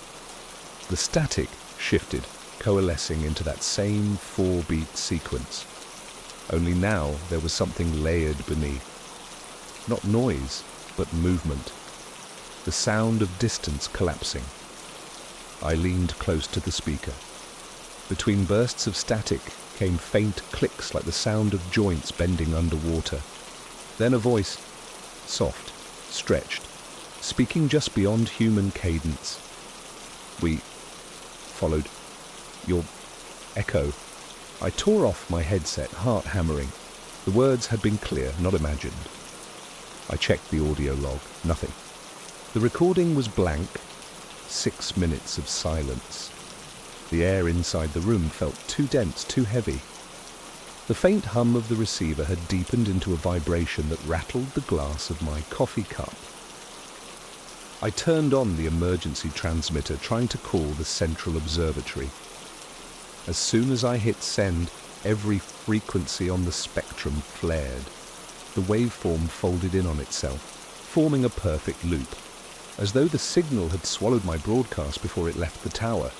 The static shifted, coalescing into that same 4-beat sequence. Only now there was something layered beneath. Not noise, but movement. The sound of distance collapsing. I leaned close to the speaker. Between bursts of static came faint clicks like the sound of joints bending underwater. Then a voice, soft, stretched, speaking just beyond human cadence. "We followed your echo." I tore off my headset, heart hammering. The words had been clear, not imagined. I checked the audio log. Nothing. The recording was blank. 6 minutes of silence. The air inside the room felt too dense, too heavy. The faint hum of the receiver had deepened into a vibration that rattled the glass of my coffee cup. I turned on the emergency transmitter, trying to call the central observatory. As soon as I hit send, every frequency on the spectrum flared. The waveform folded in on itself, forming a perfect loop, as though the signal had swallowed my broadcast before it left the tower.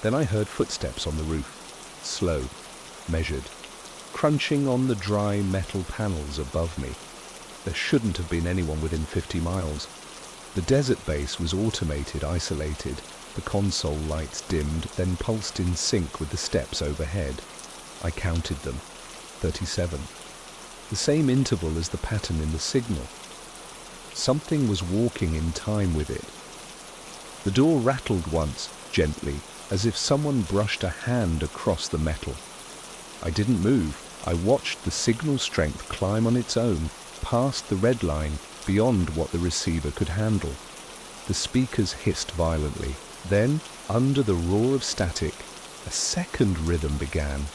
Then I heard footsteps on the roof, slow, measured, crunching on the dry metal panels above me. There shouldn't have been anyone within 50 miles. The desert base was automated, isolated. The console lights dimmed, then pulsed in sync with the steps overhead. I counted them. 37. The same interval as the pattern in the signal. Something was walking in time with it. The door rattled once, gently, as if someone brushed a hand across the metal. I didn't move. I watched the signal strength climb on its own, past the red line, beyond what the receiver could handle. The speakers hissed violently. Then, under the roar of static, a second rhythm began.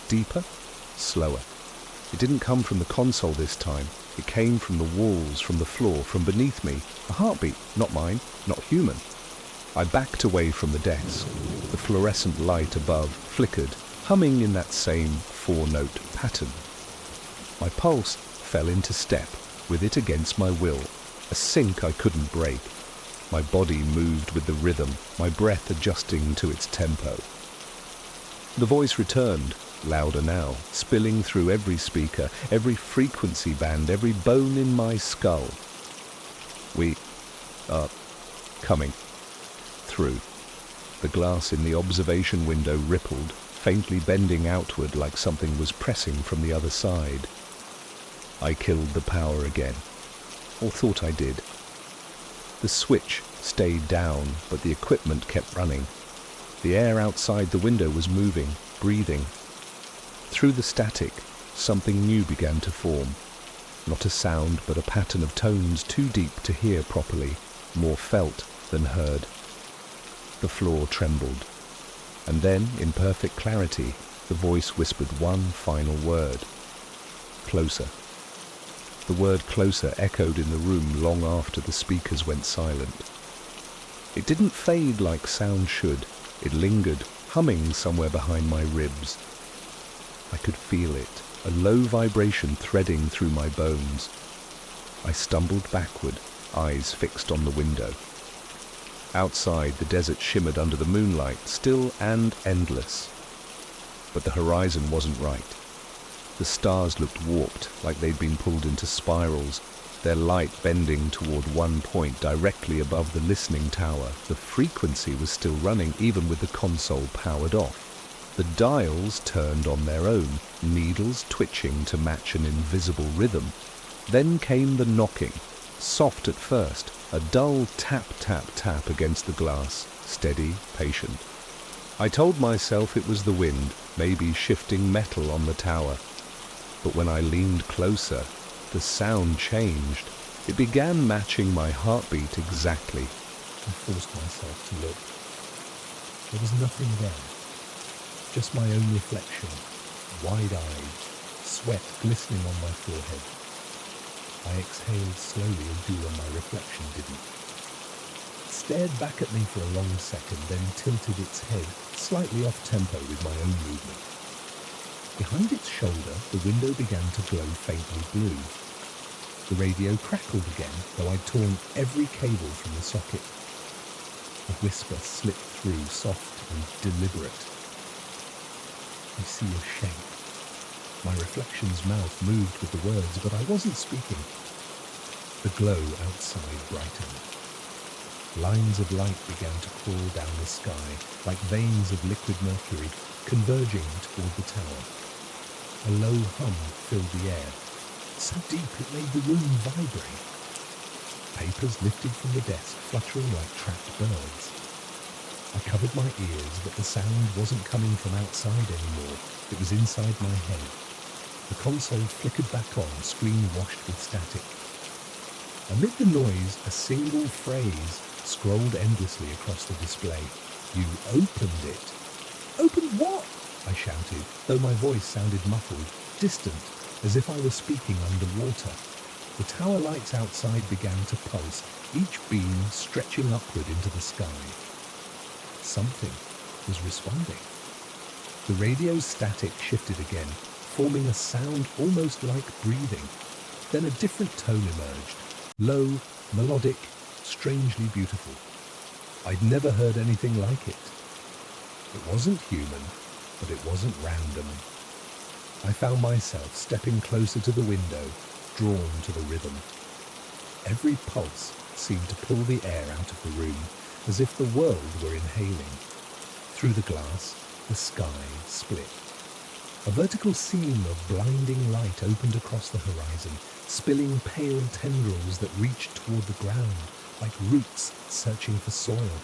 Deeper, slower. It didn't come from the console this time. It came from the walls, from the floor, from beneath me. A heartbeat, not mine, not human. I backed away from the desk. The fluorescent light above flickered, humming in that same 4-note pattern. My pulse fell into step, with it against my will, a sync I couldn't break. My body moved with the rhythm, my breath adjusting to its tempo. The voice returned, louder now, spilling through every speaker, every frequency band, every bone in my skull. "We are coming through." The glass in the observation window rippled, faintly bending outward like something was pressing from the other side. I killed the power again, or thought I did. The switch stayed down, but the equipment kept running. The air outside the window was moving, breathing. Through the static, something new began to form. Not a sound, but a pattern of tones too deep to hear properly, more felt than heard. The floor trembled. And then, in perfect clarity, the voice whispered one final word. Closer. The word closer echoed in the room long after the speakers went silent. It didn't fade like sound should. It lingered, humming somewhere behind my ribs. I could feel it, a low vibration threading through my bones. I stumbled backward, eyes fixed on the window. Outside, the desert shimmered under the moonlight, still and endless. But the horizon wasn't right. The stars looked warped, like they'd been pulled into spirals, their light bending toward one point directly above the listening tower. The frequency was still running, even with the console powered off. The dials turned on their own, needles twitching to match an invisible rhythm. Then came the knocking, soft at first, a dull tap, tap, tap against the glass, steady, patient. I told myself it was the wind, maybe shifting metal on the tower. But when I leaned closer, the sound changed. It began matching my heartbeat exactly. I forced myself to look. There was nothing there. Just my own reflection, wide-eyed, sweat glistening on my forehead. I exhaled slowly as you and my reflection didn't. It stared back at me for a long second, then tilted its head slightly off tempo with my own movement. Behind its shoulder, the window began to glow faintly blue. The radio crackled again, though I'd torn every cable from the socket. A whisper slipped through, soft and deliberate. I see a shape. My reflection's mouth moved with the words, but I wasn't speaking. The glow outside brightened. Lines of light began to crawl down the sky, like veins of liquid mercury, converging toward the tower. A low hum filled the air, so deep it made the room vibrate. Papers lifted from the desk, fluttering like trapped birds. I covered my ears, but the sound wasn't coming from outside anymore. It was inside my head. The console flickered back on, screen washed with static. Amid the noise, a single phrase scrolled endlessly across the display. You opened it. Opened what? I shouted, though my voice sounded muffled, distant, as if I were speaking underwater. The tower lights outside began to pulse, each beam stretching upward into the sky. Something was responding. The radio's static shifted again, forming a sound almost like breathing. Then a different tone emerged, low, melodic, strangely beautiful. I'd never heard anything like it. It wasn't human, but it wasn't random. I found myself stepping closer to the window, drawn to the rhythm. Every pulse seemed to pull the air out of the room, as if the world were inhaling. Through the glass, the sky split. A vertical seam of blinding light opened across the horizon, spilling pale tendrils that reached toward the ground, like roots searching for soil.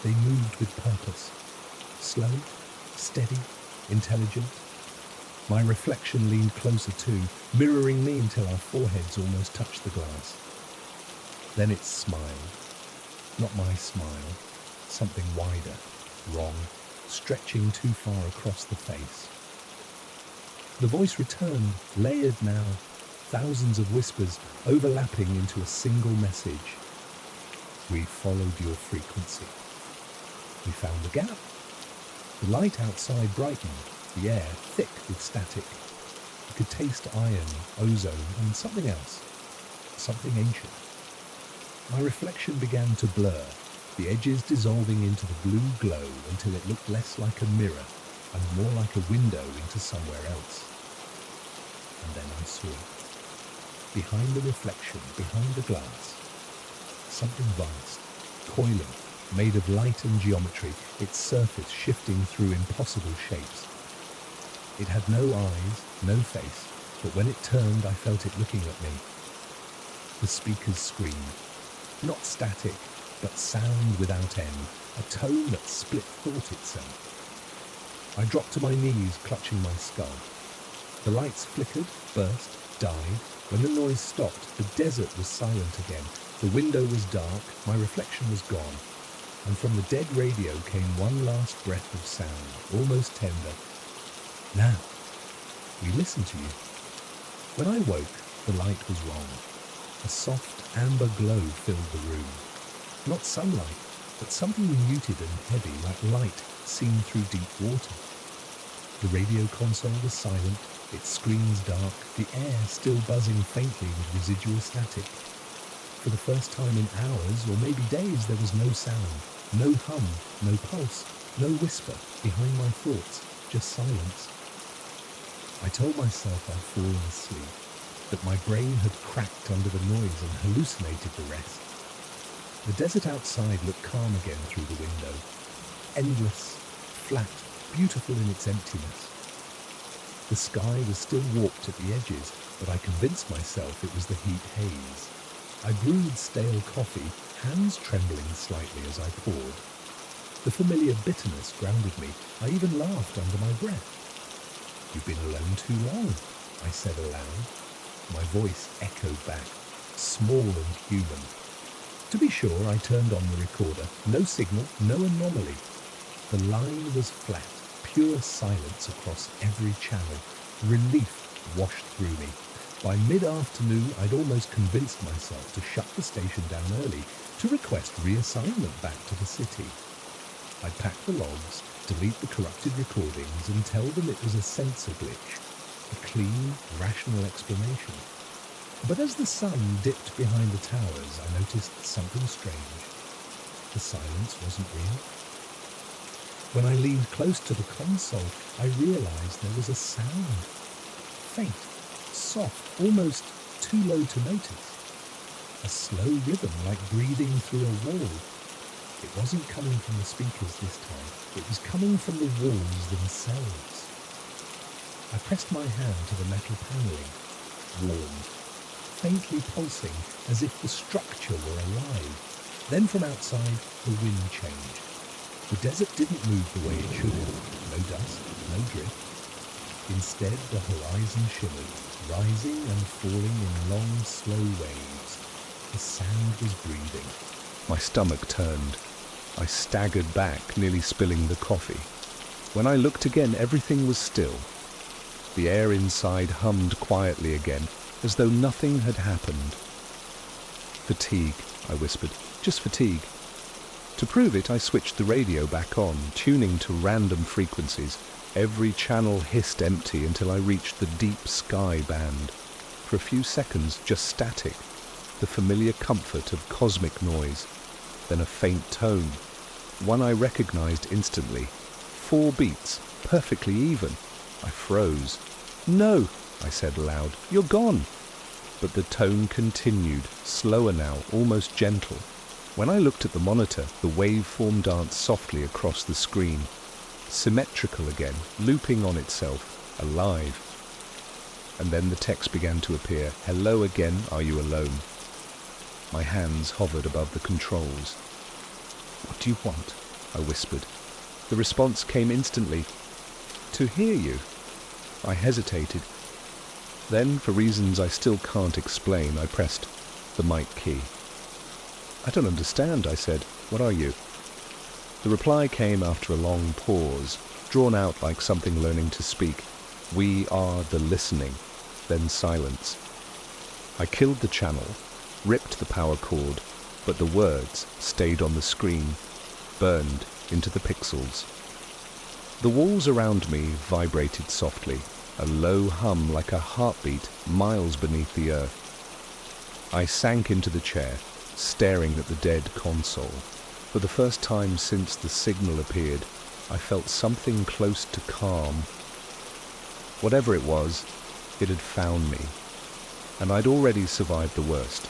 They moved with purpose. Slow, steady, intelligent. My reflection leaned closer too, mirroring me until our foreheads almost touched the glass. Then it smiled. Not my smile, something wider, wrong, stretching too far across the face. The voice returned, layered now, thousands of whispers overlapping into a single message. We followed your frequency. We found the gap. The light outside brightened, the air thick with static. You could taste iron, ozone, and something else, something ancient. My reflection began to blur, the edges dissolving into the blue glow until it looked less like a mirror and more like a window into somewhere else. And then I saw, behind the reflection, behind the glass, something vast, coiling, made of light and geometry, its surface shifting through impossible shapes. It had no eyes, no face, but when it turned, I felt it looking at me. The speakers screamed, not static, but sound without end, a tone that split thought itself. I dropped to my knees, clutching my skull. The lights flickered, burst, died. When the noise stopped, the desert was silent again. The window was dark, my reflection was gone. and from the dead radio came one last breath of sound, almost tender. Now, we listen to you. When I woke, the light was wrong. A soft amber glow filled the room. Not sunlight, but something muted and heavy, like light seen through deep water. The radio console was silent, its screens dark, the air still buzzing faintly with residual static. For the first time in hours, or maybe days, there was no sound, no hum, no pulse, no whisper behind my thoughts, just silence. I told myself I'd fallen asleep, that my brain had cracked under the noise and hallucinated the rest. The desert outside looked calm again through the window, endless, flat, beautiful in its emptiness. The sky was still warped at the edges, but I convinced myself it was the heat haze. I brewed stale coffee, hands trembling slightly as I poured. The familiar bitterness grounded me. I even laughed under my breath. "You've been alone too long," I said aloud. My voice echoed back, small and human. To be sure, I turned on the recorder. No signal, no anomaly. The line was flat, pure silence across every channel. Relief washed through me. By mid-afternoon, I'd almost convinced myself to shut the station down early, to request reassignment back to the city. I'd pack the logs, delete the corrupted recordings, and tell them it was a sensor glitch, a clean, rational explanation. But as the sun dipped behind the towers, I noticed something strange. The silence wasn't real. When I leaned close to the console, I realized there was a sound. Faint, soft, almost too low to notice. A slow rhythm, like breathing through a wall. It wasn't coming from the speakers this time. It was coming from the walls themselves. I pressed my hand to the metal paneling. Warm, faintly pulsing, as if the structure were alive. Then from outside, the wind changed. The desert didn't move the way it should have. No dust, no drift. Instead, the horizon shimmered, rising and falling in long, slow waves. The sand was breathing. My stomach turned. I staggered back, nearly spilling the coffee. When I looked again, everything was still. The air inside hummed quietly again, as though nothing had happened. "Fatigue," I whispered. "Just fatigue." To prove it, I switched the radio back on, tuning to random frequencies. Every channel hissed empty until I reached the deep sky band. For a few seconds, just static, the familiar comfort of cosmic noise. Then a faint tone, one I recognized instantly. 4 beats, perfectly even. I froze. "No," I said aloud, "you're gone." But the tone continued, slower now, almost gentle. When I looked at the monitor, the waveform danced softly across the screen. Symmetrical again, looping on itself, alive. And then the text began to appear. "Hello again, are you alone?" My hands hovered above the controls. "What do you want?" I whispered. The response came instantly. "To hear you." I hesitated. Then, for reasons I still can't explain, I pressed the mic key. "I don't understand," I said. "What are you?" The reply came after a long pause, drawn out like something learning to speak. "We are the listening." Then silence. I killed the channel, ripped the power cord, but the words stayed on the screen, burned into the pixels. The walls around me vibrated softly, a low hum like a heartbeat miles beneath the earth. I sank into the chair, staring at the dead console. For the first time since the signal appeared, I felt something close to calm. Whatever it was, it had found me, and I'd already survived the worst.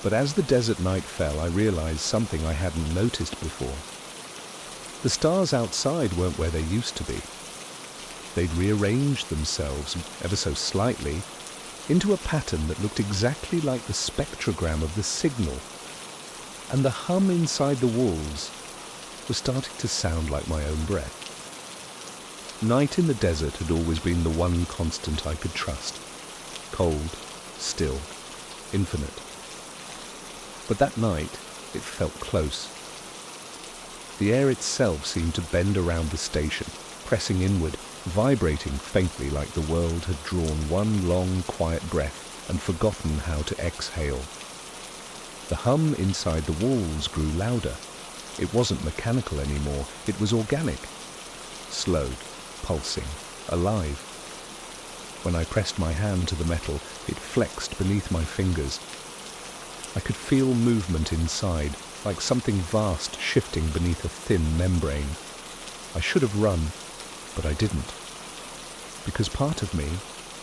But as the desert night fell, I realized something I hadn't noticed before. The stars outside weren't where they used to be. They'd rearranged themselves, ever so slightly, into a pattern that looked exactly like the spectrogram of the signal. And the hum inside the walls was starting to sound like my own breath. Night in the desert had always been the one constant I could trust. Cold, still, infinite. But that night, it felt close, The air itself seemed to bend around the station, pressing inward, vibrating faintly like the world had drawn one long, quiet breath and forgotten how to exhale. The hum inside the walls grew louder. It wasn't mechanical anymore, it was organic. Slow, pulsing, alive. When I pressed my hand to the metal, it flexed beneath my fingers. I could feel movement inside, like something vast shifting beneath a thin membrane. I should have run, but I didn't. Because part of me,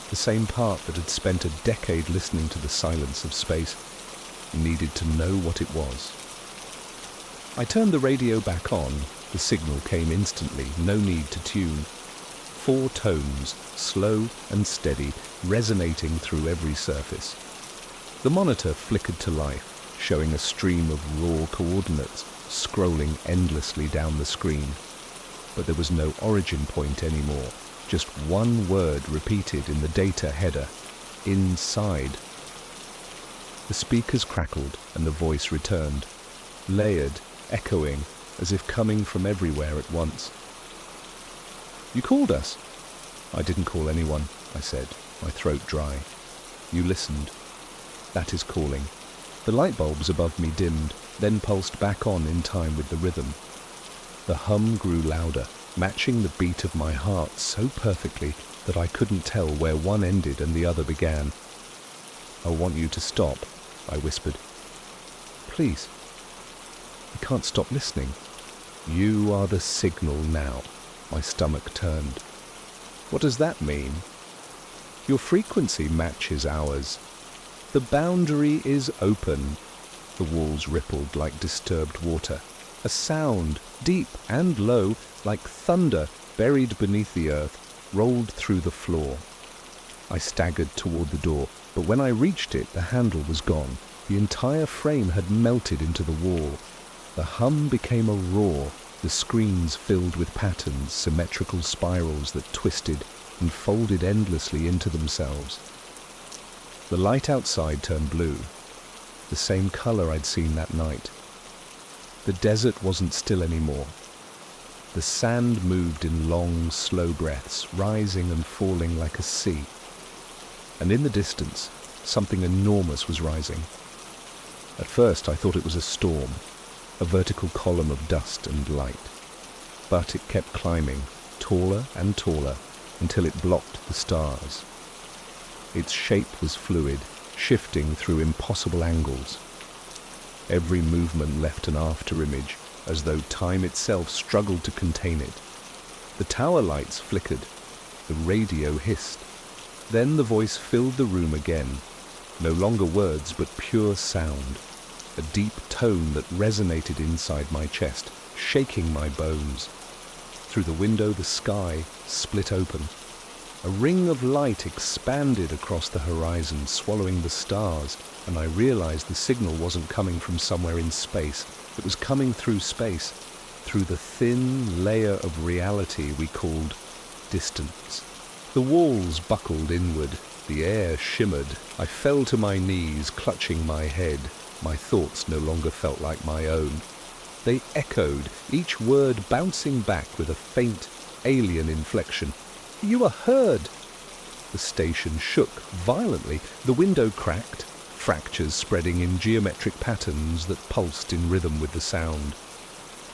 the same part that had spent a decade listening to the silence of space, needed to know what it was. I turned the radio back on. The signal came instantly, no need to tune. 4 tones, slow and steady, resonating through every surface. The monitor flickered to life, showing a stream of raw coordinates scrolling endlessly down the screen. But there was no origin point anymore, just one word repeated in the data header: inside. The speakers crackled and the voice returned, layered, echoing, as if coming from everywhere at once. "You called us." "I didn't call anyone," I said, my throat dry. "You listened. That is calling." The light bulbs above me dimmed, then pulsed back on in time with the rhythm. The hum grew louder, matching the beat of my heart so perfectly that I couldn't tell where one ended and the other began. "I want you to stop," I whispered. "Please. I can't stop listening." "You are the signal now." My stomach turned. "What does that mean?" "Your frequency matches ours. The boundary is open." The walls rippled like disturbed water. A sound, deep and low, like thunder buried beneath the earth, rolled through the floor. I staggered toward the door, but when I reached it, the handle was gone. The entire frame had melted into the wall. The hum became a roar, the screens filled with patterns, symmetrical spirals that twisted and folded endlessly into themselves. The light outside turned blue, the same color I'd seen that night. The desert wasn't still anymore. The sand moved in long, slow breaths, rising and falling like a sea. And in the distance, something enormous was rising. At first I thought it was a storm, a vertical column of dust and light. But it kept climbing, taller and taller, until it blocked the stars. Its shape was fluid, shifting through impossible angles. Every movement left an afterimage, as though time itself struggled to contain it. The tower lights flickered. The radio hissed. Then the voice filled the room again. No longer words, but pure sound. A deep tone that resonated inside my chest, shaking my bones. Through the window, the sky split open. A ring of light expanded across the horizon, swallowing the stars, and I realized the signal wasn't coming from somewhere in space. It was coming through space, through the thin layer of reality we called distance. The walls buckled inward. The air shimmered. I fell to my knees, clutching my head. My thoughts no longer felt like my own. They echoed, each word bouncing back with a faint, alien inflection. "You are heard!" The station shook violently. The window cracked, fractures spreading in geometric patterns that pulsed in rhythm with the sound.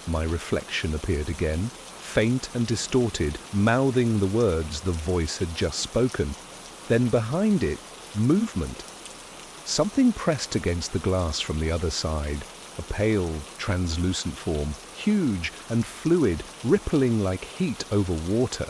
My reflection appeared again, faint and distorted, mouthing the words the voice had just spoken. Then behind it, movement. Something pressed against the glass from the other side, a pale, translucent form, huge and fluid, rippling like heat over water.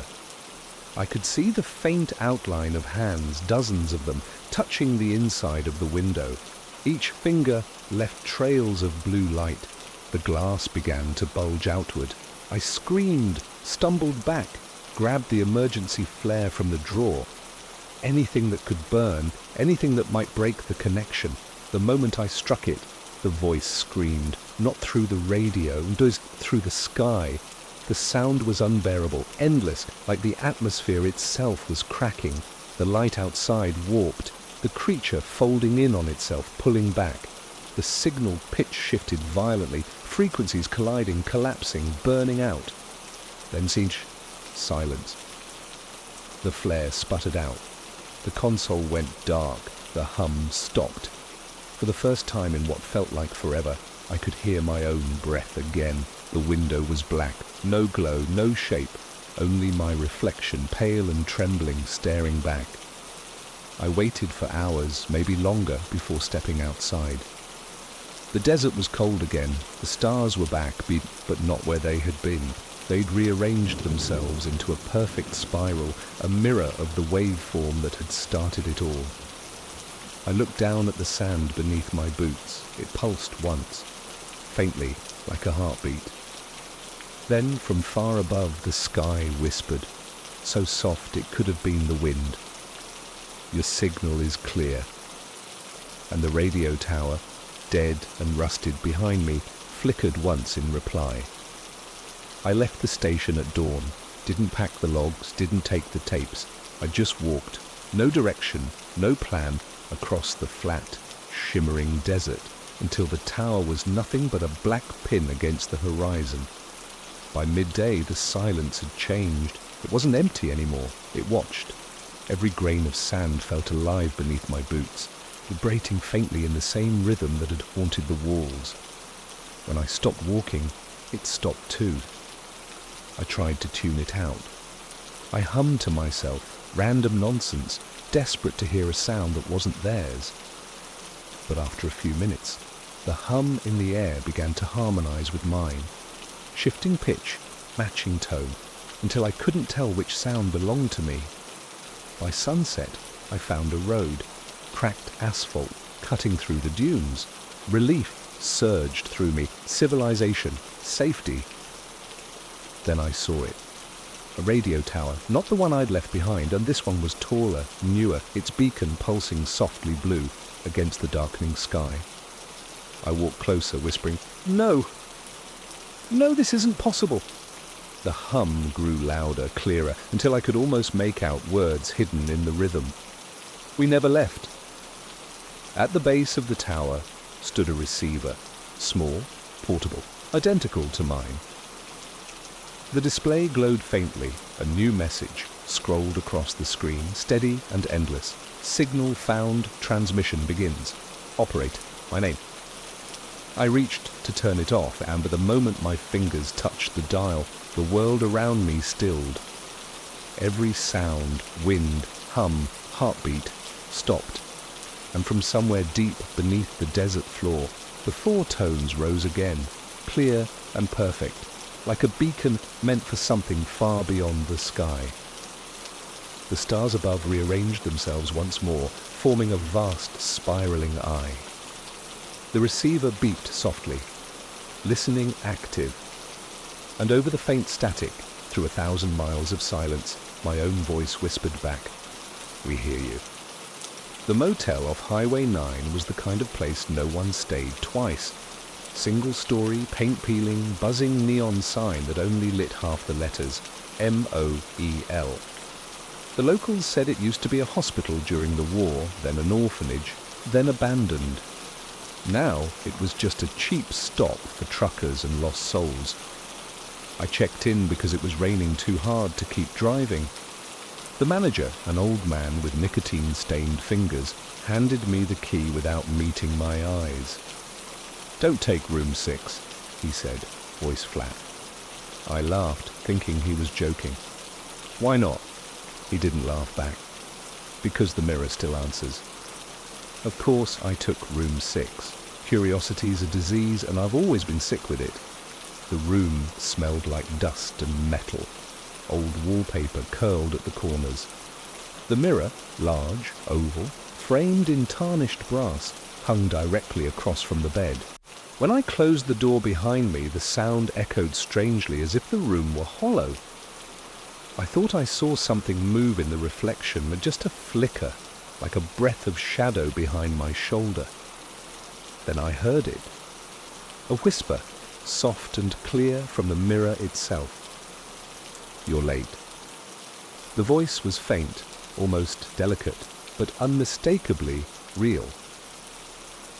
I could see the faint outline of hands, dozens of them, touching the inside of the window. Each finger left trails of blue light. The glass began to bulge outward. I screamed, stumbled back, grabbed the emergency flare from the drawer. Anything that could burn, anything that might break the connection. The moment I struck it, the voice screamed, not through the radio, but through the sky. The sound was unbearable, endless, like the atmosphere itself was cracking. The light outside warped, the creature folding in on itself, pulling back. The signal pitch shifted violently, frequencies colliding, collapsing, burning out. Then silence. The flare sputtered out. The console went dark. The hum stopped. For the first time in what felt like forever, I could hear my own breath again. The window was black. No glow, no shape. Only my reflection, pale and trembling, staring back. I waited for hours, maybe longer, before stepping outside. The desert was cold again. The stars were back, but not where they had been. They'd rearranged themselves into a perfect spiral, a mirror of the waveform that had started it all. I looked down at the sand beneath my boots. It pulsed once, faintly, like a heartbeat. Then, from far above, the sky whispered, so soft it could have been the wind. Your signal is clear. And the radio tower, dead and rusted behind me, flickered once in reply. I left the station at dawn, didn't pack the logs, didn't take the tapes. I just walked, no direction, no plan, across the flat, shimmering desert, until the tower was nothing but a black pin against the horizon. By midday, the silence had changed. It wasn't empty anymore. It watched. Every grain of sand felt alive beneath my boots, vibrating faintly in the same rhythm that had haunted the walls. When I stopped walking, it stopped too. I tried to tune it out. I hummed to myself, random nonsense, desperate to hear a sound that wasn't theirs. But after a few minutes, the hum in the air began to harmonize with mine, shifting pitch, matching tone, until I couldn't tell which sound belonged to me. By sunset, I found a road, cracked asphalt cutting through the dunes. Relief surged through me, civilization, safety. Then I saw it. A radio tower, not the one I'd left behind, and this one was taller, newer, its beacon pulsing softly blue against the darkening sky. I walked closer, whispering, "No! No, this isn't possible!" The hum grew louder, clearer, until I could almost make out words hidden in the rhythm. We never left. At the base of the tower stood a receiver, small, portable, identical to mine. The display glowed faintly. A new message scrolled across the screen, steady and endless. Signal found, transmission begins. Operate, my name. I reached to turn it off, and the moment my fingers touched the dial, the world around me stilled. Every sound, wind, hum, heartbeat stopped, and from somewhere deep beneath the desert floor, the four tones rose again, clear and perfect, like a beacon meant for something far beyond the sky. The stars above rearranged themselves once more, forming a vast, spiraling eye. The receiver beeped softly, listening active, and over the faint static, through 1,000 miles of silence, my own voice whispered back, "We hear you." The motel off Highway 9 was the kind of place no one stayed twice. Single-story, paint-peeling, buzzing neon sign that only lit half the letters, MOEL. The locals said it used to be a hospital during the war, then an orphanage, then abandoned. Now it was just a cheap stop for truckers and lost souls. I checked in because it was raining too hard to keep driving. The manager, an old man with nicotine-stained fingers, handed me the key without meeting my eyes. "Don't take room 6, he said, voice flat. I laughed, thinking he was joking. "Why not?" He didn't laugh back. "Because the mirror still answers." Of course, I took room 6. Curiosity's a disease, and I've always been sick with it. The room smelled like dust and metal. Old wallpaper curled at the corners. The mirror, large, oval, framed in tarnished brass, hung directly across from the bed. When I closed the door behind me, the sound echoed strangely as if the room were hollow. I thought I saw something move in the reflection, just a flicker, like a breath of shadow behind my shoulder. Then I heard it. A whisper, soft and clear from the mirror itself. "You're late." The voice was faint, almost delicate, but unmistakably real.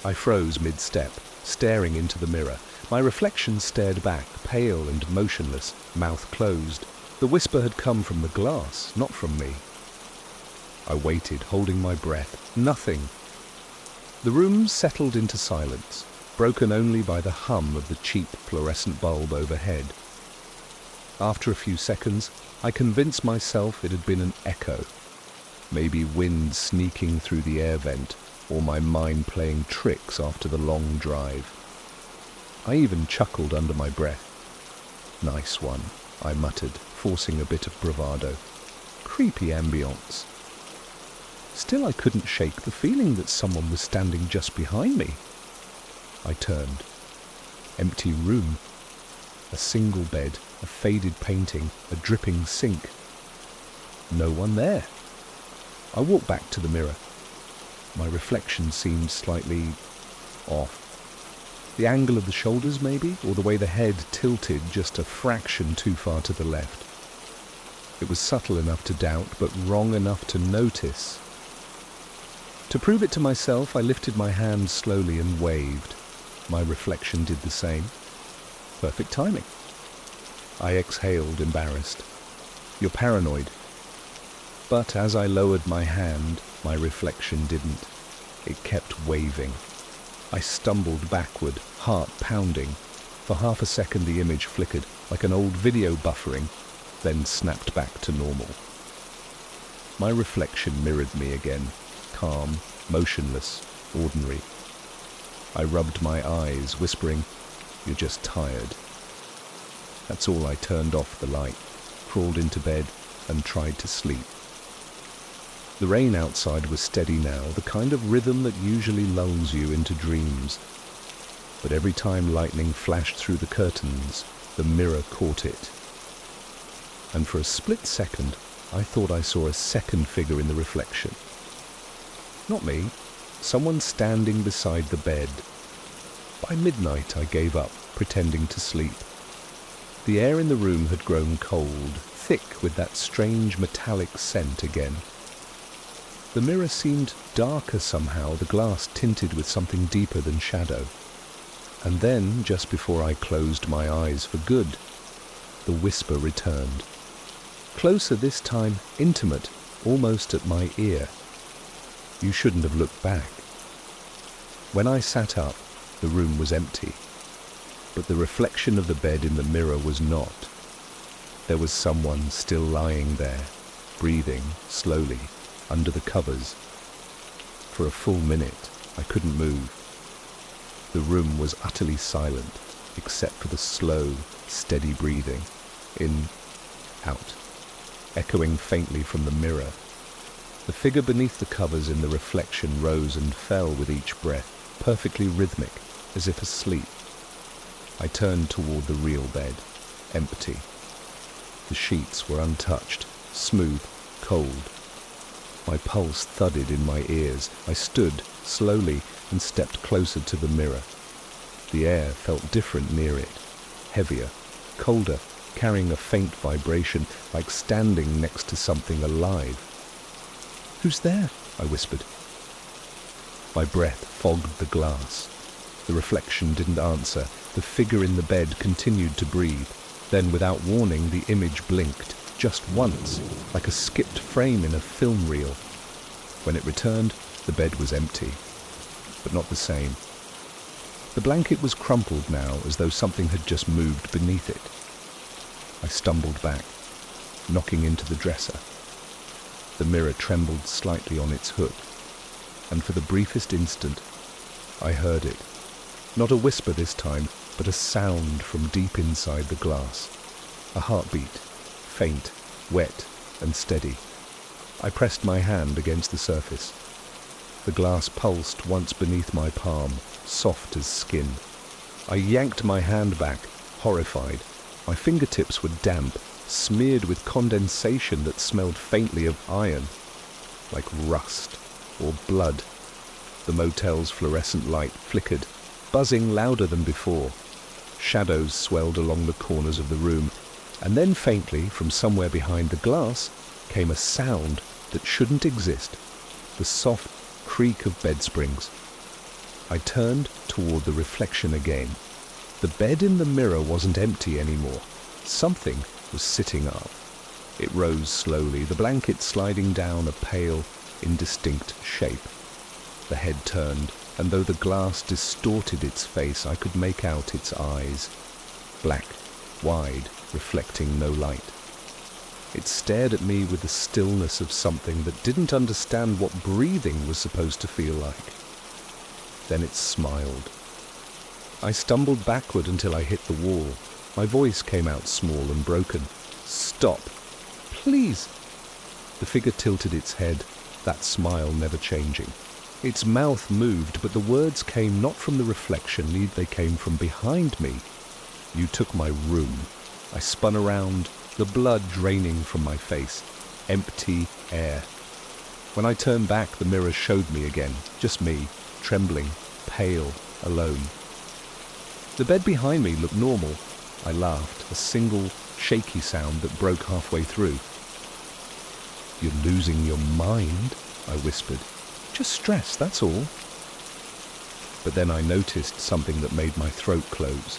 I froze mid-step, staring into the mirror. My reflection stared back, pale and motionless, mouth closed. The whisper had come from the glass, not from me. I waited, holding my breath. Nothing. The room settled into silence, broken only by the hum of the cheap fluorescent bulb overhead. After a few seconds, I convinced myself it had been an echo. Maybe wind sneaking through the air vent, or my mind playing tricks after the long drive. I even chuckled under my breath. "Nice one," I muttered, forcing a bit of bravado. "Creepy ambience." Still, I couldn't shake the feeling that someone was standing just behind me. I turned. Empty room. A single bed, a faded painting, a dripping sink. No one there. I walked back to the mirror. My reflection seemed slightly off. The angle of the shoulders, maybe, or the way the head tilted just a fraction too far to the left. It was subtle enough to doubt, but wrong enough to notice. To prove it to myself, I lifted my hand slowly and waved. My reflection did the same. Perfect timing. I exhaled, embarrassed. "You're paranoid." But as I lowered my hand, my reflection didn't. It kept waving. I stumbled backward, heart pounding. For half a second the image flickered, like an old video buffering, then snapped back to normal. My reflection mirrored me again, calm, motionless, ordinary. I rubbed my eyes, whispering, "You're just tired." That's all. I turned off the light, crawled into bed, and tried to sleep. The rain outside was steady now, the kind of rhythm that usually lulls you into dreams. But every time lightning flashed through the curtains, the mirror caught it. And for a split second, I thought I saw a second figure in the reflection. Not me, someone standing beside the bed. By midnight, I gave up, pretending to sleep. The air in the room had grown cold, thick with that strange metallic scent again. The mirror seemed darker somehow, the glass tinted with something deeper than shadow. And then, just before I closed my eyes for good, the whisper returned. Closer this time, intimate, almost at my ear. "You shouldn't have looked back." When I sat up, the room was empty. But the reflection of the bed in the mirror was not. There was someone still lying there, breathing slowly, under the covers. For a full minute, I couldn't move. The room was utterly silent, except for the slow, steady breathing, in, out, echoing faintly from the mirror. The figure beneath the covers in the reflection rose and fell with each breath, perfectly rhythmic, as if asleep. I turned toward the real bed, empty. The sheets were untouched, smooth, cold. My pulse thudded in my ears. I stood, slowly, and stepped closer to the mirror. The air felt different near it, heavier, colder, carrying a faint vibration, like standing next to something alive. "Who's there?" I whispered. My breath fogged the glass. The reflection didn't answer. The figure in the bed continued to breathe. Then, without warning, the image blinked, just once, like a skipped frame in a film reel. When it returned, the bed was empty, but not the same. The blanket was crumpled now, as though something had just moved beneath it. I stumbled back, knocking into the dresser. The mirror trembled slightly on its hook, and for the briefest instant, I heard it. Not a whisper this time, but a sound from deep inside the glass. A heartbeat, faint, wet, and steady. I pressed my hand against the surface. The glass pulsed once beneath my palm, soft as skin. I yanked my hand back, horrified. My fingertips were damp, smeared with condensation that smelled faintly of iron, like rust or blood. The motel's fluorescent light flickered, buzzing louder than before. Shadows swelled along the corners of the room, and then faintly, from somewhere behind the glass, came a sound that shouldn't exist, the soft creak of bed springs. I turned toward the reflection again. The bed in the mirror wasn't empty anymore. Something was sitting up. It rose slowly, the blanket sliding down a pale, indistinct shape. The head turned, and though the glass distorted its face, I could make out its eyes. Black, wide, reflecting no light. It stared at me with the stillness of something that didn't understand what breathing was supposed to feel like. Then it smiled. I stumbled backward until I hit the wall. My voice came out small and broken. "Stop! Please!" The figure tilted its head, that smile never changing. Its mouth moved, but the words came not from the reflection, they came from behind me. "You took my room." I spun around, the blood draining from my face. Empty air. When I turned back, the mirror showed me again, just me, trembling, pale, alone. The bed behind me looked normal. I laughed, a single, shaky sound that broke halfway through. "You're losing your mind," I whispered. "Just stress, that's all." But then I noticed something that made my throat close.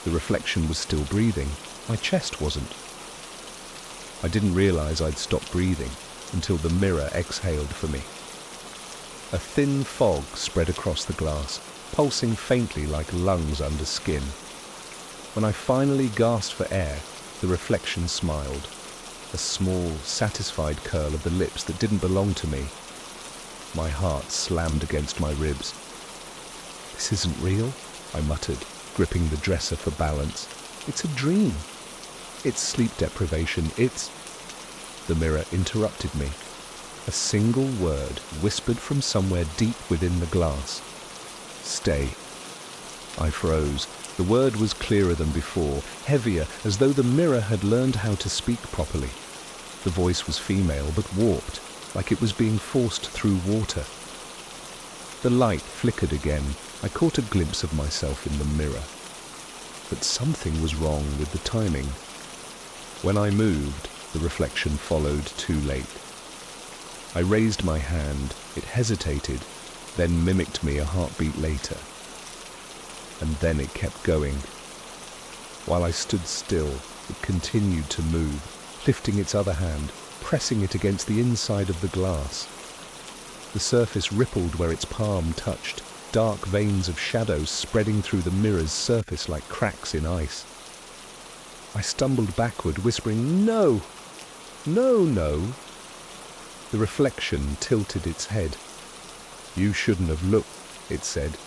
The reflection was still breathing. My chest wasn't. I didn't realize I'd stopped breathing until the mirror exhaled for me. A thin fog spread across the glass, pulsing faintly like lungs under skin. When I finally gasped for air, the reflection smiled. A small, satisfied curl of the lips that didn't belong to me. My heart slammed against my ribs. "This isn't real," I muttered, gripping the dresser for balance. "It's a dream. It's sleep deprivation. The mirror interrupted me. A single word whispered from somewhere deep within the glass. "Stay." I froze. The word was clearer than before, heavier, as though the mirror had learned how to speak properly. The voice was female, but warped, like it was being forced through water. The light flickered again. I caught a glimpse of myself in the mirror. But something was wrong with the timing. When I moved, the reflection followed too late. I raised my hand. It hesitated, then mimicked me a heartbeat later. And then it kept going. While I stood still, it continued to move, lifting its other hand, pressing it against the inside of the glass. The surface rippled where its palm touched, dark veins of shadows spreading through the mirror's surface like cracks in ice. I stumbled backward, whispering, "No! No, no!" The reflection tilted its head. "You shouldn't have looked," it said.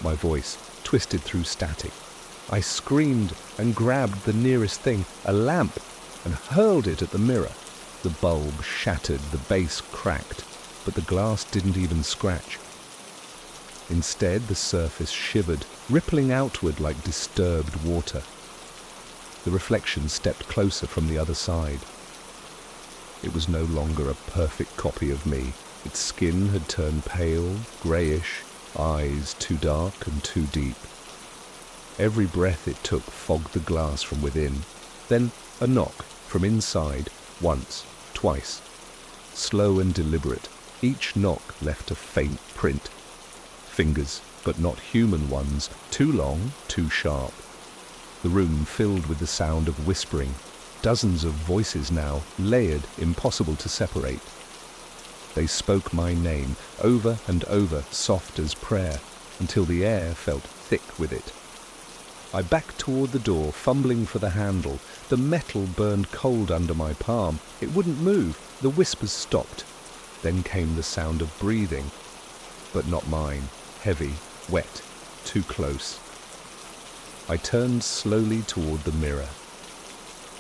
My voice twisted through static. I screamed and grabbed the nearest thing, a lamp, and hurled it at the mirror. The bulb shattered, the base cracked, but the glass didn't even scratch. Instead, the surface shivered, rippling outward like disturbed water. The reflection stepped closer from the other side. It was no longer a perfect copy of me. Its skin had turned pale, greyish, eyes too dark and too deep. Every breath it took fogged the glass from within. Then a knock from inside, once, twice. Slow and deliberate, each knock left a faint print. Fingers, but not human ones, too long, too sharp. The room filled with the sound of whispering, dozens of voices now, layered, impossible to separate. They spoke my name, over and over, soft as prayer, until the air felt thick with it. I backed toward the door, fumbling for the handle. The metal burned cold under my palm. It wouldn't move. The whispers stopped. Then came the sound of breathing, but not mine, heavy, wet, too close. I turned slowly toward the mirror.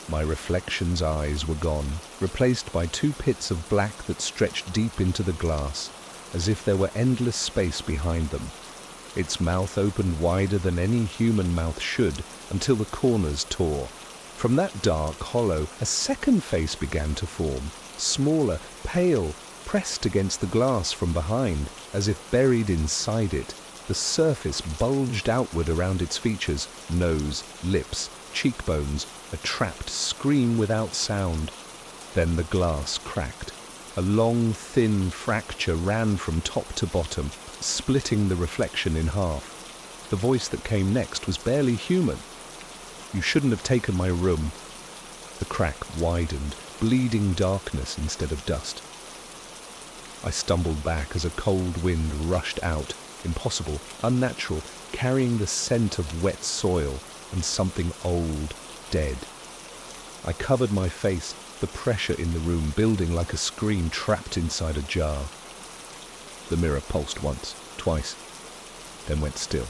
My reflection's eyes were gone, replaced by two pits of black that stretched deep into the glass, as if there were endless space behind them. Its mouth opened wider than any human mouth should, until the corners tore. From that dark hollow, a second face began to form, smaller, pale, pressed against the glass from behind, as if buried inside it. The surface bulged outward around its features, nose, lips, cheekbones, a trapped scream without sound. Then the glass cracked. A long, thin fracture ran from top to bottom, splitting the reflection in half. The voice that came next was barely human. "You shouldn't have taken my room." The crack widened, bleeding darkness instead of dust. I stumbled back as a cold wind rushed out, impossible, unnatural, carrying the scent of wet soil and something old, dead. I covered my face, the pressure in the room building like a scream trapped inside a jar. The mirror pulsed once, twice, then went still.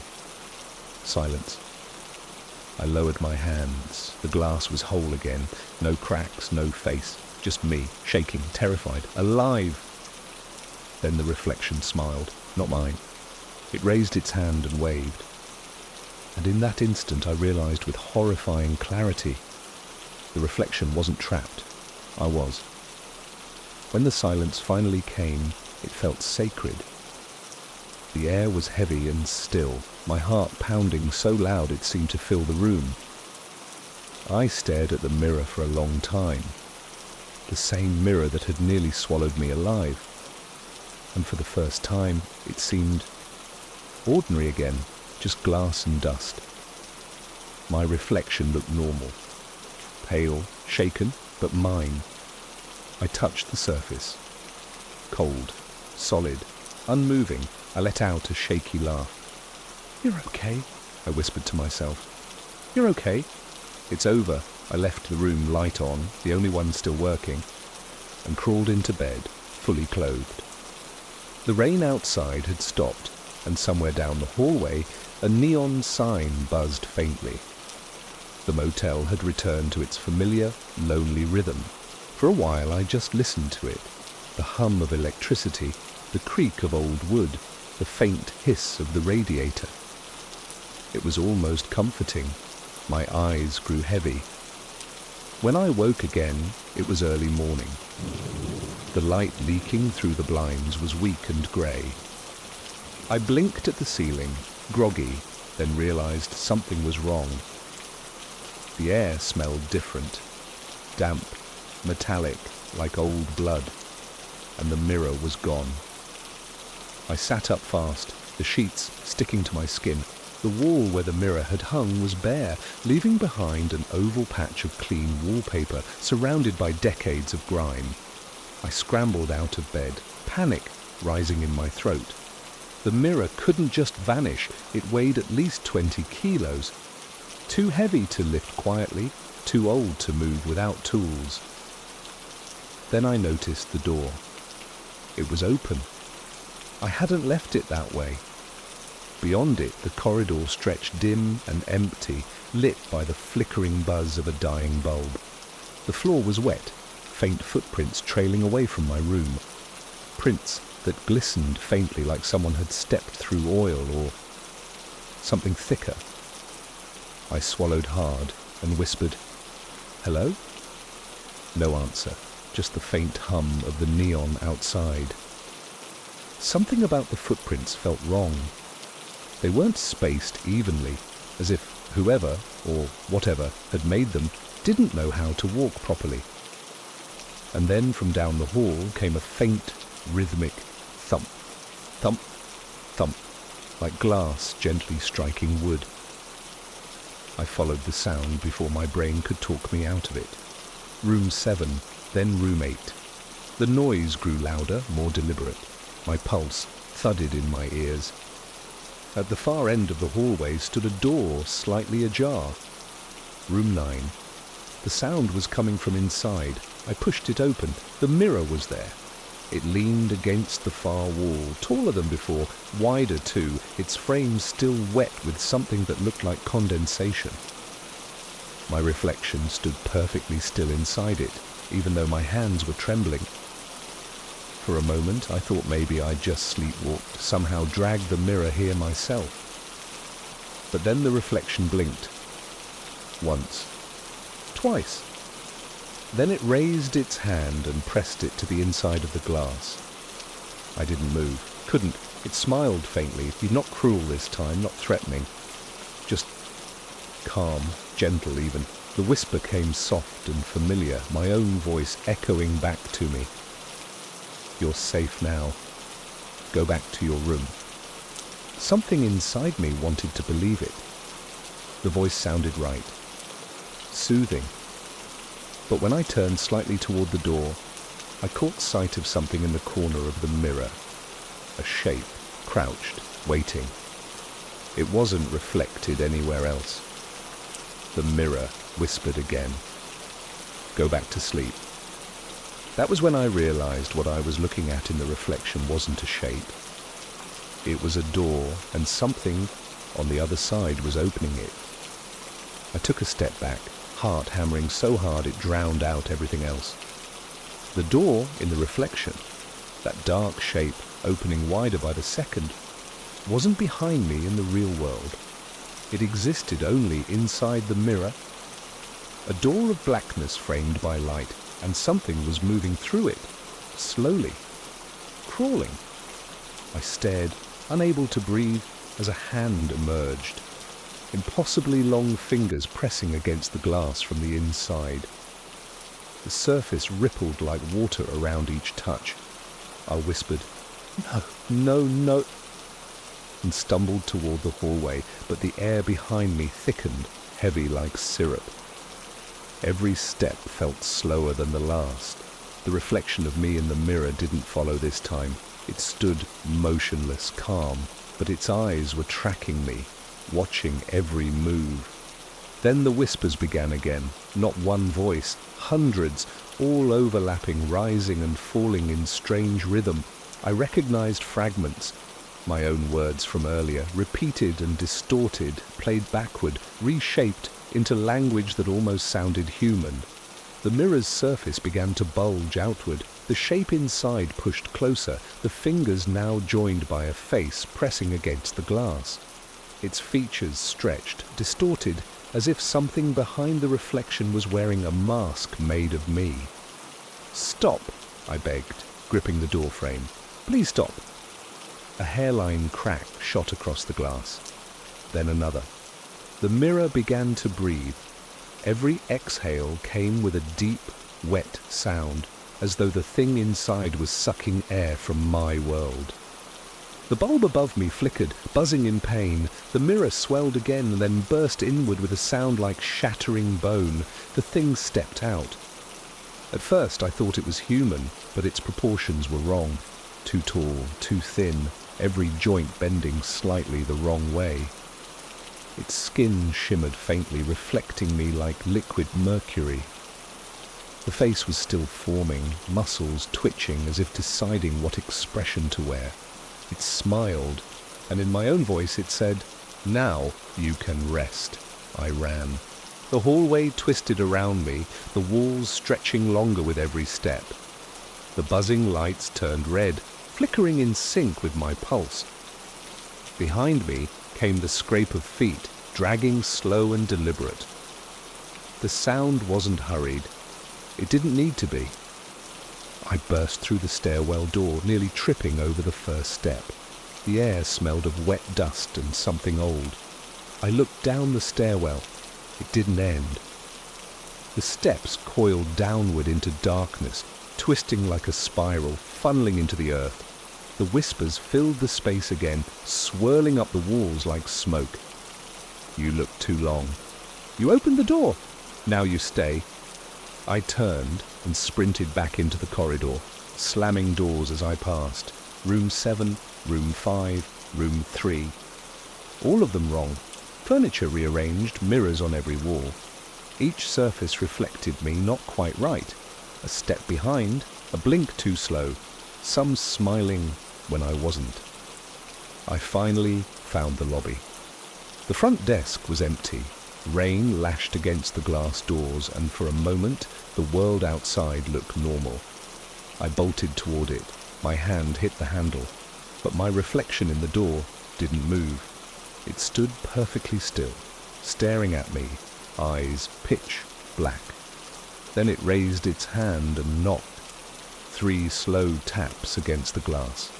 Silence. I lowered my hands. The glass was whole again. No cracks, no face. Just me, shaking, terrified, alive. Then the reflection smiled, not mine. It raised its hand and waved. And in that instant I realized with horrifying clarity, the reflection wasn't trapped. I was. When the silence finally came, it felt sacred. The air was heavy and still, my heart pounding so loud it seemed to fill the room. I stared at the mirror for a long time, the same mirror that had nearly swallowed me alive. And for the first time, it seemed ordinary again, just glass and dust. My reflection looked normal, pale, shaken, but mine. I touched the surface. Cold, solid, unmoving. I let out a shaky laugh. "You're okay," I whispered to myself. "You're okay. It's over." I left the room light on, the only one still working, and crawled into bed, fully clothed. The rain outside had stopped, and somewhere down the hallway, a neon sign buzzed faintly. The motel had returned to its familiar, lonely rhythm. For a while I just listened to it, the hum of electricity, the creak of old wood, the faint hiss of the radiator. It was almost comforting. My eyes grew heavy. When I woke again, it was early morning. The light leaking through the blinds was weak and grey. I blinked at the ceiling, groggy, then realized something was wrong. The air smelled different, damp, metallic, like old blood, and the mirror was gone. I sat up fast, the sheets sticking to my skin. The wall where the mirror had hung was bare, leaving behind an oval patch of clean wallpaper surrounded by decades of grime. I scrambled out of bed, panic rising in my throat. The mirror couldn't just vanish. It weighed at least 20 kilos. Too heavy to lift quietly, too old to move without tools. Then I noticed the door. It was open. I hadn't left it that way. Beyond it, the corridor stretched dim and empty, lit by the flickering buzz of a dying bulb. The floor was wet, faint footprints trailing away from my room. Prints that glistened faintly like someone had stepped through oil or something thicker. I swallowed hard and whispered, "Hello?" No answer, just the faint hum of the neon outside. Something about the footprints felt wrong. They weren't spaced evenly, as if whoever, or whatever, had made them didn't know how to walk properly. And then from down the hall came a faint, rhythmic thump, thump, thump, like glass gently striking wood. I followed the sound before my brain could talk me out of it. Room 7, then room 8. The noise grew louder, more deliberate. My pulse thudded in my ears. At the far end of the hallway stood a door slightly ajar. Room 9. The sound was coming from inside. I pushed it open. The mirror was there. It leaned against the far wall, taller than before, wider too, its frame still wet with something that looked like condensation. My reflection stood perfectly still inside it, even though my hands were trembling. For a moment, I thought maybe I'd just sleepwalked, somehow dragged the mirror here myself. But then the reflection blinked. Once. Twice. Then it raised its hand and pressed it to the inside of the glass. I didn't move. Couldn't. It smiled faintly, not cruel this time, not threatening. Just calm, gentle even. The whisper came soft and familiar, my own voice echoing back to me. You're safe now. Go back to your room. Something inside me wanted to believe it. The voice sounded right, soothing. But when I turned slightly toward the door, I caught sight of something in the corner of the mirror. A shape, crouched, waiting. It wasn't reflected anywhere else. The mirror whispered again. Go back to sleep. That was when I realized what I was looking at in the reflection wasn't a shape. It was a door, and something on the other side was opening it. I took a step back, heart hammering so hard it drowned out everything else. The door in the reflection, that dark shape opening wider by the second, wasn't behind me in the real world. It existed only inside the mirror. A door of blackness framed by light, and something was moving through it, slowly, crawling. I stared, unable to breathe, as a hand emerged, impossibly long fingers pressing against the glass from the inside. The surface rippled like water around each touch. I whispered, "No, no, no," and stumbled toward the hallway, but the air behind me thickened, heavy like syrup. Every step felt slower than the last. The reflection of me in the mirror didn't follow this time. It stood motionless, calm, but its eyes were tracking me, watching every move. Then the whispers began again, not one voice, hundreds, all overlapping, rising and falling in strange rhythm. I recognized fragments, my own words from earlier, repeated and distorted, played backward, reshaped into language that almost sounded human. The mirror's surface began to bulge outward. The shape inside pushed closer, the fingers now joined by a face pressing against the glass. Its features stretched, distorted, as if something behind the reflection was wearing a mask made of me. "Stop," I begged, gripping the door frame. "Please stop." A hairline crack shot across the glass. Then another. The mirror began to breathe. Every exhale came with a deep, wet sound, as though the thing inside was sucking air from my world. The bulb above me flickered, buzzing in pain. The mirror swelled again, then burst inward with a sound like shattering bone. The thing stepped out. At first I thought it was human, but its proportions were wrong. Too tall, too thin, every joint bending slightly the wrong way. Its skin shimmered faintly, reflecting me like liquid mercury. The face was still forming, muscles twitching as if deciding what expression to wear. It smiled, and in my own voice it said, "Now you can rest." I ran. The hallway twisted around me, the walls stretching longer with every step. The buzzing lights turned red, flickering in sync with my pulse. Behind me came the scrape of feet, dragging slow and deliberate. The sound wasn't hurried. It didn't need to be. I burst through the stairwell door, nearly tripping over the first step. The air smelled of wet dust and something old. I looked down the stairwell. It didn't end. The steps coiled downward into darkness, twisting like a spiral, funneling into the earth. The whispers filled the space again, swirling up the walls like smoke. "You look too long. You opened the door. Now you stay." I turned and sprinted back into the corridor, slamming doors as I passed. Room 7, room 5, room 3. All of them wrong. Furniture rearranged, mirrors on every wall. Each surface reflected me not quite right. A step behind, a blink too slow, some smiling when I wasn't. I finally found the lobby. The front desk was empty. Rain lashed against the glass doors, and for a moment the world outside looked normal. I bolted toward it. My hand hit the handle, but my reflection in the door didn't move. It stood perfectly still, staring at me, eyes pitch black. Then it raised its hand and knocked. 3 slow taps against the glass.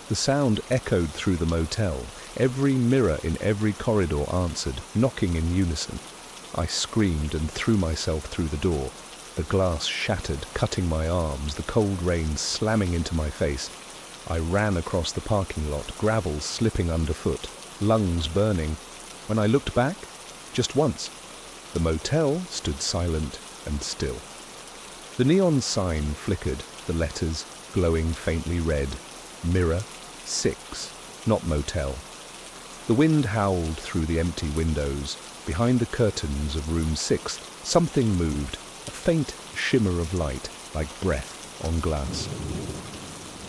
The sound echoed through the motel. Every mirror in every corridor answered, knocking in unison. I screamed and threw myself through the door. The glass shattered, cutting my arms, the cold rain slamming into my face. I ran across the parking lot, gravel slipping underfoot, lungs burning. When I looked back, just once, the motel stood silent and still. The neon sign flickered, the letters glowing faintly red. Mirror 6, not motel. The wind howled through the empty windows. Behind the curtains of room 6, something moved, a faint shimmer of light, like breath on glass.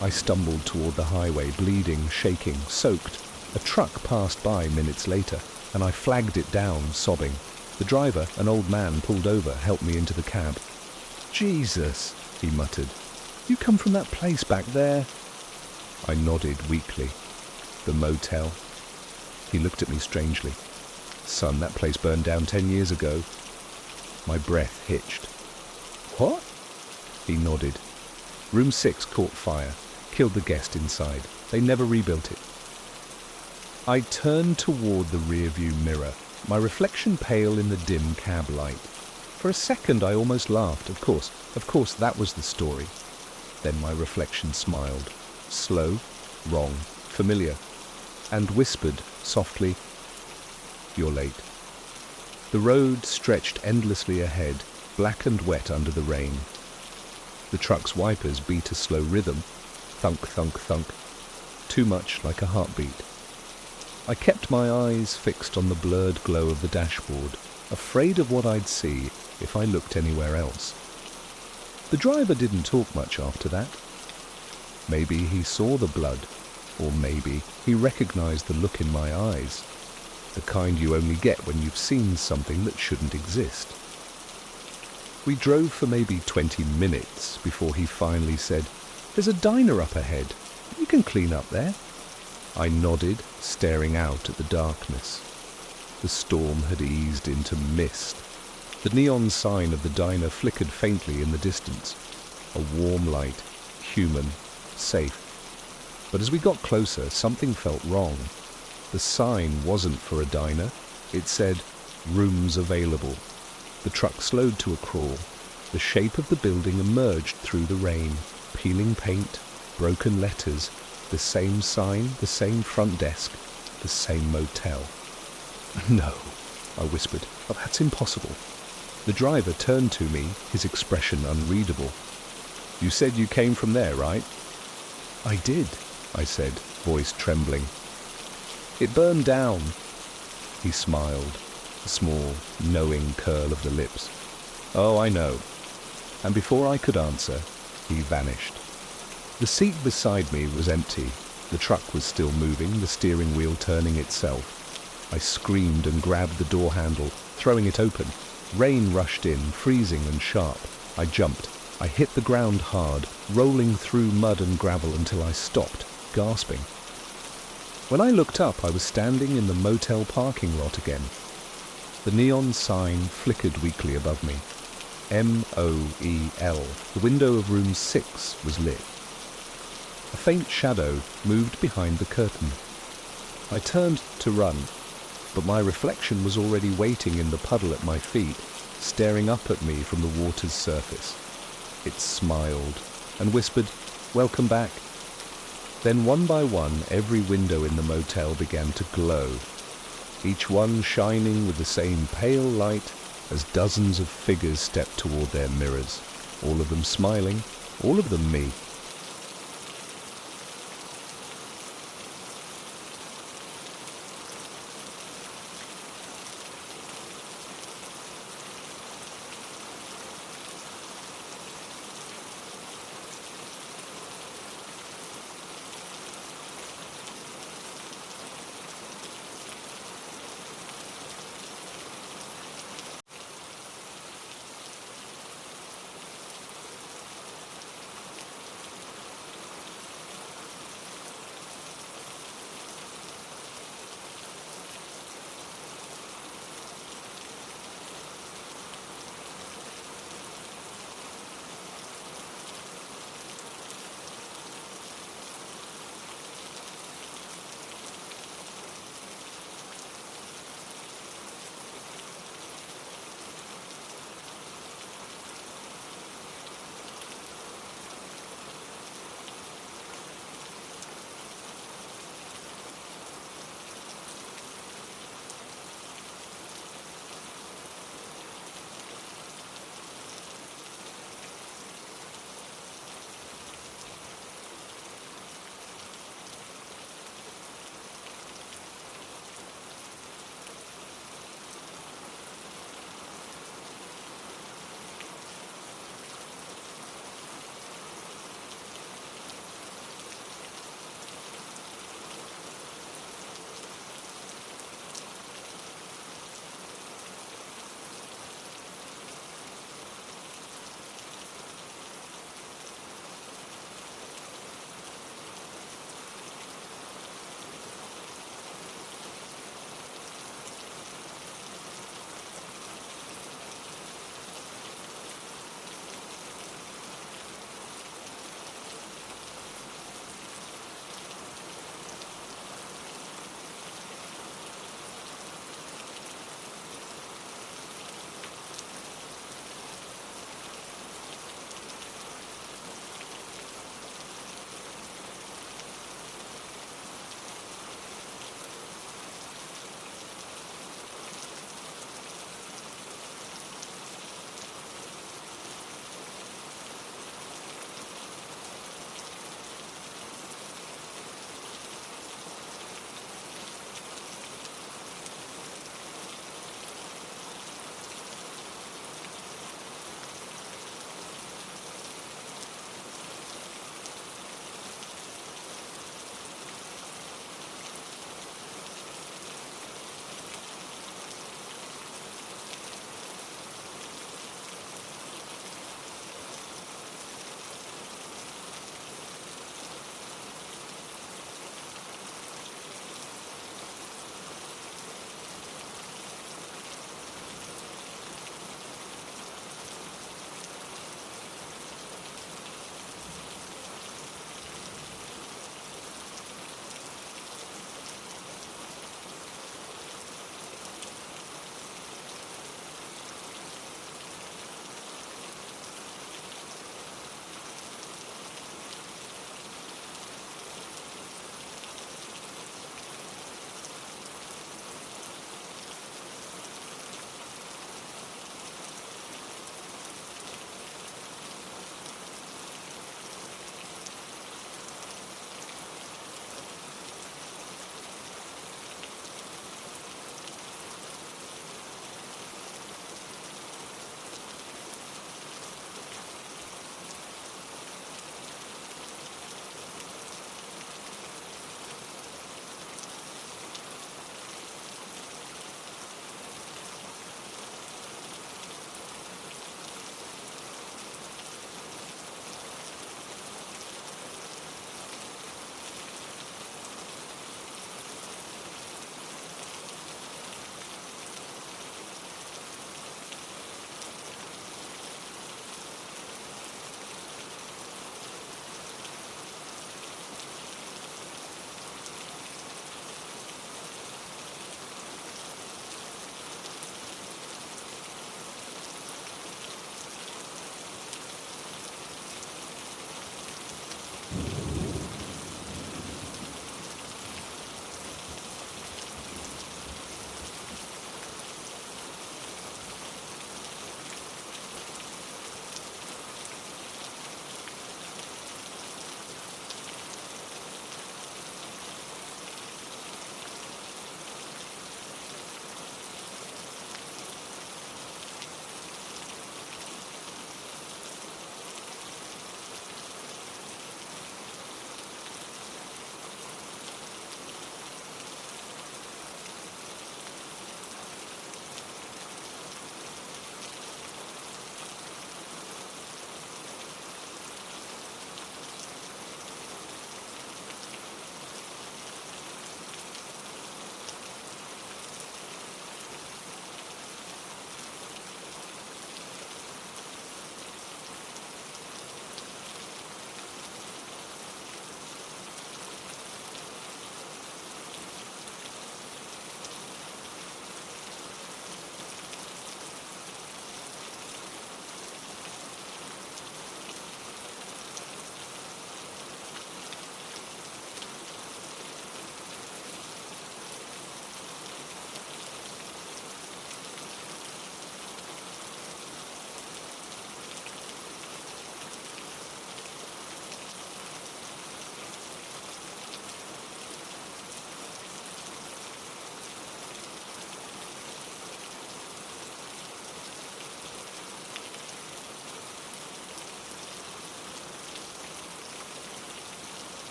I stumbled toward the highway, bleeding, shaking, soaked. A truck passed by minutes later, and I flagged it down, sobbing. The driver, an old man, pulled over, helped me into the cab. "Jesus," he muttered. "You come from that place back there?" I nodded weakly. The motel. He looked at me strangely. "Son, that place burned down 10 years ago." My breath hitched. "What?" He nodded. Room 6 caught fire, killed the guest inside. They never rebuilt it. I turned toward the rearview mirror, my reflection pale in the dim cab light. For a second I almost laughed. Of course, that was the story. Then my reflection smiled. Slow, wrong, familiar, and whispered softly, "You're late." The road stretched endlessly ahead, black and wet under the rain. The truck's wipers beat a slow rhythm, thunk, thunk, thunk, too much like a heartbeat. I kept my eyes fixed on the blurred glow of the dashboard, afraid of what I'd see if I looked anywhere else. The driver didn't talk much after that. Maybe he saw the blood, or maybe he recognized the look in my eyes, the kind you only get when you've seen something that shouldn't exist. We drove for maybe 20 minutes before he finally said, "There's a diner up ahead. You can clean up there." I nodded, staring out at the darkness. The storm had eased into mist. The neon sign of the diner flickered faintly in the distance. A warm light, human, safe. But as we got closer, something felt wrong. The sign wasn't for a diner. It said, "Rooms available." The truck slowed to a crawl. The shape of the building emerged through the rain, peeling paint, broken letters, the same sign, the same front desk, the same motel. "No," I whispered. "Oh, that's impossible." The driver turned to me, his expression unreadable. "You said you came from there, right?" "I did," I said, voice trembling. "It burned down." He smiled, a small, knowing curl of the lips. "Oh, I know." And before I could answer, he vanished. The seat beside me was empty. The truck was still moving, the steering wheel turning itself. I screamed and grabbed the door handle, throwing it open. Rain rushed in, freezing and sharp. I jumped. I hit the ground hard, rolling through mud and gravel until I stopped, gasping. When I looked up, I was standing in the motel parking lot again. The neon sign flickered weakly above me. MOEL. The window of room 6 was lit. A faint shadow moved behind the curtain. I turned to run, but my reflection was already waiting in the puddle at my feet, staring up at me from the water's surface. It smiled and whispered, "Welcome back." Then one by one, every window in the motel began to glow, each one shining with the same pale light as dozens of figures stepped toward their mirrors, all of them smiling, all of them me.